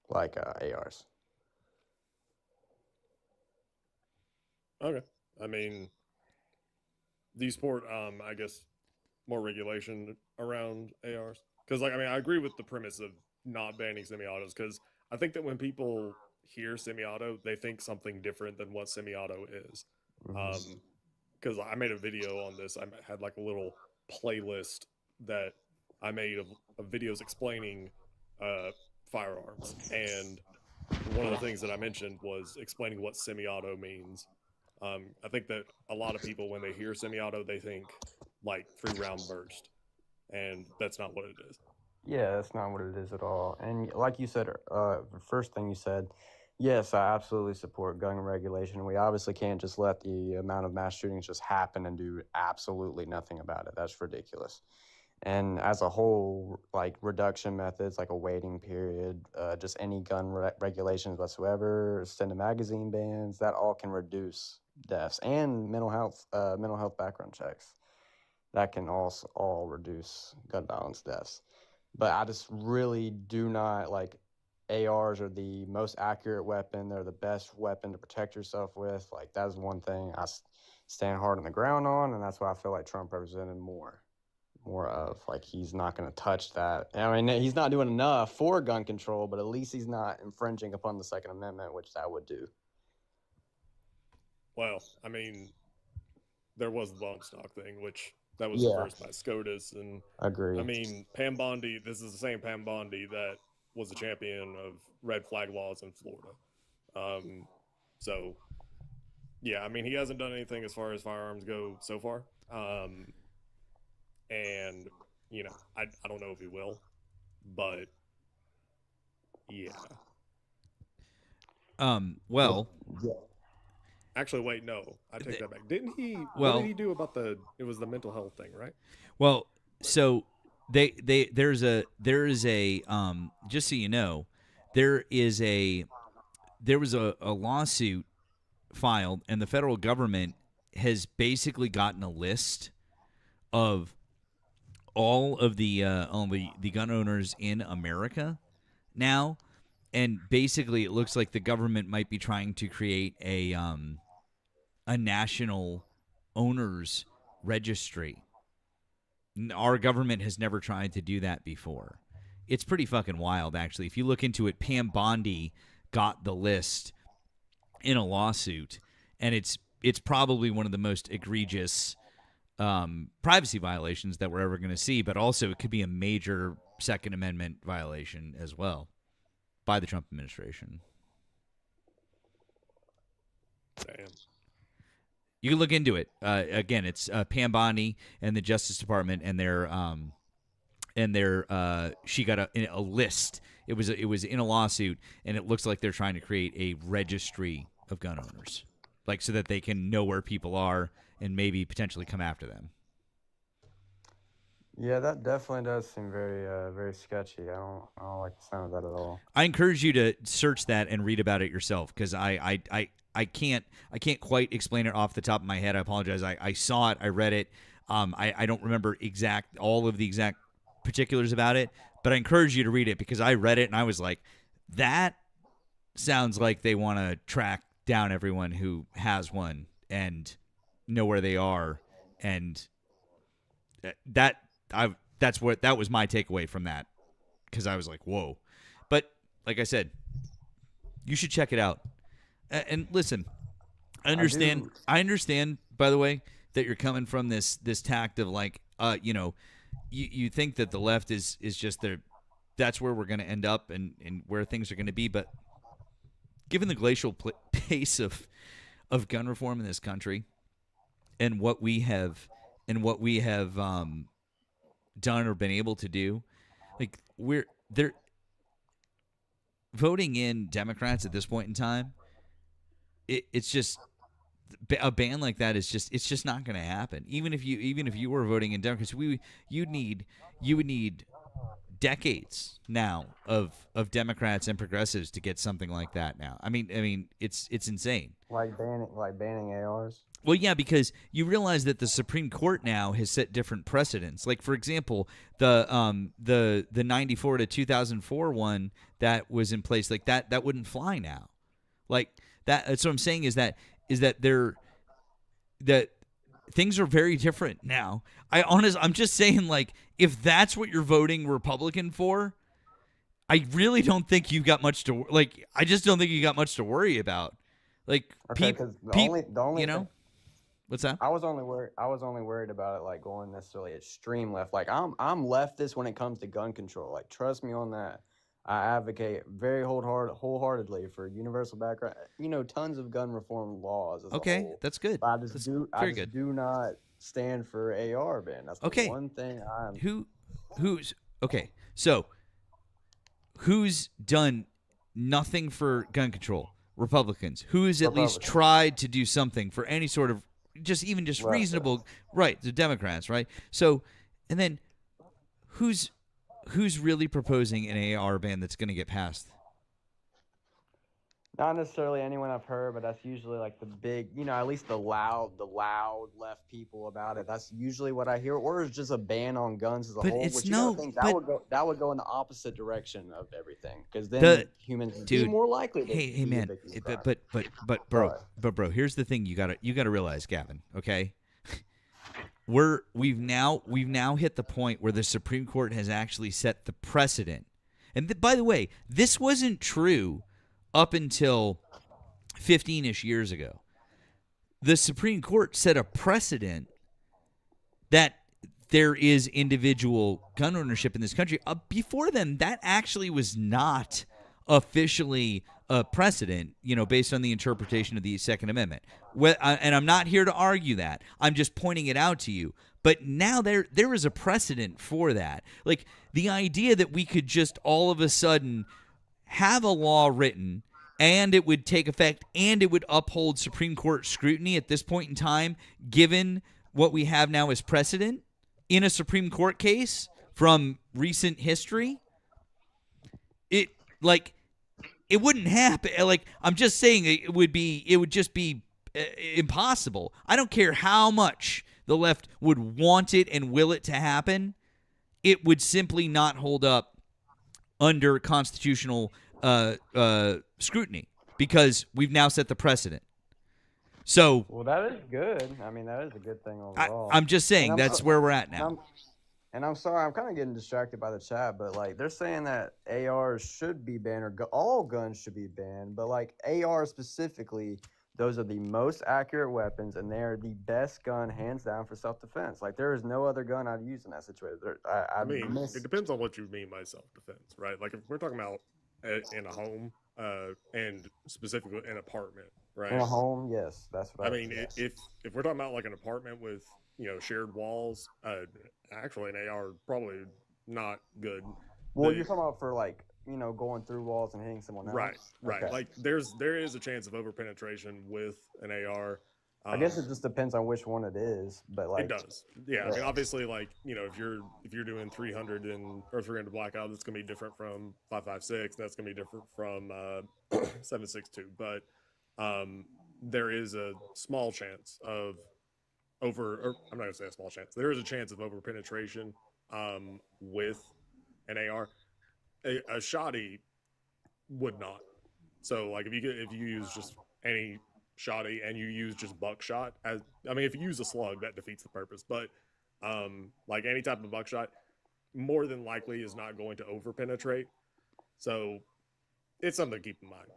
like ARs. Okay. I mean, do you support, I guess, more regulation around ARs? Because, I agree with the premise of not banning semi-autos, because I think that when people hear semi-auto, they think something different than what semi-auto is. Because I made a video on this. I had, a little playlist that I made of videos explaining firearms. And one of the things that I mentioned was explaining what semi-auto means. I think that a lot of people, when they hear semi-auto, they think 3-round burst, and that's not what it is. Yeah, that's not what it is at all. And like you said, the first thing you said, yes, I absolutely support gun regulation. We obviously can't just let the amount of mass shootings just happen and do absolutely nothing about it. That's ridiculous. And as a whole, reduction methods, like a waiting period, just any gun regulations whatsoever, extended magazine bans, that all can reduce deaths, and mental health background checks. That can also all reduce gun violence deaths. But I just really do not ARs are the most accurate weapon. They're the best weapon to protect yourself with. That's one thing I stand hard on the ground on, and that's why I feel like Trump represented more of. He's not going to touch that. I mean, he's not doing enough for gun control, but at least he's not infringing upon the Second Amendment, which that would do. Well, I mean, there was the bump stock thing, which that was reversed by SCOTUS. And Agreed. I mean, Pam Bondi, this is the same Pam Bondi that was a champion of red flag laws in Florida. So, yeah, I mean, he hasn't done anything as far as firearms go so far. And, I don't know if he will, but yeah. Well, actually, wait, no, I take that back. Didn't he? Well, what did he do about it was the mental health thing, right? Well, so there is a just so you know, there was a lawsuit filed, and the federal government has basically gotten a list of all of the gun owners in America now, and basically it looks like the government might be trying to create a national owners registry. Our government has never tried to do that before. It's pretty fucking wild, actually. If you look into it, Pam Bondi got the list in a lawsuit, and it's probably one of the most egregious privacy violations that we're ever going to see, but also it could be a major Second Amendment violation as well by the Trump administration. Damn. You can look into it. Again, it's Pam Bondi and the Justice Department, and she got a list. It was in a lawsuit, and it looks like they're trying to create a registry of gun owners, like so that they can know where people are and maybe potentially come after them. Yeah, that definitely does seem very, very sketchy. I don't like the sound of that at all. I encourage you to search that and read about it yourself, because I can't quite explain it off the top of my head. I apologize. I saw it, I read it. I don't remember all of the exact particulars about it, but I encourage you to read it, because I read it and I was like, that sounds like they want to track down everyone who has one and know where they are, and that was my takeaway from that, because I was like, whoa. But like I said, you should check it out. And listen, I understand, by the way, that you're coming from this tact of like, you think that the left is just that's where we're going to end up and where things are going to be. But given the glacial pace of gun reform in this country and what we have done or been able to do, like they're voting in Democrats at this point in time. It's just a ban like that it's just not going to happen. Even if you were voting in Democrats, you would need decades now of Democrats and progressives to get something like that now. I mean it's insane. Like banning ARs. Well, yeah, because you realize that the Supreme Court now has set different precedents. Like, for example, the 94 to 2004 one that was in place, like that wouldn't fly now. Like that's what I'm saying is that things are very different now. I'm just saying, like, if that's what you're voting Republican for, I really don't think you've got much to like. I just don't think you got much to worry about. Like, okay, the only you know. What's that? I was only worried about it like going necessarily extreme left. Like I'm leftist when it comes to gun control. Like trust me on that. I advocate very wholeheartedly for universal background. Tons of gun reform laws. As a whole. That's good. But I just do not stand for AR ban. That's the one thing I'm. Who's okay? So who's done nothing for gun control? Republicans. Who's at least tried to do something for any sort of just reasonable, right? The Democrats, right? So, and then who's really proposing an AR ban that's going to get passed? Not necessarily anyone I've heard, but that's usually like the big, at least the loud left people about it. That's usually what I hear. Or it's just a ban on guns as a whole. It's which that would go in the opposite direction of everything, because then humans would be more likely. Hey, man, but bro, here's the thing you gotta realize, Gavin. Okay, we've now hit the point where the Supreme Court has actually set the precedent. And by the way, this wasn't true up until 15-ish years ago. The Supreme Court set a precedent that there is individual gun ownership in this country. Before then, that actually was not officially a precedent, based on the interpretation of the Second Amendment. And I'm not here to argue that. I'm just pointing it out to you. But now there is a precedent for that. Like, the idea that we could just all of a sudden have a law written and it would take effect and it would uphold Supreme Court scrutiny at this point in time, given what we have now as precedent in a Supreme Court case from recent history, it wouldn't happen. Like, I'm just saying it would just be impossible. I don't care how much the left would want it and will it to happen. It would simply not hold up under constitutional scrutiny, because we've now set the precedent. So, well, that is good. I mean, that is a good thing overall. I'm just saying that's where we're at now. And I'm sorry, I'm kind of getting distracted by the chat, but like they're saying that ARs should be banned, or all guns should be banned, but like ARs specifically, those are the most accurate weapons, and they are the best gun, hands down, for self-defense. Like, there is no other gun I'd use in that situation. It depends on what you mean by self-defense, right? Like, if we're talking about in a home, and specifically an apartment, right? In a home, yes, that's what I mean. If we're talking about like an apartment with shared walls, actually an AR probably not good. Well, you're talking about for like going through walls and hitting someone else. Right. Okay. Like there is a chance of overpenetration with an AR. I guess it just depends on which one it is, but like it does. Yeah. I mean, obviously, like if you're doing 300 or 300 blackout, that's gonna be different from 5.56. That's gonna be different from 7.62. But there is a small chance of I'm not gonna say a small chance. There is a chance of overpenetration with an AR. A shoddy would not. So like if you use just any shoddy and you use just buckshot if you use a slug, that defeats the purpose. But like any type of buckshot, more than likely is not going to overpenetrate. So it's something to keep in mind.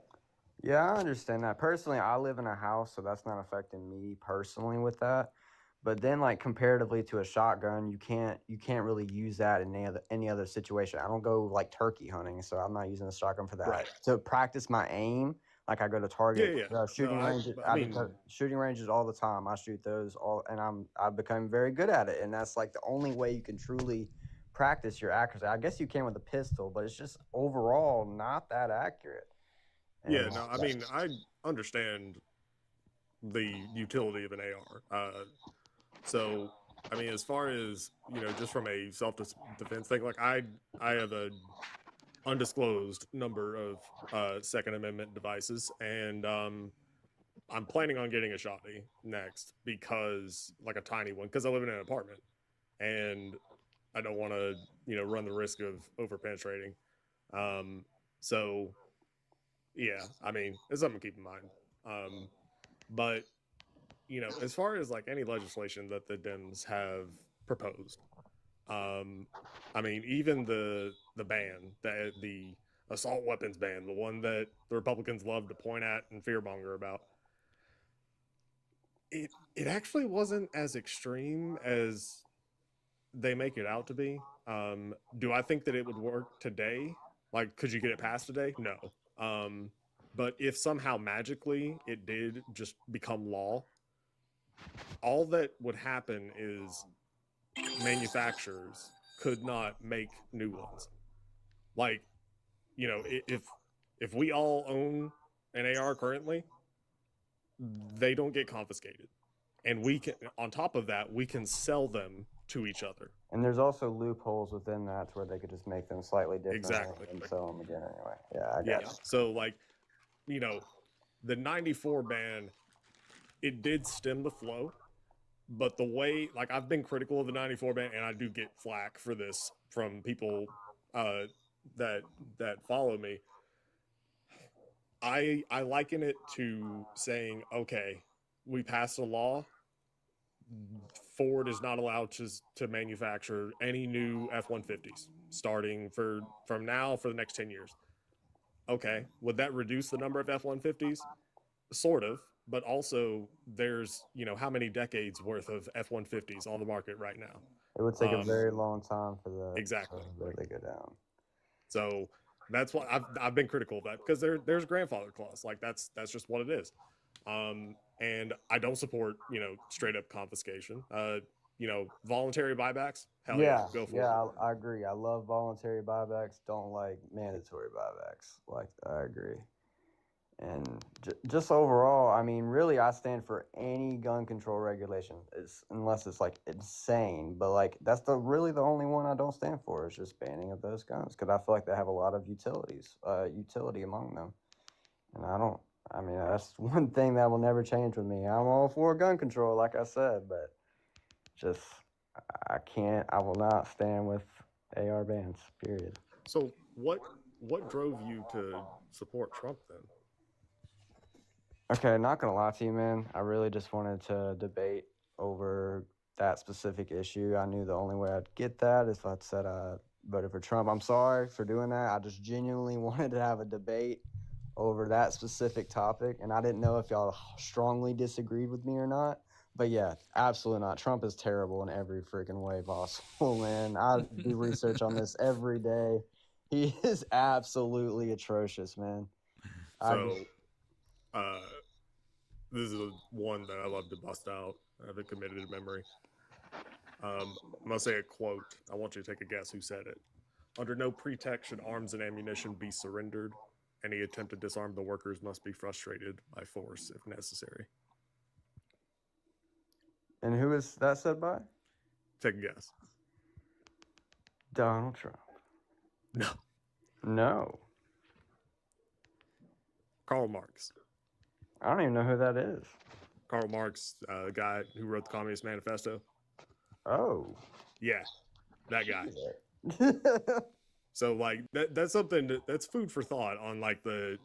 Yeah, I understand that. Personally, I live in a house, so that's not affecting me personally with that. But then, like comparatively to a shotgun, you can't really use that in any other situation. I don't go like turkey hunting, so I'm not using a shotgun for that. Right. To practice my aim, like I go to Target shooting ranges. I do shooting ranges all the time. I shoot those all, and I've become very good at it. And that's like the only way you can truly practice your accuracy. I guess you can with a pistol, but it's just overall not that accurate. And I understand the utility of an AR. So, I mean, as far as, just from a self-defense thing, like I have a undisclosed number of Second Amendment devices, and I'm planning on getting a shotty next because, like a tiny one, because I live in an apartment, and I don't want to, run the risk of overpenetrating. So, yeah, I mean, it's something to keep in mind. But as far as like any legislation that the Dems have proposed, I mean, even the ban, the assault weapons ban, the one that the Republicans love to point at and fearmonger about, it actually wasn't as extreme as they make it out to be. Do I think that it would work today? Like, could you get it passed today? No. But if somehow magically it did just become law, all that would happen is manufacturers could not make new ones. Like, if we all own an AR currently, they don't get confiscated. And we can, on top of that, we can sell them to each other. And there's also loopholes within that where they could just make them slightly different Exactly. and sell them again anyway. Yeah, I got you. So, like, the 94 ban, it did stem the flow, but the way, like, I've been critical of the 94 ban, and I do get flack for this from people that follow me. I liken it to saying, okay, we passed a law. Ford is not allowed to manufacture any new F-150s starting from now for the next 10 years. Okay, would that reduce the number of F-150s? Sort of, but also there's, how many decades worth of F-150s on the market right now? It would take a very long time for the exactly to really go down. So that's why I've been critical of that, because there's grandfather clause. Like that's just what it is. And I don't support, straight up confiscation. Voluntary buybacks. Hell yeah, go for it. Yeah, I agree. I love voluntary buybacks. Don't like mandatory buybacks. Like, I agree. And just overall, I mean, really, I stand for any gun control regulation, unless it's like insane. But like, that's really the only one I don't stand for, is just banning of those guns, because I feel like they have a lot of utility among them, and I mean, that's one thing that will never change with me. I'm all for gun control, like I said, but I will not stand with AR bans, period. So what drove you to support Trump then? Okay, not gonna lie to you, man. I really just wanted to debate over that specific issue. I knew the only way I'd get that is if I said I voted for Trump. I'm sorry for doing that. I just genuinely wanted to have a debate over that specific topic, and I didn't know if y'all strongly disagreed with me or not. But yeah, absolutely not. Trump is terrible in every freaking way possible, man. I do research on this every day. He is absolutely atrocious, man. So, this is one that I love to bust out. I have it committed to memory. I'm going to say a quote. I want you to take a guess who said it. Under no pretext should arms and ammunition be surrendered. Any attempt to disarm the workers must be frustrated by force if necessary. And who is that said by? Take a guess. Donald Trump. No. No. Karl Marx. I don't even know who that is. Karl Marx, the guy who wrote the Communist Manifesto. Oh. Yeah, that guy. So like that's something that's food for thought on like the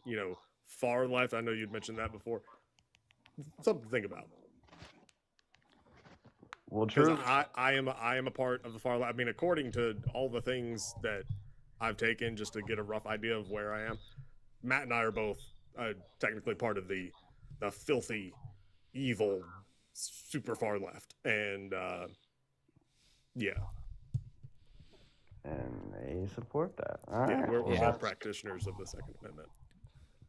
far left. I know you'd mentioned that before. Something to think about. Well, true. I am a part of the far left. I mean, according to all the things that I've taken just to get a rough idea of where I am, Matt and I are both technically part of the filthy, evil, super far left, and yeah. And they support that. All yeah, right. we're all practitioners of the Second Amendment.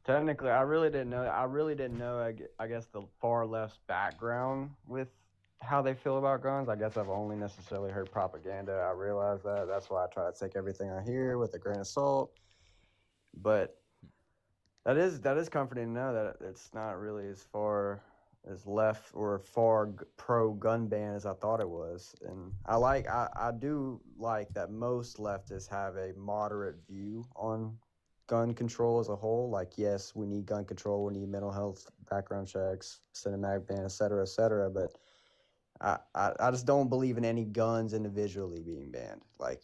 Technically, I really didn't know. I guess the far left's background with how they feel about guns. I guess I've only necessarily heard propaganda. I realize that. That's why I try to take everything I hear with a grain of salt. But that is comforting to know that it's not really as far as left or far pro gun ban as I thought it was. And I do like that most leftists have a moderate view on gun control as a whole. Like, yes, we need gun control, we need mental health background checks, cinematic ban, et cetera, but I just don't believe in any guns individually being banned. Like,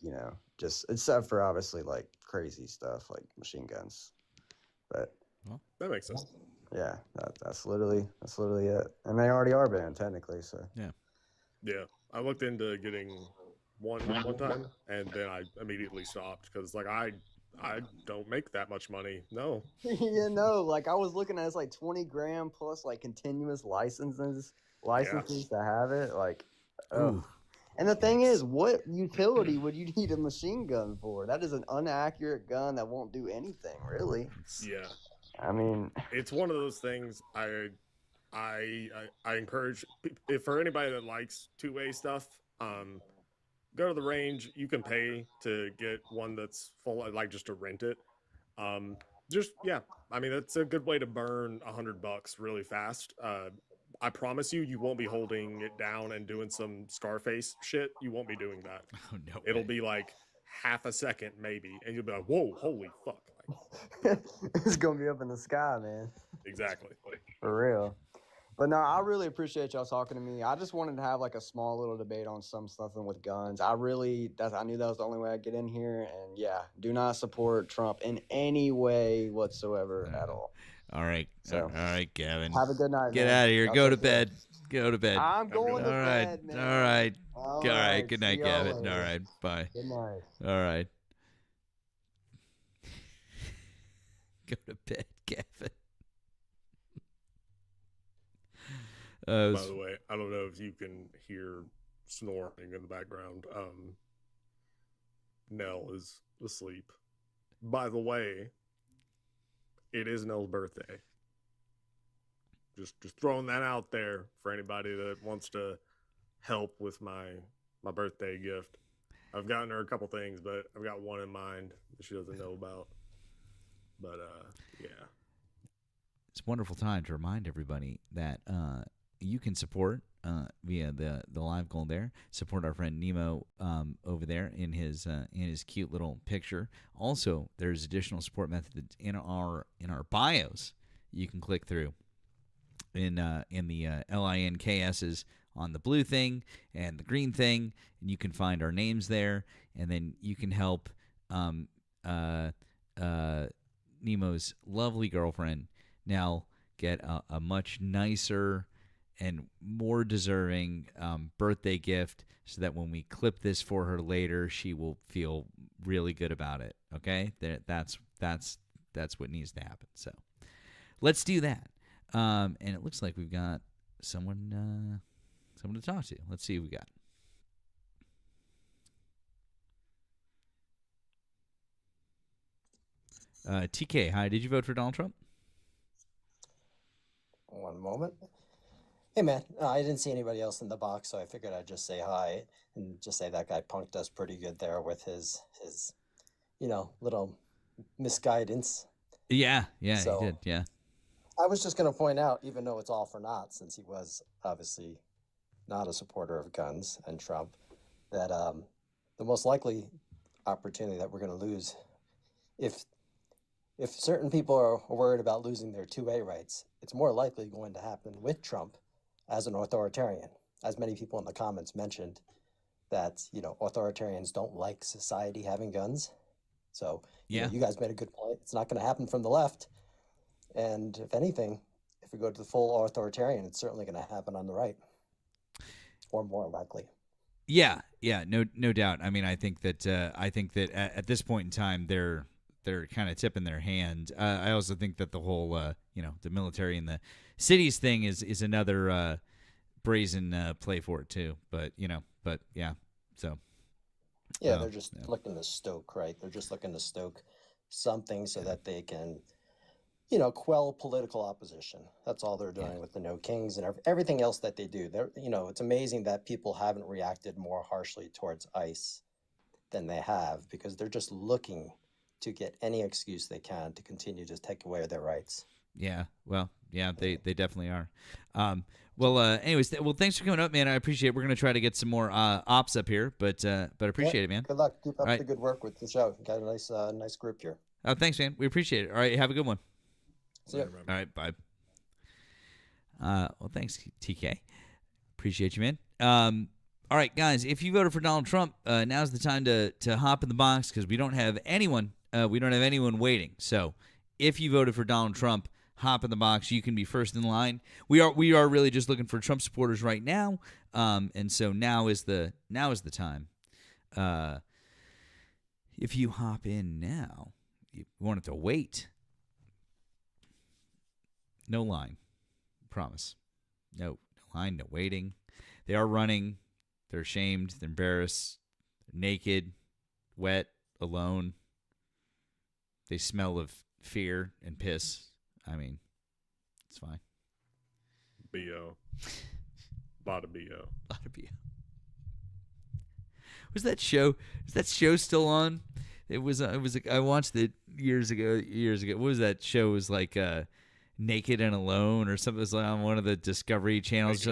just except for obviously like crazy stuff like machine guns. But that makes sense. Yeah, that's literally it. And they already are banned technically, so. Yeah. I looked into getting one time and then I immediately stopped because like I don't make that much money. No. Like I was looking at it's like 20 grand plus like continuous licenses to have it. Like, oh. And the thing is, what utility would you need a machine gun for? That is an inaccurate gun that won't do anything, really. Yeah. I mean, it's one of those things I encourage if for anybody that likes two-way stuff, go to the range. You can pay to get one that's full, like just to rent it. I mean that's a good way to burn $100 really fast. I promise you won't be holding it down and doing some Scarface shit. You won't be doing that. Oh no. It'll be like half a second maybe, and you'll be like, "Whoa, holy fuck!" It's gonna be up in the sky, man. Exactly. For real. But no, I really appreciate y'all talking to me. I just wanted to have like a small little debate on something with guns. I knew that was the only way I'd get in here. And yeah, do not support Trump in any way whatsoever at all. All right. So, all right, Gavin. Have a good night. Get man. out of here. Y'all Go to take care. bed. Go to bed. I'm going to bed, man. All right. All All right. right. Good night, See y'all Gavin. later. All right. Bye. Good night. All right. Go to bed, Gavin. By the way, I don't know if you can hear snoring in the background. Nell is asleep. By the way, it is Nell's birthday. Just throwing that out there for anybody that wants to help with my birthday gift. I've gotten her a couple things, but I've got one in mind that she doesn't know about. But yeah. It's a wonderful time to remind everybody that you can support via the live goal there. Support our friend Nemo over there in his cute little picture. Also, there's additional support methods in our bios. You can click through in the LINKSs on the blue thing and the green thing, and you can find our names there, and then you can help Nemo's lovely girlfriend now get a much nicer and more deserving birthday gift, so that when we clip this for her later, she will feel really good about it. Okay, that's what needs to happen. So let's do that. And it looks like we've got someone to talk to. Let's see who we got. TK, hi. Did you vote for Donald Trump? One moment. Hey, man. I didn't see anybody else in the box, so I figured I'd just say hi and just say that guy punked us pretty good there with his little misguidance. Yeah, So he did. Yeah. I was just going to point out, even though it's all for naught, since he was obviously not a supporter of guns and Trump, that the most likely opportunity that we're going to lose, if certain people are worried about losing their 2A rights, it's more likely going to happen with Trump as an authoritarian. As many people in the comments mentioned, that authoritarians don't like society having guns. So you guys made a good point. It's not going to happen from the left. And if anything, if we go to the full authoritarian, it's certainly going to happen on the right, or more likely. Yeah, no doubt. I mean, I think that at this point in time, they're kind of tipping their hand. I also think that the whole the military and the cities thing is another brazen play for it too. But yeah, so yeah, they're just looking to stoke, right? They're just looking to stoke something so that they can quell political opposition. That's all they're doing with the No Kings and everything else that they do. They're, it's amazing that people haven't reacted more harshly towards ICE than they have, because they're just looking to get any excuse they can to continue to take away their rights. Yeah, well, yeah, they definitely are. Anyways, thanks for coming up, man. I appreciate it. We're going to try to get some more ops up here, but appreciate it, man. Good luck. Keep up the good work with the show. You got a nice group here. Oh, thanks, man. We appreciate it. All right, have a good one. See ya. All right, bye. Well, thanks, TK. Appreciate you, man. All right, guys, if you voted for Donald Trump, now's the time to hop in the box, because we don't have anyone waiting. So if you voted for Donald Trump, hop in the box. You can be first in line. We are really just looking for Trump supporters right now, and so now is the time. If you hop in now, you want it to wait. No line. Promise. No line, no waiting. They are running. They're ashamed. They're embarrassed. They're naked, wet, alone. They smell of fear and piss. I mean, it's fine. B.O. Lot of B.O. Lot of B.O. Is that show still on? It was I watched it years ago. What was that show? It was like Naked and Alone or something. It was like on one of the Discovery channels.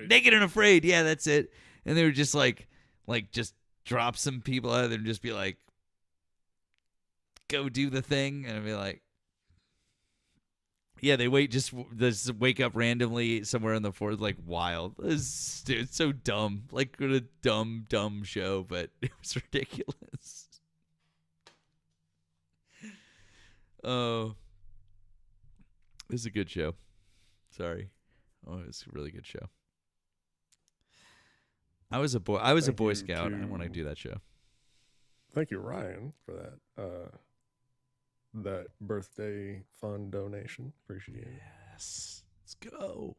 Naked and Afraid. Yeah, that's it. And they were just like just drop some people out of there and just be like, go do the thing. And I'd be like, yeah, they just wake up randomly somewhere in the forest, like wild. It's so dumb. Like what a dumb show, but it was ridiculous. Oh, this is a good show. Sorry. Oh, it's a really good show. I was a Boy Scout. I want to do that show. Thank you, Ryan, for that birthday fund donation. Appreciate it. Yes. Let's go.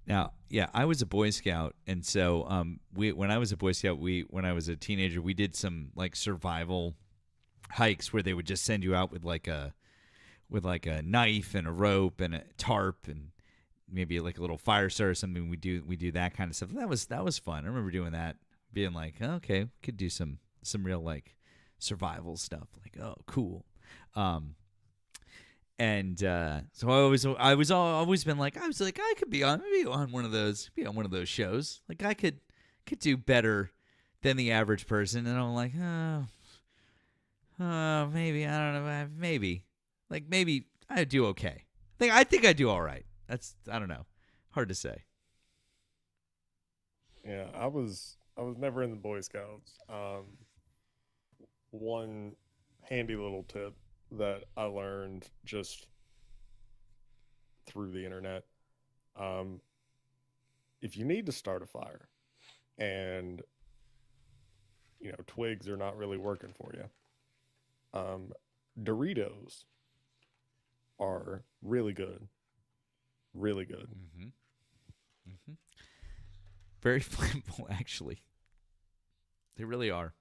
Now, yeah, I was a Boy Scout, and so when I was a Boy Scout, when I was a teenager, we did some like survival hikes where they would just send you out with like a knife and a rope and a tarp and maybe like a little fire starter or something. We do that kind of stuff. That was fun. I remember doing that, being like, oh, okay, we could do some real like survival stuff. Like, oh, cool. And so I was always been like, I could be on one of those shows. Like I could do better than the average person. And I'm like, maybe, I don't know, maybe I do okay. I think I do all right. I don't know, hard to say. Yeah, I was never in the Boy Scouts. One handy little tip that I learned just through the internet. If you need to start a fire and twigs are not really working for you, Doritos are really good. Really good. Mm-hmm. Mm-hmm. Very flammable, actually. They really are.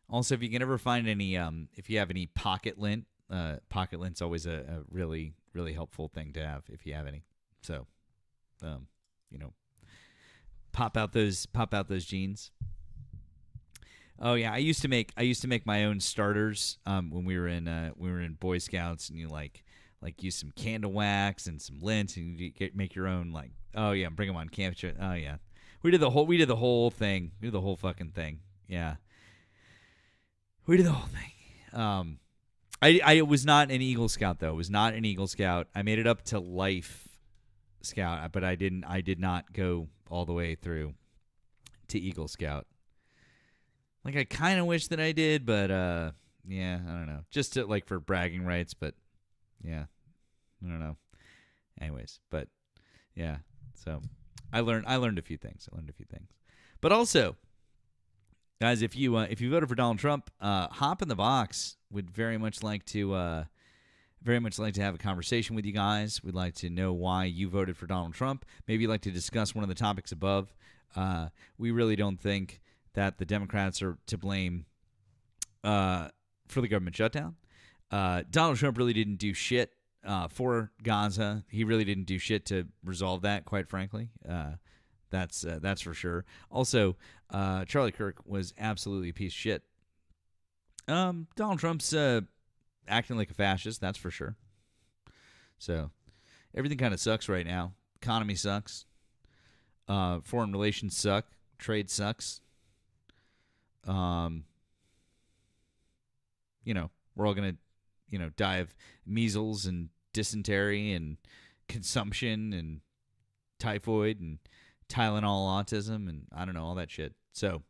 Also, if you can ever find any, if you have any pocket lint Pocket lint's always a really, really helpful thing to have if you have any. So, pop out those jeans. Oh yeah, I used to make my own starters when we were in Boy Scouts, and you like use some candle wax and some lint, and you make your own bring them on camp. Oh yeah, we did the whole thing. We did the whole fucking thing. Yeah, we did the whole thing. I was not an Eagle Scout though. I was not an Eagle Scout. I made it up to Life Scout, but I did not go all the way through to Eagle Scout. Like, I kind of wish that I did, but yeah, I don't know. Just to, for bragging rights, but yeah, I don't know. Anyways, but yeah, so I learned a few things. But also, guys, if you voted for Donald Trump, hop in the box. Would very much like to have a conversation with you guys. We'd like to know why you voted for Donald Trump. Maybe you'd like to discuss one of the topics above. We really don't think that the Democrats are to blame for the government shutdown. Donald Trump really didn't do shit for Gaza. He really didn't do shit to resolve that, quite frankly. That's for sure. Also, Charlie Kirk was absolutely a piece of shit. Donald Trump's acting like a fascist, that's for sure. So everything kind of sucks right now. Economy sucks. Foreign relations suck. Trade sucks. We're all going to, die of measles and dysentery and consumption and typhoid and Tylenol autism and I don't know, all that shit. So,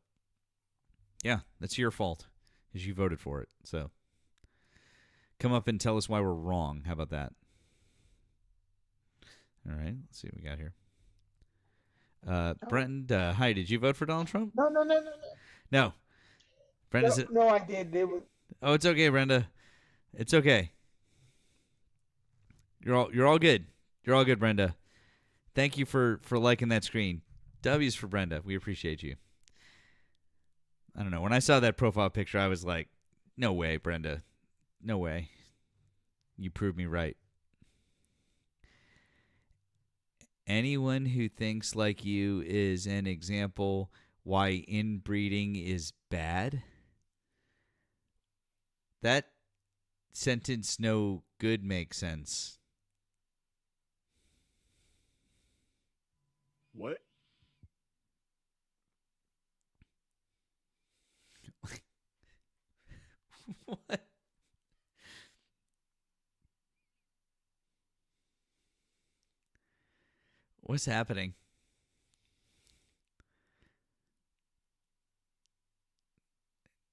yeah, that's your fault because you voted for it. So, come up and tell us why we're wrong. How about that? All right, let's see what we got here. Brenton, hi, did you vote for Donald Trump? No. No. Brenda, no, I did. Oh, it's okay, Brenda. It's okay. You're all good. You're all good, Brenda. Thank you for liking that screen. W's for Brenda. We appreciate you. I don't know. When I saw that profile picture, I was like, no way, Brenda. No way. You proved me right. Anyone who thinks like you is an example why inbreeding is bad. That sentence no good makes sense. What? What? What's happening?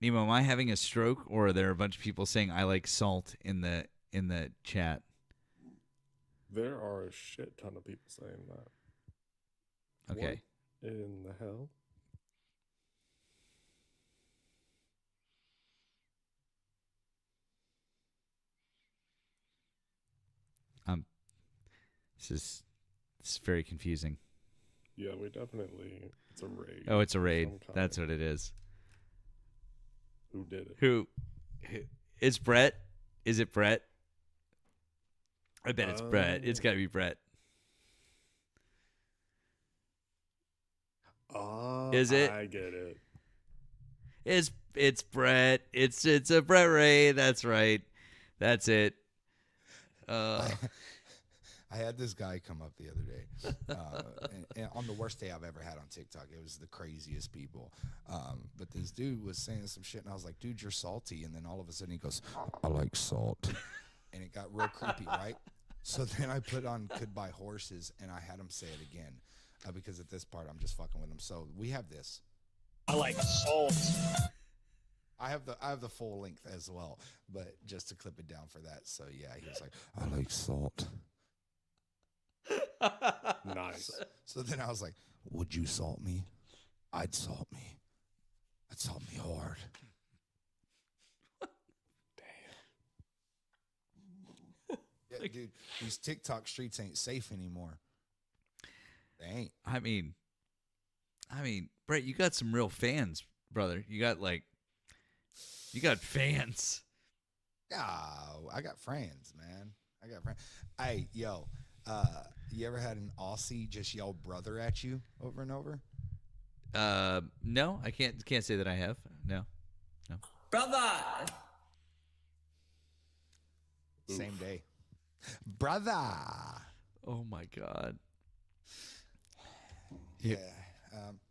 Nemo, am I having a stroke, or are there a bunch of people saying I like salt in the chat? There are a shit ton of people saying that. Okay. What in the hell? This is very confusing. Yeah, it's a raid. Oh, it's a raid. That's what it is. Who did it? Who is Brett? Is it Brett? I bet it's Brett. It's got to be Brett. Is it? I get it. It's Brett. It's a Brett Ray. That's right. That's it. I had this guy come up the other day, and on the worst day I've ever had on TikTok. It was the craziest people. But this dude was saying some shit, and I was like, dude, you're salty. And then all of a sudden he goes, I like salt. And it got real creepy, right? So then I put on Goodbye Horses, and I had him say it again, because at this part I'm just fucking with him. So we have this. I like salt. I have the full length as well, but just to clip it down for that. So yeah, he was like, I like salt. Nice. So then I was like, would you salt me? I'd salt me. I'd salt me hard. Damn. Yeah, dude, these TikTok streets ain't safe anymore. They ain't. I mean, Brett, you got some real fans, brother. You got fans. No, I got friends, man. I got friends. Hey, yo. You ever had an Aussie just yell "brother" at you over and over? No, I can't say that I have. No. Brother! Same day. Brother! Oh my God. Yeah.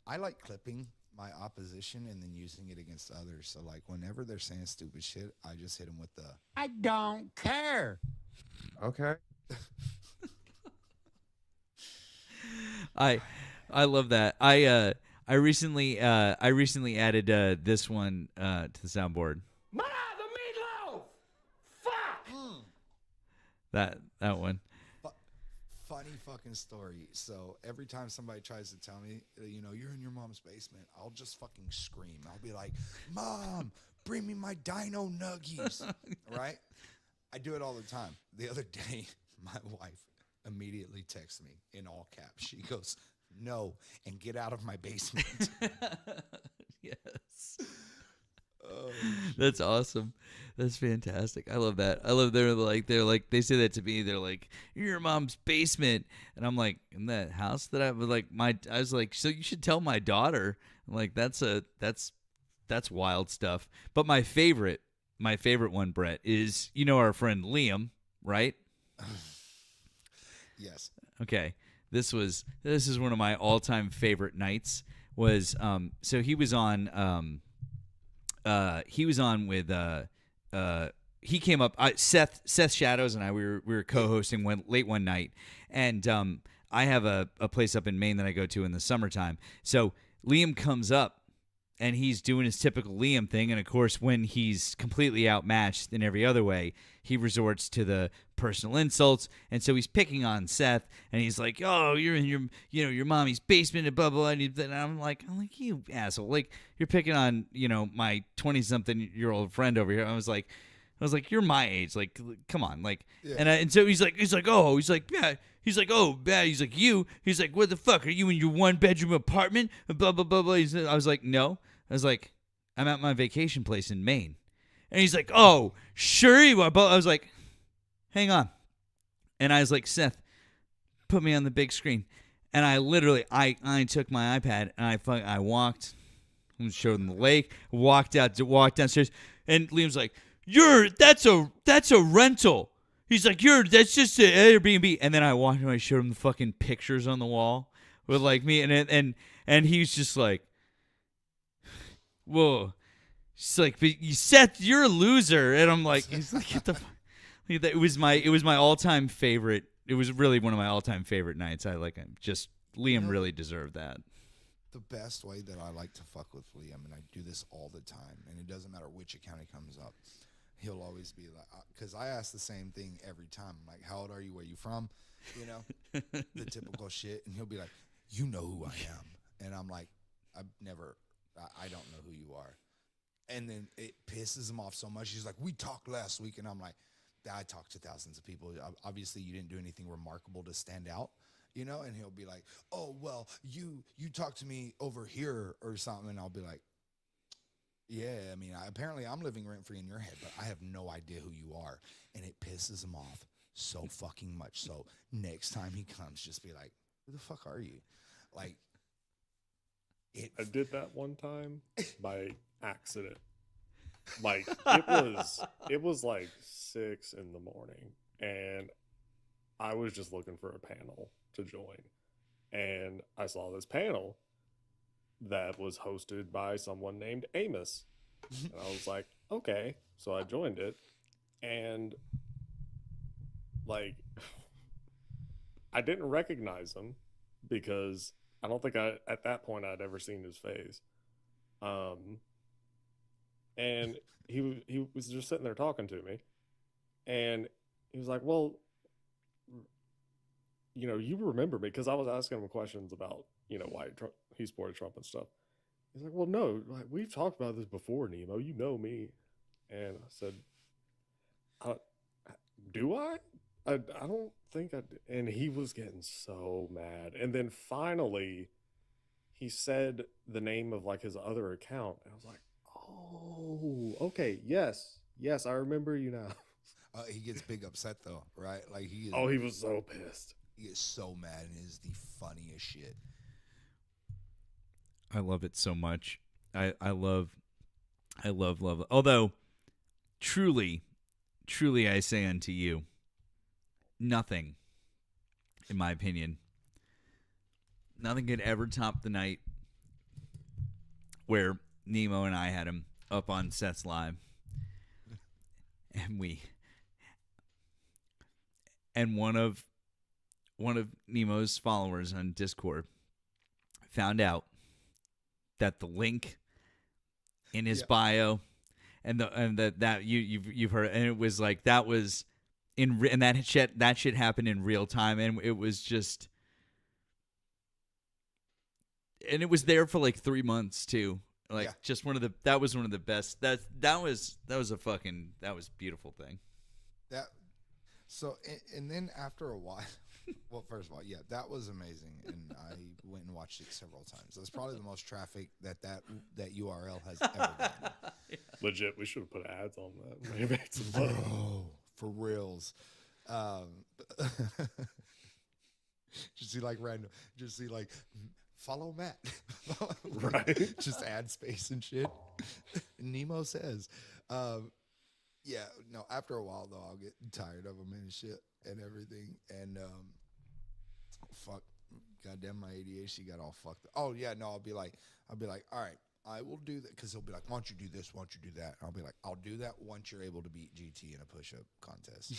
I like clipping my opposition and then using it against others. So, like, whenever they're saying stupid shit, I just hit them with the "I don't care." Okay. I love that. I recently added this one to the soundboard. Ma, the meatloaf! Fuck! That one. Funny fucking story. So every time somebody tries to tell me, you're in your mom's basement, I'll just fucking scream. I'll be like, "Mom, bring me my dino nuggies." Right? I do it all the time. The other day, my wife immediately texts me in all caps. She goes, "No, and get out of my basement." Yes. That's awesome. That's fantastic. I love that. I love they say that to me. They're like, "You're your mom's basement," and I'm like, "In that house that I was like I was like, so you should tell my daughter." I'm like, that's wild stuff. But my favorite one, Brett, is our friend Liam, right? Yes. Okay. This is one of my all-time favorite nights. Was so he was on with he came up. Seth Shadows and I we were co-hosting late one night, and I have a place up in Maine that I go to in the summertime. So Liam comes up, and he's doing his typical Liam thing, and of course, when he's completely outmatched in every other way, he resorts to the personal insults, and so he's picking on Seth, and he's like, "Oh, you're in your mommy's basement," and blah blah. And I'm like, "You asshole! Like you're picking on my 20-something-year-old friend over here." I was like, "You're my age. Like, come on, like." Yeah. And so he's like, "Oh," he's like, "Yeah." He's like, "Oh, bad." He's like, "You." He's like, "What the fuck? Are you in your 1-bedroom apartment?" And blah blah blah blah. I was like, "No." I was like, "I'm at my vacation place in Maine." And he's like, "Oh, sure you are." But I was like, "Hang on." And I was like, "Seth, put me on the big screen." And I literally, I took my iPad and I walked, showed him the lake, walked downstairs, and Liam's like, that's a rental." He's like, "That's just an Airbnb." And then I walked and I showed him the fucking pictures on the wall with like me, and he's just like, "Whoa." She's like, "But Seth, you're a loser." And I'm like, he's like, "Get the fuck." It was my all-time favorite. It was really one of my all-time favorite nights. Liam really deserved that. The best way that I like to fuck with Liam, and I do this all the time, and it doesn't matter which account he comes up, he'll always be like, because I ask the same thing every time. I'm like, "How old are you? Where you from?" The typical shit. And he'll be like, "You know who I am." And I'm like, I don't know who you are. And then it pisses him off so much. He's like, "We talked last week." And I'm like, "I talked to thousands of people. Obviously, you didn't do anything remarkable to stand out." And he'll be like, "Oh, well, you talked to me over here or something." And I'll be like, "Yeah, I mean, apparently I'm living rent-free in your head, but I have no idea who you are." And it pisses him off so fucking much. So next time he comes, just be like, "Who the fuck are you?" Like, I did that one time by accident. Like it was like 6 in the morning, and I was just looking for a panel to join, and I saw this panel that was hosted by someone named Amos, and I was like, okay, so I joined it, and like I didn't recognize him because I don't think at that point I'd ever seen his face. And he was just sitting there talking to me, and he was like, "Well, you remember me?" Because I was asking him questions about, why he supported Trump and stuff. He's like, "Well, no, like, we've talked about this before, Nemo. You know me." And I said, "Do I? I don't think I did." And he was getting so mad. And then finally, he said the name of like his other account, and I was like, "Oh, okay, yes, I remember you now." He gets big upset though, right? Like he is. Oh, he was so pissed. He gets so mad and is the funniest shit. I love it so much. I love. Although, truly, I say unto you, nothing, in my opinion, nothing could ever top the night where Nemo and I had him up on Seth's Live, and one of Nemo's followers on Discord found out that the link in his bio and that you've heard, and it was like that was and that shit happened in real time, and it was just, and it was there for like 3 months too. Like just that was one of the best. That was a beautiful thing. And then after a while, well, first of all, yeah, that was amazing, and I went and watched it several times. That's probably the most traffic that URL has ever gotten. Legit, we should have put ads on that. Maybe it's Bro, for reals. Just see like random. Just see like follow Matt. Right. Just ad space and shit. Nemo says. Yeah, no, after a while though, I'll get tired of them and shit and everything. And fuck, goddamn, my ADHD got all fucked up. Oh yeah, no, I'll be like, all right, I will do that, because he'll be like, why don't you do this? Why don't you do that? And I'll be like, I'll do that once you're able to beat GT in a push-up contest.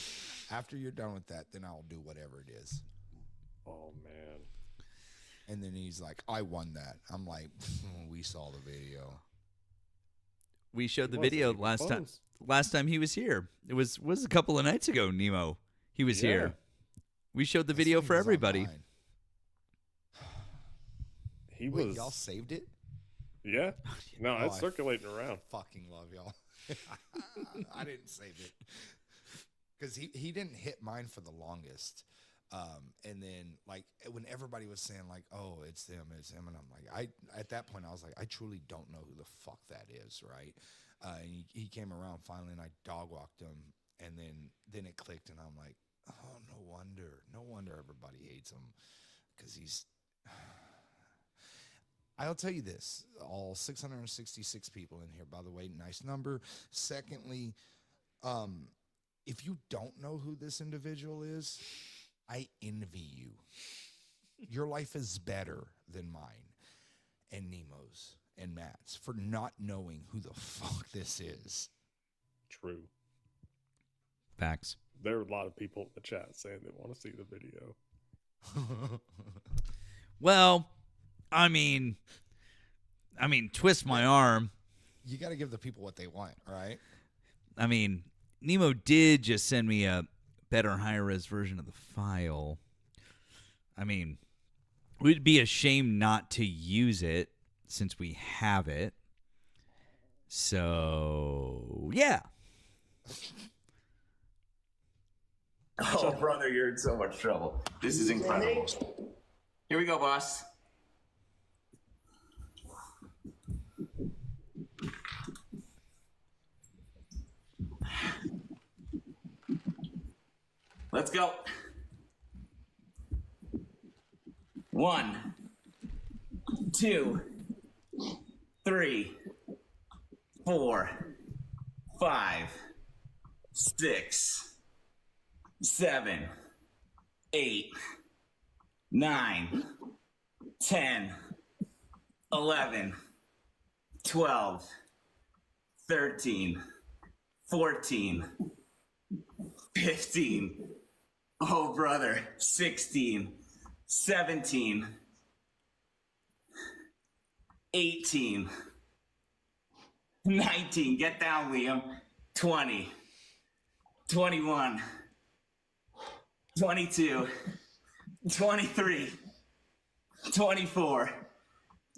After you're done with that, then I'll do whatever it is. Oh man. And then he's like, I won that. I'm like, we saw the video. We showed the video last time he was here. It was a couple of nights ago, Nemo. He was here. We showed the video for everybody. Wait, y'all saved it? Yeah. No, it's circulating around. Fucking love y'all. I didn't save it. Because he didn't hit mine for the longest. And then like when everybody was saying like, oh, it's him, and I'm like, at that point I was like, I truly don't know who the fuck that is, right? And he came around finally, and I dog walked him, and then it clicked, and I'm like, oh, no wonder everybody hates him, because he's. I'll tell you this: all 666 people in here, by the way, nice number. Secondly, if you don't know who this individual is, I envy you. Your life is better than mine and Nemo's and Matt's for not knowing who the fuck this is. True. Facts. There are a lot of people in the chat saying they want to see the video. Well, I mean, twist my arm. You got to give the people what they want, right? I mean, Nemo did just send me a better high-res version of the file. I mean, we'd be ashamed not to use it since we have it. So, yeah. Oh, brother, you're in so much trouble. This is incredible. Here we go, boss. Let's go. 1, 2, 3, 4, 5, 6, 7, 8, 9, 10, 11, 12, 13, 14, 15. Oh, brother. 16, 17, 18, 19. Get down, Liam. 20, 21, 22, 23, 24,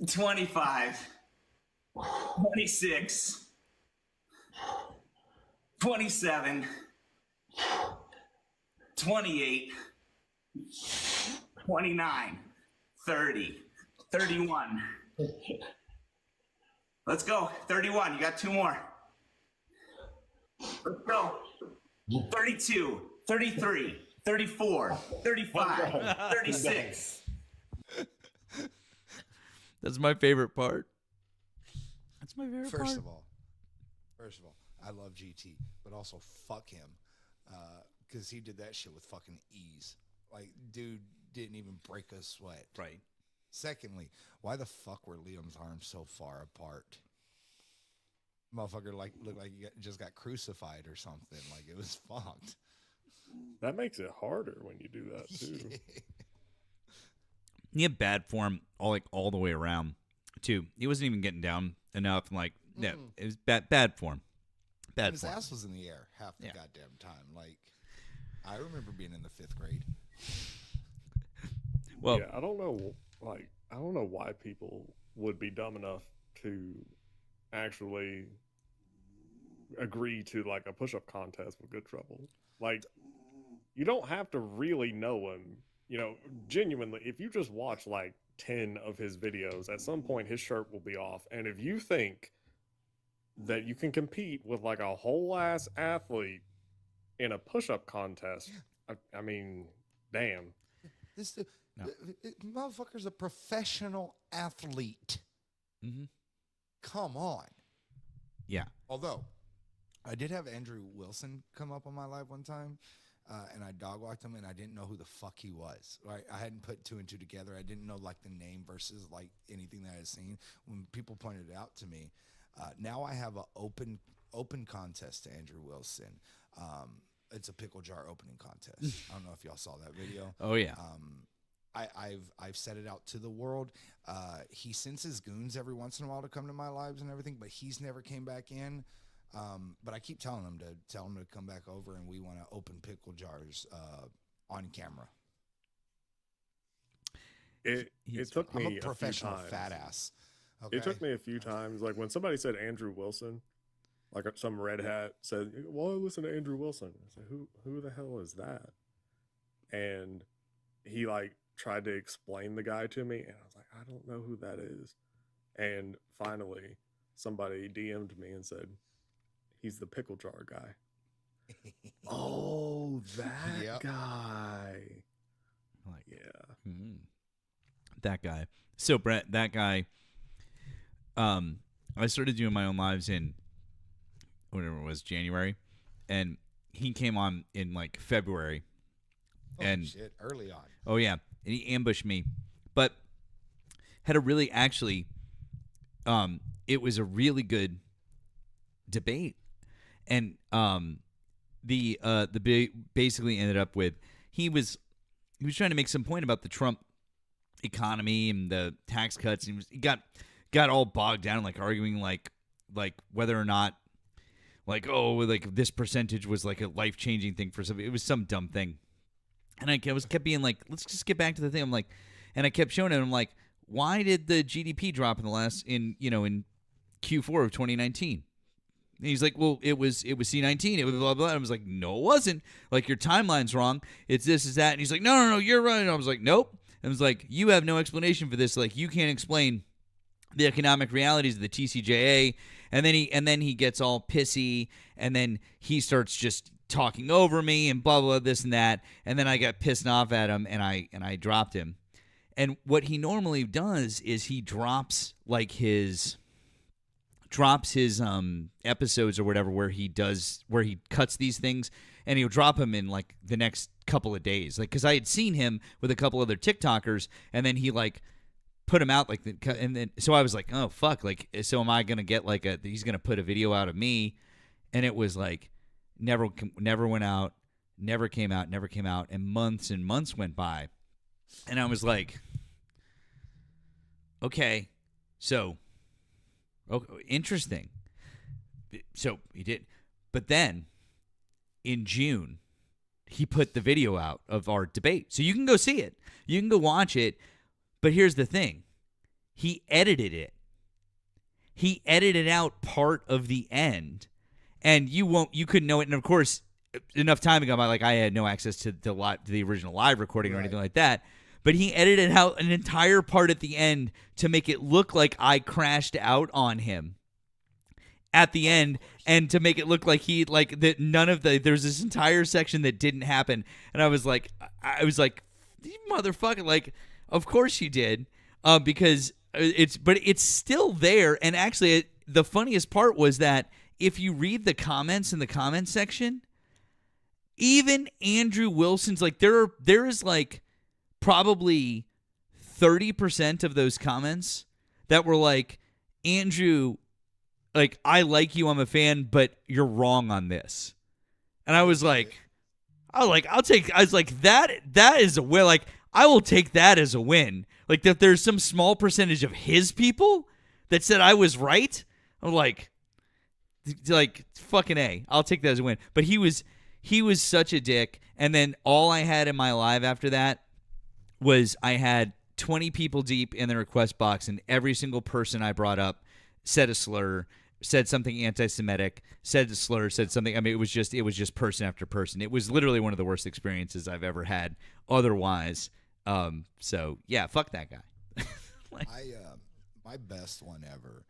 25, 26, 27, 28, 29, 30, 31. Let's go. 31. You got 2 more. Let's go. 32, 33, 34, 35, 36. That's my favorite part. That's my favorite part. First of all, I love GT, but also fuck him, because he did that shit with fucking ease. Like, dude didn't even break a sweat. Right. Secondly, why the fuck were Liam's arms so far apart? Motherfucker looked like he just got crucified or something. Like, it was fucked. That makes it harder when you do that too. He had bad form all the way around too. He wasn't even getting down enough. And it was bad form. Bad His form. ass was in the air half the goddamn time. Like, I remember being in the 5th grade. Well, yeah, I don't know why people would be dumb enough to actually agree to like a push-up contest with Good Trouble. Like, you don't have to really know him. You know, genuinely, if you just watch like 10 of his videos, at some point his shirt will be off. And if you think that you can compete with like a whole ass athlete in a push-up contest, I mean, damn. This motherfucker's a professional athlete. Mm-hmm. Come on. Yeah. Although, I did have Andrew Wilson come up on my live one time, and I dog-walked him, and I didn't know who the fuck he was. Right? I hadn't put 2 and 2 together. I didn't know like the name versus like anything that I had seen. When people pointed it out to me, now I have an open contest to Andrew Wilson. It's a pickle jar opening contest. I don't know if y'all saw that video. Oh yeah. I've set it out to the world. He sends his goons every once in a while to come to my lives and everything, but he's never came back in. But I keep telling him to come back over, and we want to open pickle jars on camera. It took me I'm a professional few times. fat ass. Okay? It took me a few times. Like when somebody said Andrew Wilson, like some red hat said, "Well, I listen to Andrew Wilson." I said, "Who the hell is that?" And he like tried to explain the guy to me, and I was like, "I don't know who that is." And finally, somebody DM'd me and said, "He's the pickle jar guy." Oh, that guy. Like, yeah. That guy. So Brett, that guy, I started doing my own lives in whatever it was, January, and he came on in like February. And shit, early on. Oh yeah. And he ambushed me. But had a really actually it was a really good debate. And the basically ended up with he was trying to make some point about the Trump economy and the tax cuts. He got all bogged down like arguing like whether or not like this percentage was like a life-changing thing for somebody. It was some dumb thing. And I kept being like, let's just get back to the thing. I'm like, and I kept showing him, I'm like, why did the GDP drop in in Q4 of 2019? And he's like, well, it was C19. It was blah, blah. And I was like, no, it wasn't. Like, your timeline's wrong. It's this, is that. And he's like, no, you're right. And I was like, nope. And I was like, you have no explanation for this. Like, you can't explain the economic realities of the TCJA. And then he gets all pissy, and then he starts just talking over me and blah, blah, this and that. And then I got pissed off at him, and I dropped him. And what he normally does is he drops his episodes or whatever where he cuts these things, and he'll drop them in like the next couple of days. Like, because I had seen him with a couple other TikTokers, and then he like put them out and then so I was like, oh fuck, like, so am I gonna get like he's gonna put a video out of me? And it was like never went out, never came out, and months went by, and I was like, okay, so interesting. So he did, but then in June he put the video out of our debate, so you can go see it, you can go watch it. But here's the thing. He edited it. He edited out part of the end, and you couldn't know it. And of course, enough time ago, I had no access to the original live recording or anything like that. But he edited out an entire part at the end to make it look like I crashed out on him. at the end, and to make it look like that none of there's this entire section that didn't happen, and I was like, you motherfucker, like, of course you did, because it's still there. And actually, the funniest part was that if you read the comments in the comment section, even Andrew Wilson's, like, there is like probably 30% of those comments that were like, Andrew, like, I like you, I'm a fan, but you're wrong on this. And I was like, that is a win. Like, I will take that as a win. Like, that there's some small percentage of his people that said I was right. I'm like fucking A. I'll take that as a win. But he was such a dick. And then all I had in my live after that was I had 20 people deep in the request box, and every single person I brought up said a slur, said something anti-Semitic, said a slur, said something. I mean, it was just person after person. It was literally one of the worst experiences I've ever had otherwise. So yeah, fuck that guy. My best one ever,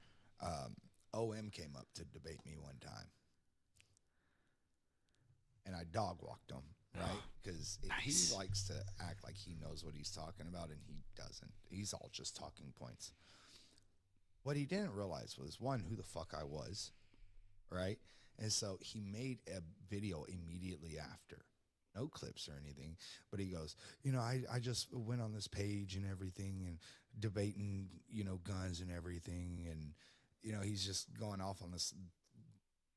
OM came up to debate me one time, and I dog walked him, right? Because Nice. he likes to act like he knows what he's talking about, and he doesn't. He's all just talking points. What he didn't realize was, one, who the fuck I was, right? And so he made a video immediately after. No clips or anything, but he goes, I just went on this page and everything and debating, guns and everything. And, he's just going off on this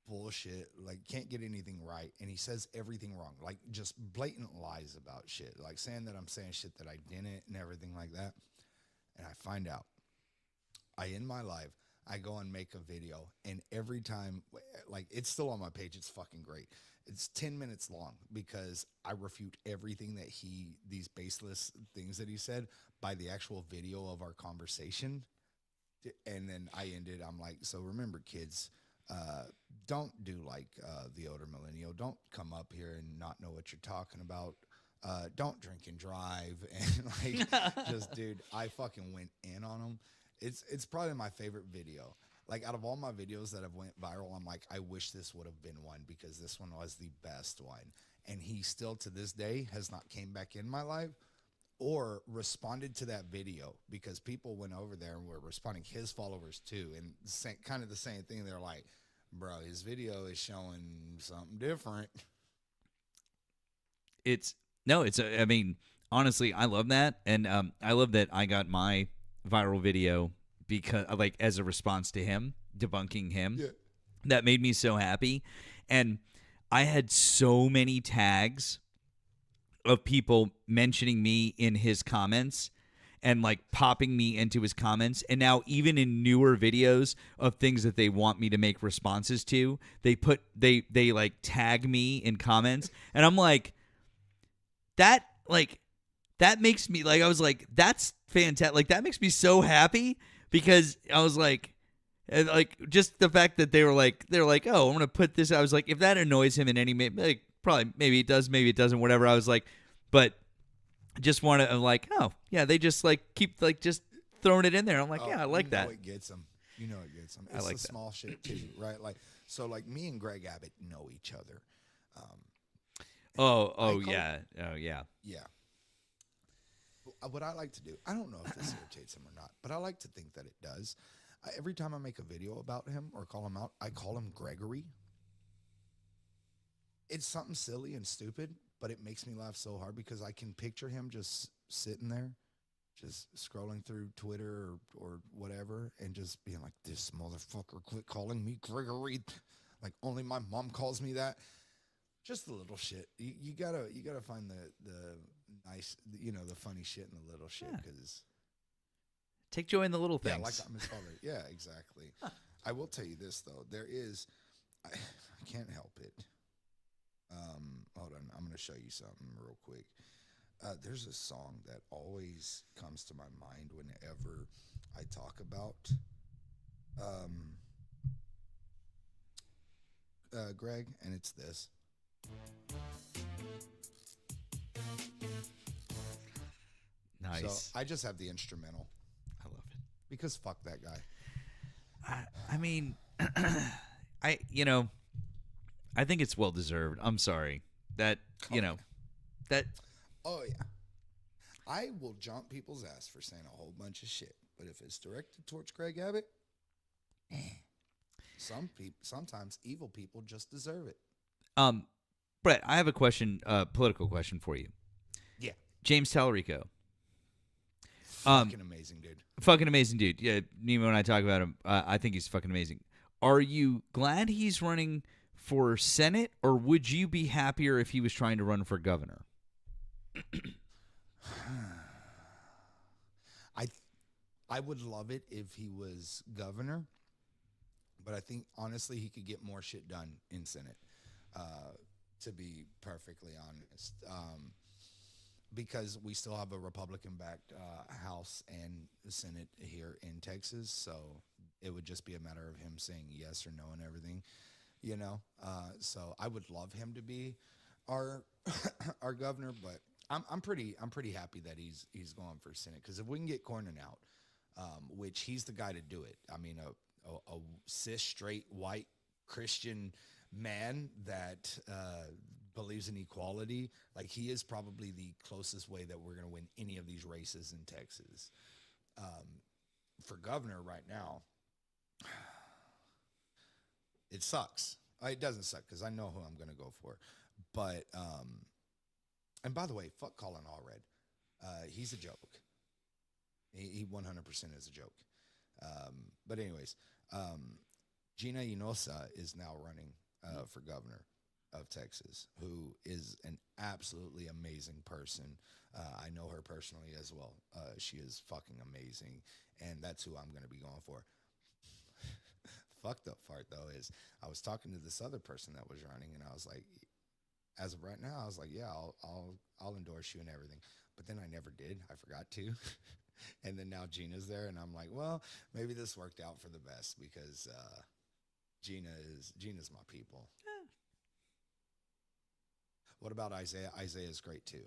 bullshit, like can't get anything right. And he says everything wrong, like just blatant lies about shit, like saying that I'm saying shit that I didn't and everything like that. And I find out, I end my live, I go and make a video, and every time, like, it's still on my page, it's fucking great. It's 10 minutes long because I refute everything that these baseless things that he said by the actual video of our conversation. And then I ended, I'm like, so remember, kids, don't do like the older millennial. Don't come up here and not know what you're talking about. Don't drink and drive. And like, just, dude, I fucking went in on him. It's probably my favorite video. Like, out of all my videos that have went viral, I'm like, I wish this would have been one, because this one was the best one. And he still, to this day, has not came back in my live or responded to that video, because people went over there and were responding, his followers too, and kind of the same thing. They're like, bro, his video is showing something different. I mean, honestly, I love that. And I love that I got my viral video because, like, as a response to him debunking him. Yeah. That made me so happy. And I had so many tags of people mentioning me in his comments and like popping me into his comments. And now even in newer videos of things that they want me to make responses to, they like tag me in comments. And I'm like, that makes me, like, I was like, that's fantastic. Like, that makes me so happy, because I was like just the fact that they're like, oh, I'm going to put this. I was like, if that annoys him in any, like, probably, maybe it does, maybe it doesn't, whatever. I was like, but just want to, like, oh yeah, they just like keep like just throwing it in there. I'm like, yeah, I like that. It gets them. It gets them. I It's like the that. small shit too, right? Like, so like me and Greg Abbott know each other. Yeah. Yeah. What I like to do, I don't know if this irritates him or not, but I like to think that it does. Every time I make a video about him or call him out, I call him Gregory. It's something silly and stupid, but it makes me laugh so hard because I can picture him just sitting there, just scrolling through Twitter or whatever, and just being like, this motherfucker quit calling me Gregory. Like, only my mom calls me that. Just the little shit. You gotta find the nice, the funny shit in the little shit, because take joy in the little things. Yeah, like I'm his father. Yeah, exactly. I will tell you this though. There is, I can't help it. Hold on, I'm gonna show you something real quick. There's a song that always comes to my mind whenever I talk about Greg, and it's this. Nice. So I just have the instrumental. I love it. Because fuck that guy. I mean, I think it's well deserved. I'm sorry that that. Oh yeah, I will jump people's ass for saying a whole bunch of shit, but if it's directed towards Greg Abbott, sometimes evil people just deserve it. Brett, I have a question, political question for you. Yeah. James Tallarico. Fucking amazing dude. Fucking amazing dude. Yeah, Nemo and I talk about him. I think he's fucking amazing. Are you glad he's running for Senate, or would you be happier if he was trying to run for governor? I would love it if he was governor, but I think honestly he could get more shit done in Senate. To be perfectly honest, because we still have a Republican-backed House and Senate here in Texas, so it would just be a matter of him saying yes or no and everything, So I would love him to be our our governor, but I'm pretty happy that he's going for Senate, because if we can get Cornyn out, which he's the guy to do it. I mean, a cis straight white Christian man that believes in equality, like he is probably the closest way that we're going to win any of these races in Texas. For governor right now, it sucks. It doesn't suck because I know who I'm going to go for. But, and by the way, fuck Colin Allred. He's a joke. He 100% is a joke. But anyways, Gina Inosa is now running for governor of Texas, who is an absolutely amazing person. I know her personally as well. She is fucking amazing, and that's who I'm going to be going for. Fucked up part though is I was talking to this other person that was running, and I was like, as of right now, I was like, yeah, I'll endorse you and everything. But then I never did. I forgot to. And then now Gina's there, and I'm like, well, maybe this worked out for the best, because Gina's my people. What about Isaiah? Isaiah's great too.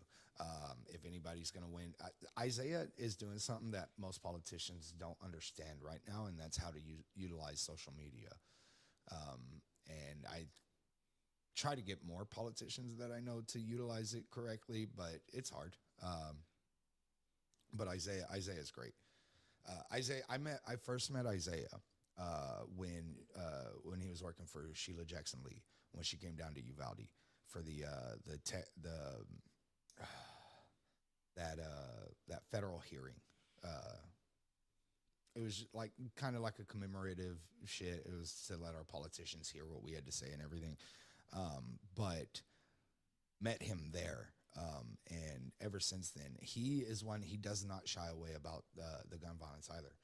If anybody's going to win, Isaiah is doing something that most politicians don't understand right now, and that's how to utilize social media. And I try to get more politicians that I know to utilize it correctly, but it's hard. But Isaiah is great. Isaiah, I first met Isaiah when he was working for Sheila Jackson Lee, when she came down to Uvalde for that federal hearing. It was like kind of like a commemorative shit. It was to let our politicians hear what we had to say and everything. But met him there. And ever since then, he is one, he does not shy away about the gun violence either,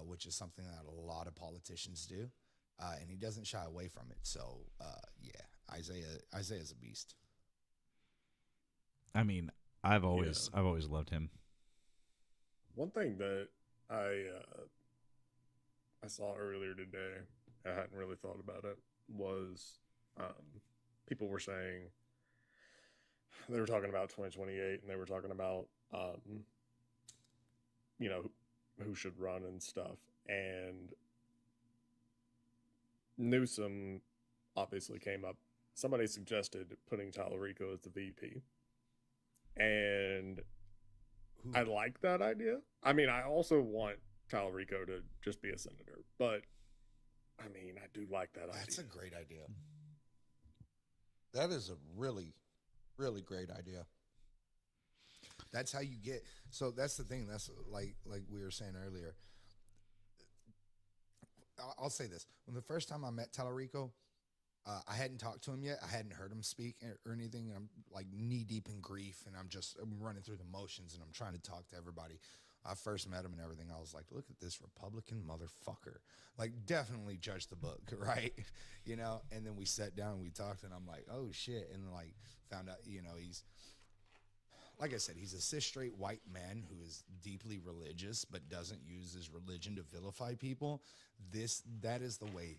which is something that a lot of politicians do. And he doesn't shy away from it. So, yeah, Isaiah's a beast. I mean, I've always loved him. One thing that I saw earlier today, I hadn't really thought about it, was people were saying, they were talking about 2028, and they were talking about, who should run and stuff. And Newsom obviously came up. Somebody suggested putting Tallarico as the VP. And I like that idea. I mean, I also want Tallarico to just be a senator. But, I mean, I do like that idea. That's a great idea. That is a really, really great idea. That's how you get. So that's the thing. That's like we were saying earlier. I'll say this. When the first time I met Tallarico, I hadn't talked to him yet. I hadn't heard him speak or anything. I'm like knee deep in grief, and I'm running through the motions, and I'm trying to talk to everybody. I first met him and everything. I was like, look at this Republican motherfucker. Like, definitely judge the book, right? And then we sat down and we talked, and I'm like, oh shit. And like found out, he's, like I said, he's a cis straight white man who is deeply religious, but doesn't use his religion to vilify people. That is the way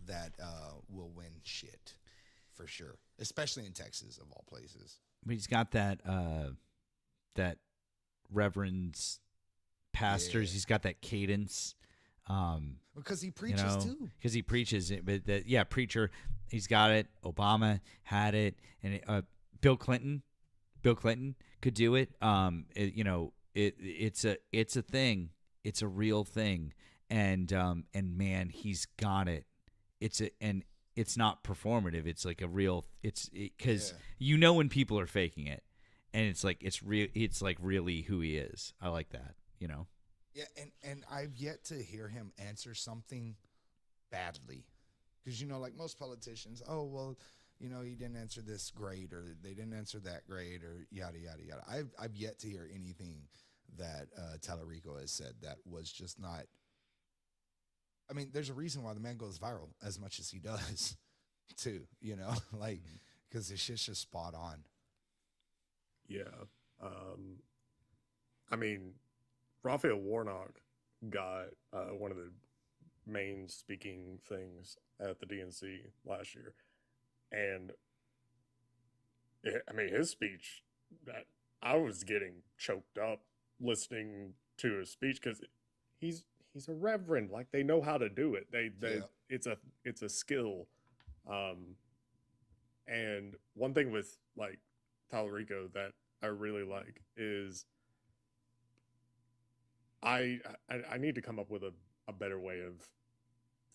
that will win shit for sure, especially in Texas of all places. But he's got that reverend's pastors. Yeah. He's got that cadence. Because he preaches too. Because he preaches it, but preacher, he's got it. Obama had it, and Bill Clinton could do it. It's a thing. It's a real thing, and man, he's got it. It's not performative. It's like a real. Because when people are faking it, and it's like it's real. It's like really who he is. I like that. Yeah, and I've yet to hear him answer something badly, because like most politicians, oh well, he didn't answer this great, or they didn't answer that great, or yada yada yada. I've yet to hear anything that Tallarico has said that was just not. I mean, there's a reason why the man goes viral as much as he does, too. Like because his shit's just spot on. Yeah, I mean. Raphael Warnock got one of the main speaking things at the DNC last year, and his speech, that I was getting choked up listening to his speech, because he's a reverend. Like, they know how to do it. It's a skill. And one thing with like Tallarico that I really like is. I need to come up with a better way of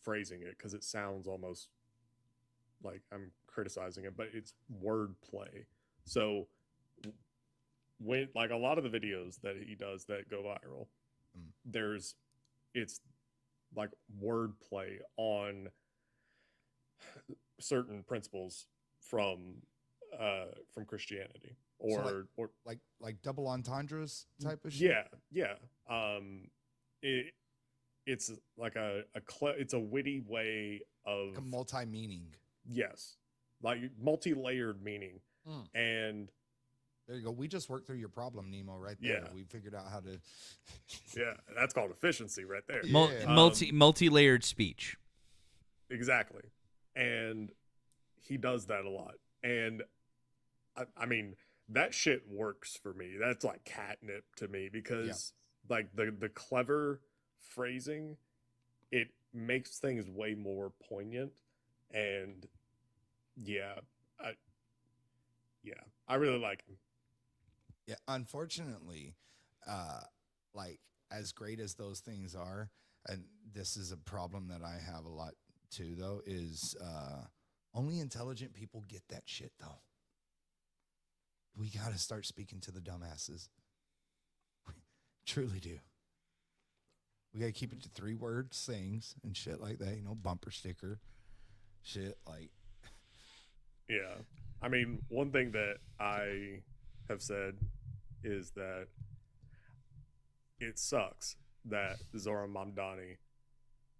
phrasing it, because it sounds almost like I'm criticizing it, but it's wordplay. So when like a lot of the videos that he does that go viral, it's like wordplay on certain principles from Christianity. Or like double entendres type of shit. Yeah. It's like it's a witty way of like a multi-meaning. Yes, like multi-layered meaning. And there you go. We just worked through your problem, Nemo. Right there. Yeah, we figured out how to. Yeah, that's called efficiency, right there. Multi-layered speech. Exactly, and he does that a lot. And I mean. That shit works for me. That's like catnip to me, because like the clever phrasing, it makes things way more poignant. And I really like him. Yeah, unfortunately, like as great as those things are, and this is a problem that I have a lot too, though, is only intelligent people get that shit, though. We got to start speaking to the dumbasses. We truly do. We got to keep it to 3-word sayings and shit like that, bumper sticker, shit like. Yeah. I mean, one thing that I have said is that it sucks that Zohran Mamdani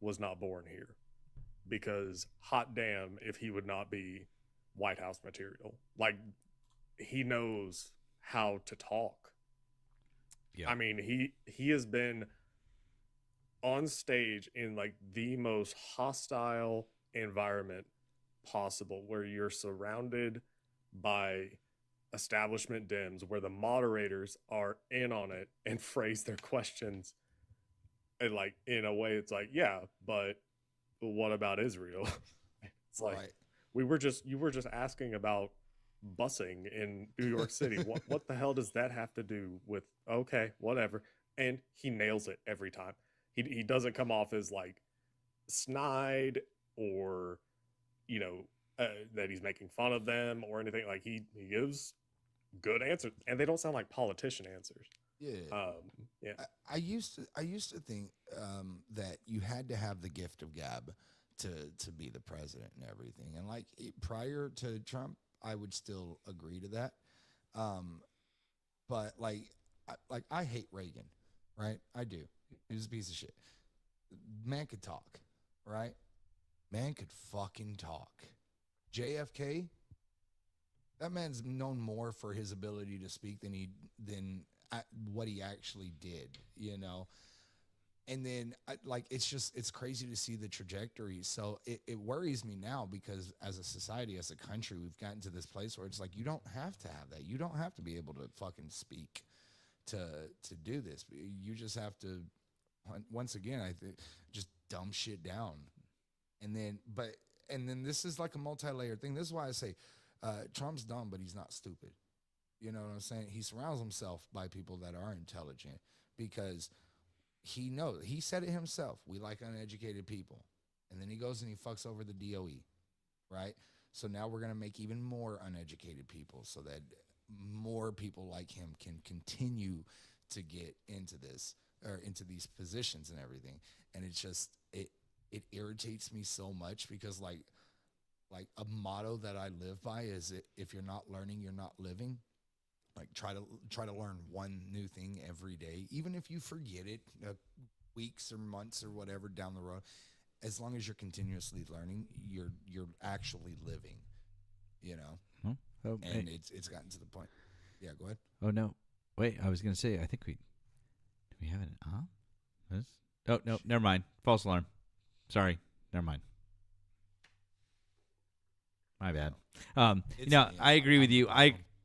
was not born here, because hot damn if he would not be White House material. Like, he knows how to talk. Yeah. I mean, he has been on stage in like the most hostile environment possible, where you're surrounded by establishment Dems, where the moderators are in on it and phrase their questions and like in a way it's like, yeah, but what about Israel? It's like you were just asking about busing in New York City. What the hell does that have to do with, okay, whatever. And he nails it every time. He doesn't come off as like snide or that he's making fun of them or anything. Like he gives good answers, and they don't sound like politician answers. I used to think that you had to have the gift of gab to be the president and everything, and like prior to Trump, I would still agree to that. But I hate Reagan, right? I do. He was a piece of shit. Man could talk, right? Man could fucking talk. JFK, that man's known more for his ability to speak than what he actually did, And then it's crazy to see the trajectory. So it worries me now, because as a society, as a country, we've gotten to this place where it's like, you don't have to have that. You don't have to be able to fucking speak to do this. You just have to once again, I think just dumb shit down. And then this is like a multi-layered thing. This is why I say Trump's dumb, but he's not stupid. You know what I'm saying? He surrounds himself by people that are intelligent because he knows. He said it himself. We like uneducated people. And then he goes and he fucks over the DOE, right? So now we're going to make even more uneducated people so that more people like him can continue to get into this or into these positions and everything. And it's just, it irritates me so much because like a motto that I live by is if you're not learning, you're not living. Like try to learn one new thing every day, even if you forget it weeks or months or whatever down the road. As long as you're continuously learning, you're actually living, you know. Oh, and hey. it's gotten to the point. Yeah, go ahead. Oh no, wait! I was gonna say I think do we have it on? Oh no, never mind. False alarm. Sorry, never mind. My bad. No, I agree with you.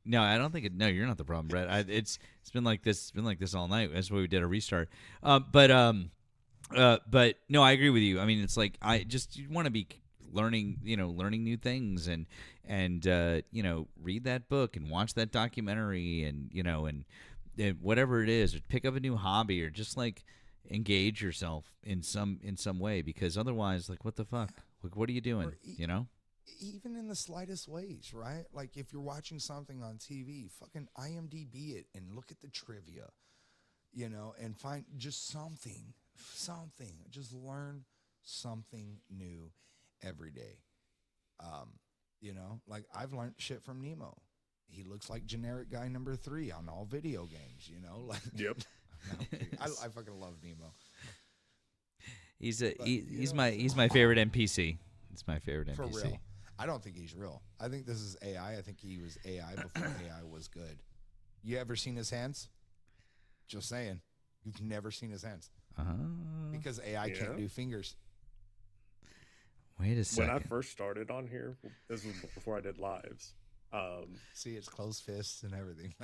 No, I don't think it. No, you're not the problem, Brett. It's been like this. It's been like this all night. That's why we did a restart. But no, I agree with you. I mean, it's like you want to be learning new things and read that book and watch that documentary and whatever it is, or pick up a new hobby or just like engage yourself in some way, because otherwise, like, what the fuck? Like, what are you doing? Even in the slightest ways, right? Like if you're watching something on TV, fucking IMDb it and look at the trivia, and find just something. Just learn something new every day. Like I've learned shit from Nemo. He looks like generic guy number 3 on all video games, Like, yep. I fucking love Nemo. He's my favorite NPC. It's my favorite NPC. For real. I don't think he's real. I think this is AI. I think he was AI before AI was good. You ever seen his hands? Just saying. You've never seen his hands. Because AI can't do fingers. Wait a second. When I first started on here, this was before I did lives. See, it's closed fists and everything.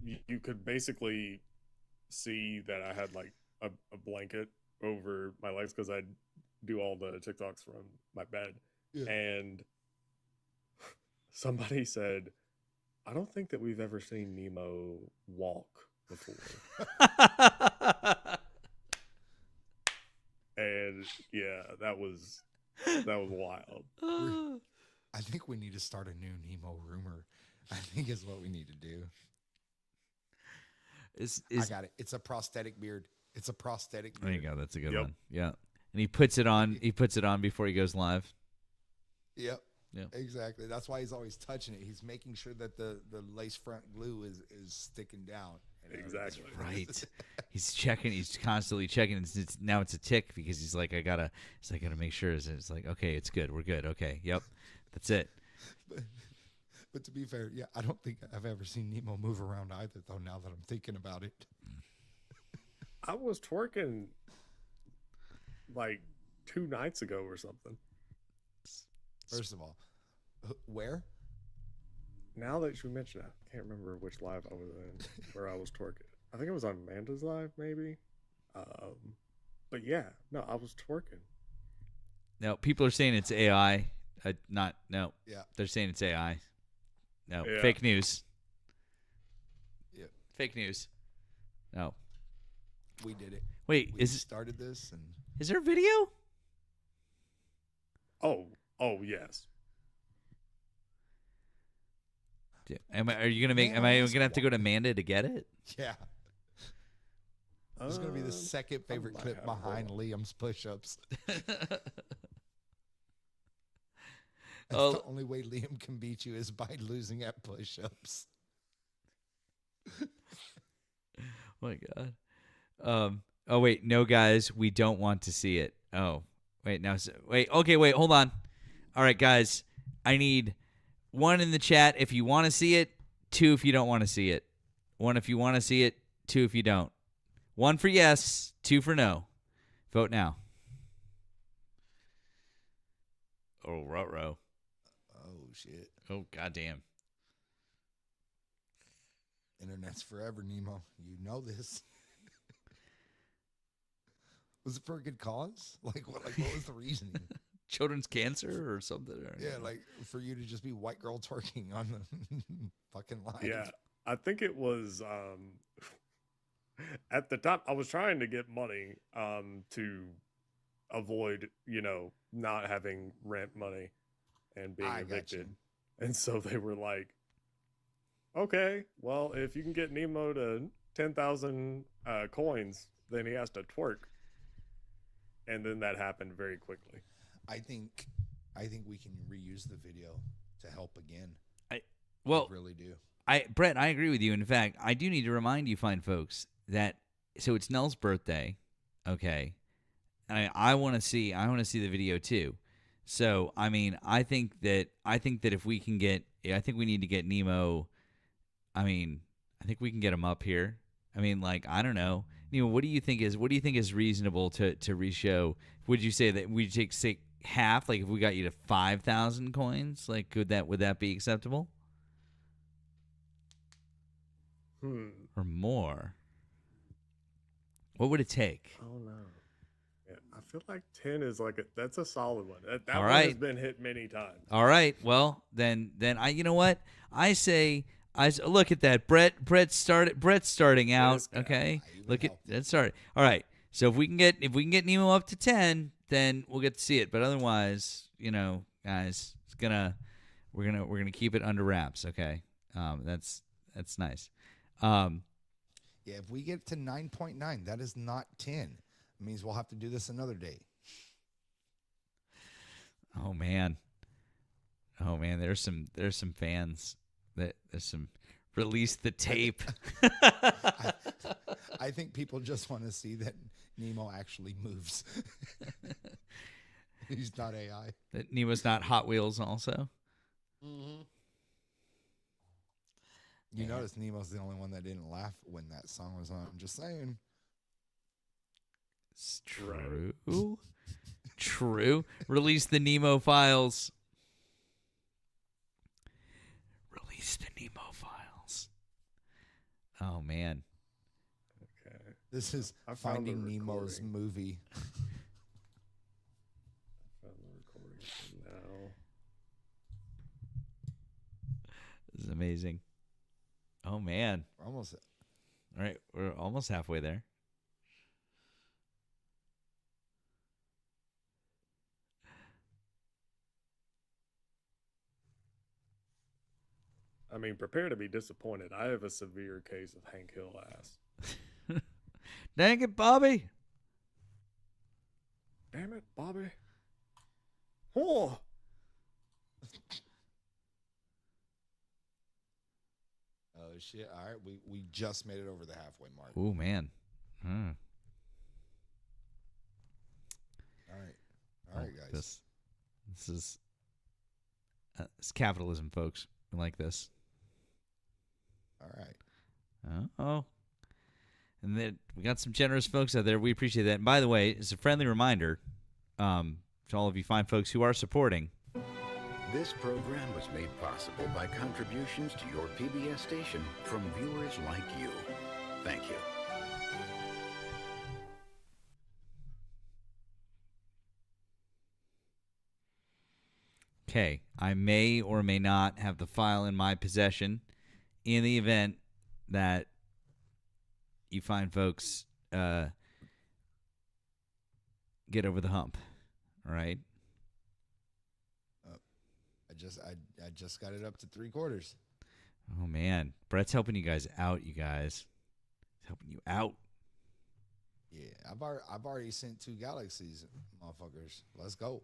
You could basically see that I had like a blanket over my legs because I'd do all the TikToks from my bed. Yeah. And somebody said, I don't think that we've ever seen Nemo walk before. And yeah, that was wild. I think we need to start a new Nemo rumor. I think is what we need to do. I got it. It's a prosthetic beard. It's a prosthetic beard. There you go. That's a good one. Yeah. And he puts it on before he goes live. Yep. Yeah. Exactly. That's why he's always touching it. He's making sure that the lace front glue is sticking down. Exactly. Right. He's checking. He's constantly checking. Now it's a tick because he's like, I gotta make sure. It's like, okay, it's good. We're good. Okay. Yep. That's it. But to be fair, yeah, I don't think I've ever seen Nemo move around either, though. Now that I'm thinking about it, I was twerking like 2 nights ago or something. First of all, where? Now that you mention it, I can't remember which live I was in where I was twerking. I think it was on Amanda's live, maybe. But yeah, no, I was twerking. No, people are saying it's AI. Yeah. They're saying it's AI. No, yeah. Fake news. Yeah. Fake news. No. We did it. Wait, we started this, and is there video? Oh, yes. Am I gonna have to go to Amanda to get it? Yeah. It's gonna be the second favorite clip behind Liam's push-ups. The only way Liam can beat you is by losing at push-ups. My God. Oh wait, no, guys, we don't want to see it. Oh wait, wait, hold on. All right, guys, I need 1 in the chat if you want to see it, 2 if you don't want to see it. 1 if you want to see it, 2 if you don't. 1 for yes, 2 for no. Vote now. Oh, ruh-roh. Oh, shit. Oh, goddamn. Internet's forever, Nemo. You know this. Was it for a good cause? Like what was the reasoning? Children's cancer or something? Or Yeah, like for you to just be white girl twerking on the fucking live. Yeah, I think it was at the time I was trying to get money to avoid, not having rent money and being I got you. evicted. And so they were like, okay, well, if you can get Nemo to 10,000 coins, then he has to twerk. And then that happened very quickly. I think we can reuse the video to help again. Well, I really do. Brett, I agree with you. In fact, I do need to remind you fine folks that so it's Nell's birthday, okay? I want to see the video too. So, I mean, I think that if we can get I think we need to get Nemo. I mean, I think we can get him up here. I mean, like, I don't know. Nemo, what do you think is reasonable to reshow? Would you say that we take half, like if we got you to 5,000 coins, like would that be acceptable? Or more? What would it take? Oh no. Yeah, I feel like 10 is that's a solid one. That All one right. has been hit many times. All right. Well, then you know what? I look at that. Brett's starting out. Okay. Look at that started. All right. So if we can get Nemo up to 10, then we'll get to see it. But otherwise, guys, we're gonna keep it under wraps. Okay. That's nice. Yeah, if we get to 9.9, that is not 10. It means we'll have to do this another day. Oh man. There's some fans that there's some release the tape. I think people just want to see that Nemo actually moves. He's not AI. That Nemo's not Hot Wheels also. Mm-hmm. You notice Nemo's the only one that didn't laugh when that song was on. I'm just saying. It's true. True. Release the Nemo files. Release the Nemo files. Oh man. Okay. This is I found the Finding Nemo's recording. movie. I found the recording now. This is amazing. Oh man. We're almost. All right, we're almost halfway there. I mean, prepare to be disappointed. I have a severe case of Hank Hill ass. Dang it, Bobby. Damn it, Bobby. Oh. Oh shit! All right, we just made it over the halfway mark. Oh man. All right, guys. This is it's capitalism, folks. We like this. All right. Oh. And then we got some generous folks out there. We appreciate that. And by the way, it's a friendly reminder to all of you fine folks who are supporting. This program was made possible by contributions to your PBS station from viewers like you. Thank you. Okay, I may or may not have the file in my possession in the event that you fine folks get over the hump. All right? I just got it up to 3/4. Oh, man. Brett's helping you guys out, you guys. He's helping you out. Yeah, I've already sent 2 galaxies, motherfuckers. Let's go.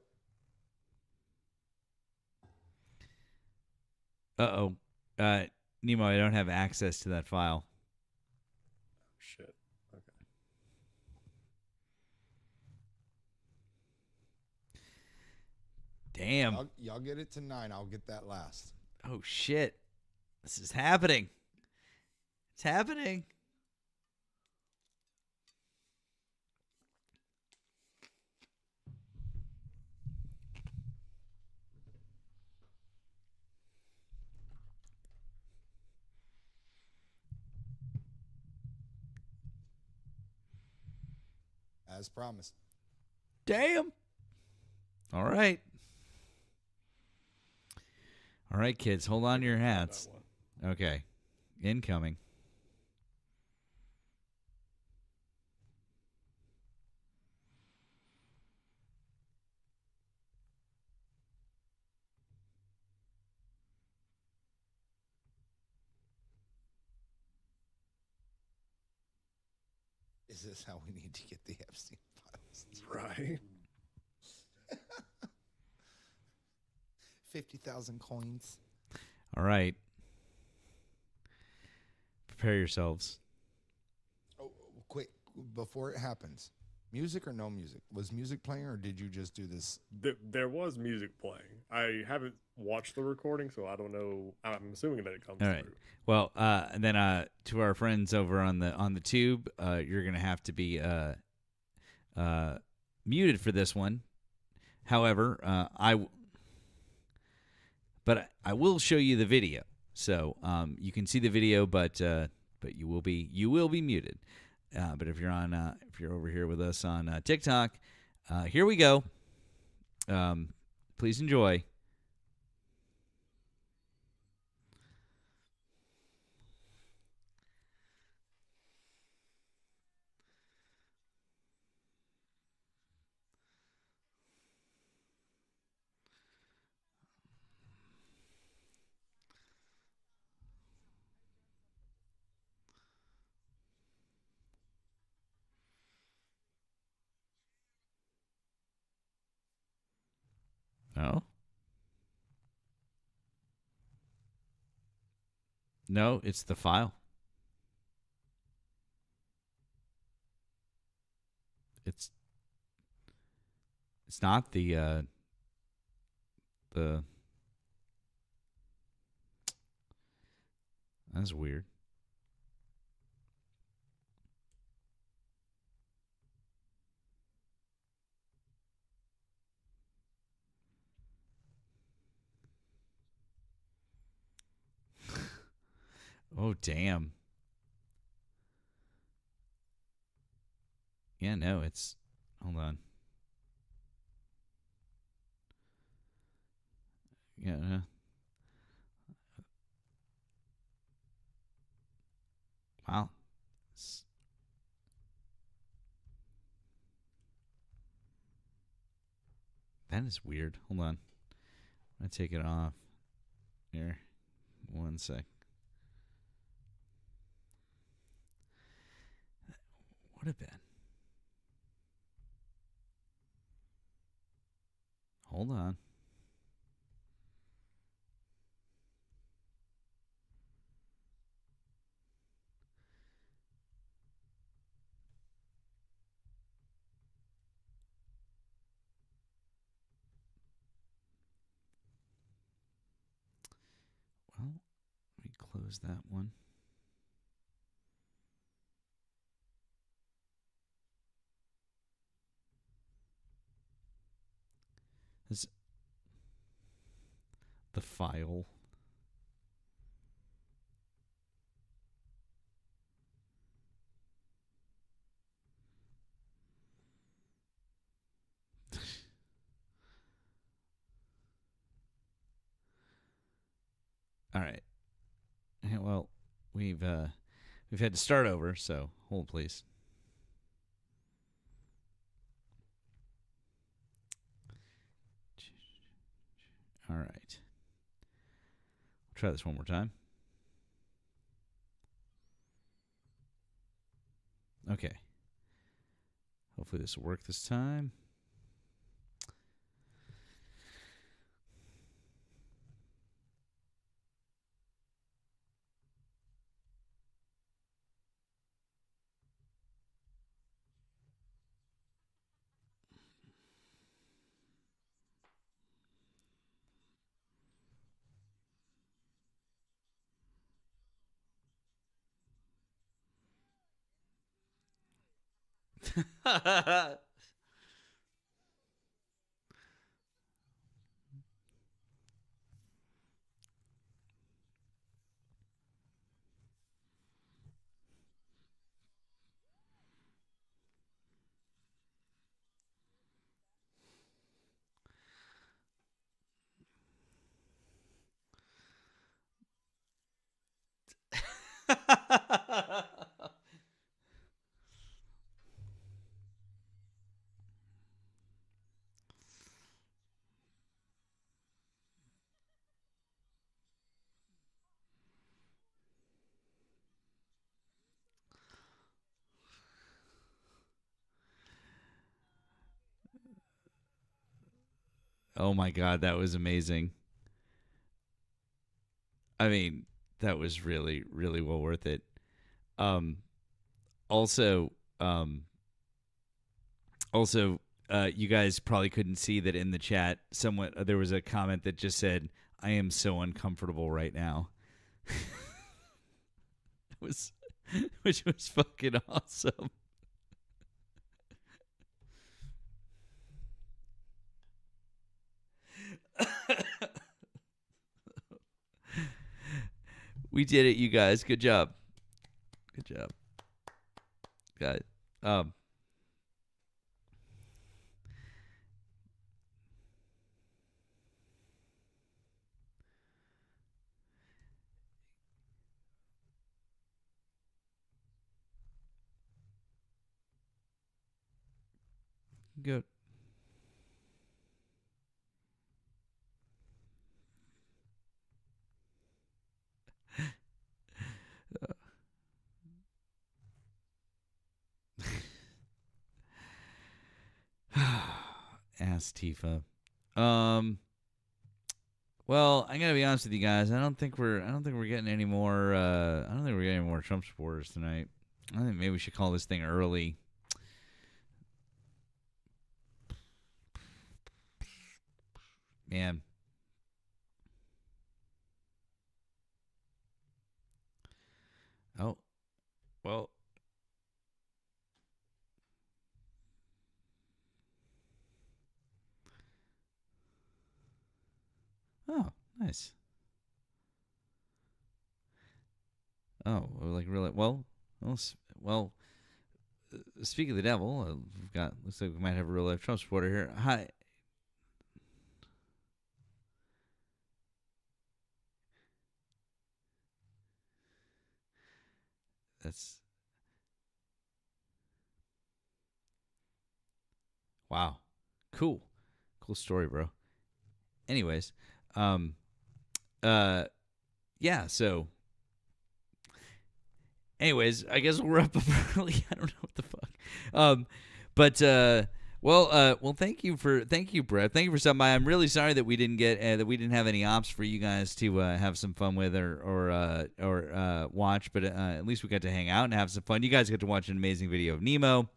Uh-oh. Nemo, I don't have access to that file. Shit. Okay. Damn. Y'all get it to 9. I'll get that last. Oh, shit. This is happening. It's happening. as promised. Damn. All right. All right, kids, hold on to your hats. Okay. Incoming. Is this how we need to get the Epstein files? Right. 50,000 coins. All right. Prepare yourselves. Oh, quick, before it happens, music or no music? Was music playing, or did you just do this? There was music playing. I haven't watched the recording, so I don't know. I'm assuming that it comes All right. through. Well, and then to our friends over on the tube, you're gonna have to be muted for this one. However, but I will show you the video, so you can see the video, but you will be muted. But if you're over here with us on TikTok, here we go. Please enjoy. No. No, it's the file. It's not the that's weird. Oh, damn. Yeah, no, it's... Hold on. Yeah. Wow. That is weird. Hold on. I'm going to take it off. Here. One sec. Would have been. Hold on. Well, let me close that one. This, the file. All right. Well, we've had to start over, so hold please. All right. Try this one more time. Okay. Hopefully this will work this time. Oh my God, that was amazing. I mean, that was really, really well worth it. Also, you guys probably couldn't see that in the chat. There was a comment that just said, "I am so uncomfortable right now," which was fucking awesome. We did it, you guys. Good job. Good job. Got it. Good. Ask Tifa. Well, I gotta be honest with you guys. I don't think we're getting any more. I don't think we're getting any more Trump supporters tonight. I think maybe we should call this thing early. Man. Oh. Well. Oh, nice. Oh, like really? Well. Speak of the devil, we've got. Looks like we might have a real life Trump supporter here. Hi. That's. Wow. Cool story, bro. Anyways, yeah, so anyways, I guess we'll wrap up early. I don't know what the fuck. Well, thank you, Brett. Thank you for stopping by. I'm really sorry that we didn't get that we didn't have any ops for you guys to have some fun with or watch, but at least we got to hang out and have some fun. You guys got to watch an amazing video of Nemo.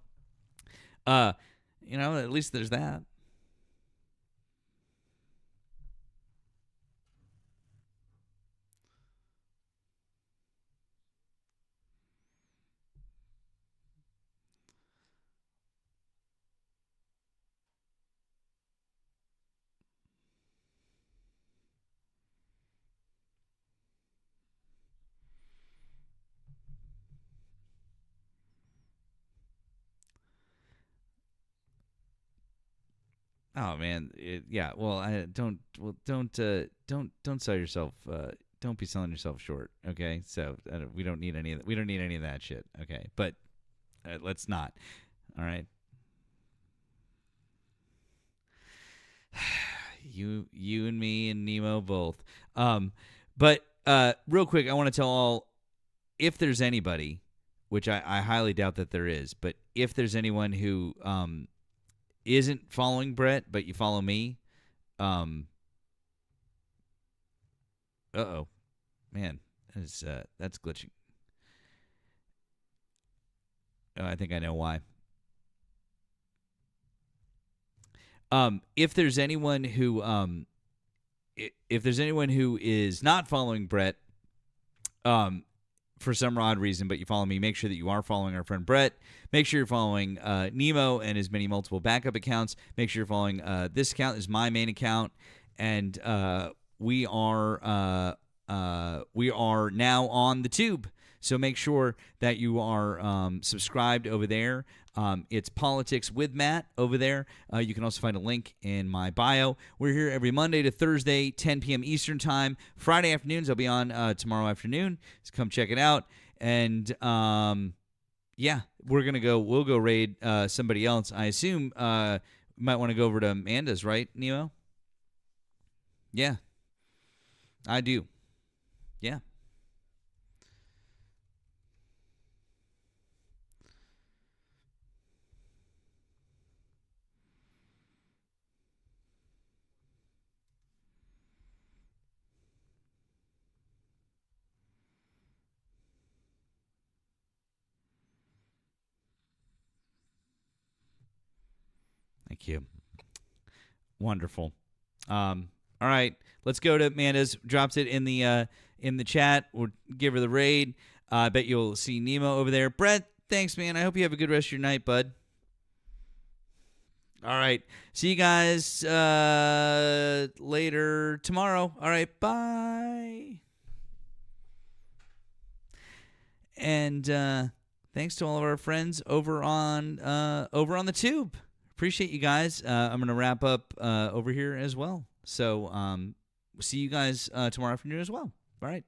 At least there's that. Oh man, yeah. Well, don't sell yourself. Don't be selling yourself short. Okay, so we don't need any of that. We don't need any of that shit. Okay, but let's not. All right. You and me and Nemo both. But real quick, I want to tell all, if there's anybody, which I highly doubt that there is, but if there's anyone who isn't following Brett, but you follow me, man, that's glitching. Oh, I think I know why. If there's anyone who is not following Brett, for some odd reason, but you follow me, make sure that you are following our friend Brett. Make sure you're following Nemo and his many multiple backup accounts. Make sure you're following this account is my main account, and we are now on the tube. So make sure that you are subscribed over there. It's Politics with Matt over there. You can also find a link in my bio. We're here every Monday to Thursday, 10 p.m. Eastern Time. Friday afternoons, I'll be on tomorrow afternoon. So come check it out. And yeah, we'll go raid somebody else. I assume you might want to go over to Amanda's, right, Nemo? Yeah, I do. Yeah. Thank you. Wonderful. All right, let's go to Amanda's. Drops it in the chat. We'll give her the raid. I bet you'll see Nemo over there. Brett, thanks, man. I hope you have a good rest of your night, bud. All right. See you guys later tomorrow. All right. Bye. And thanks to all of our friends over on the tube. Appreciate you guys. I'm going to wrap up over here as well. So see you guys tomorrow afternoon as well. All right.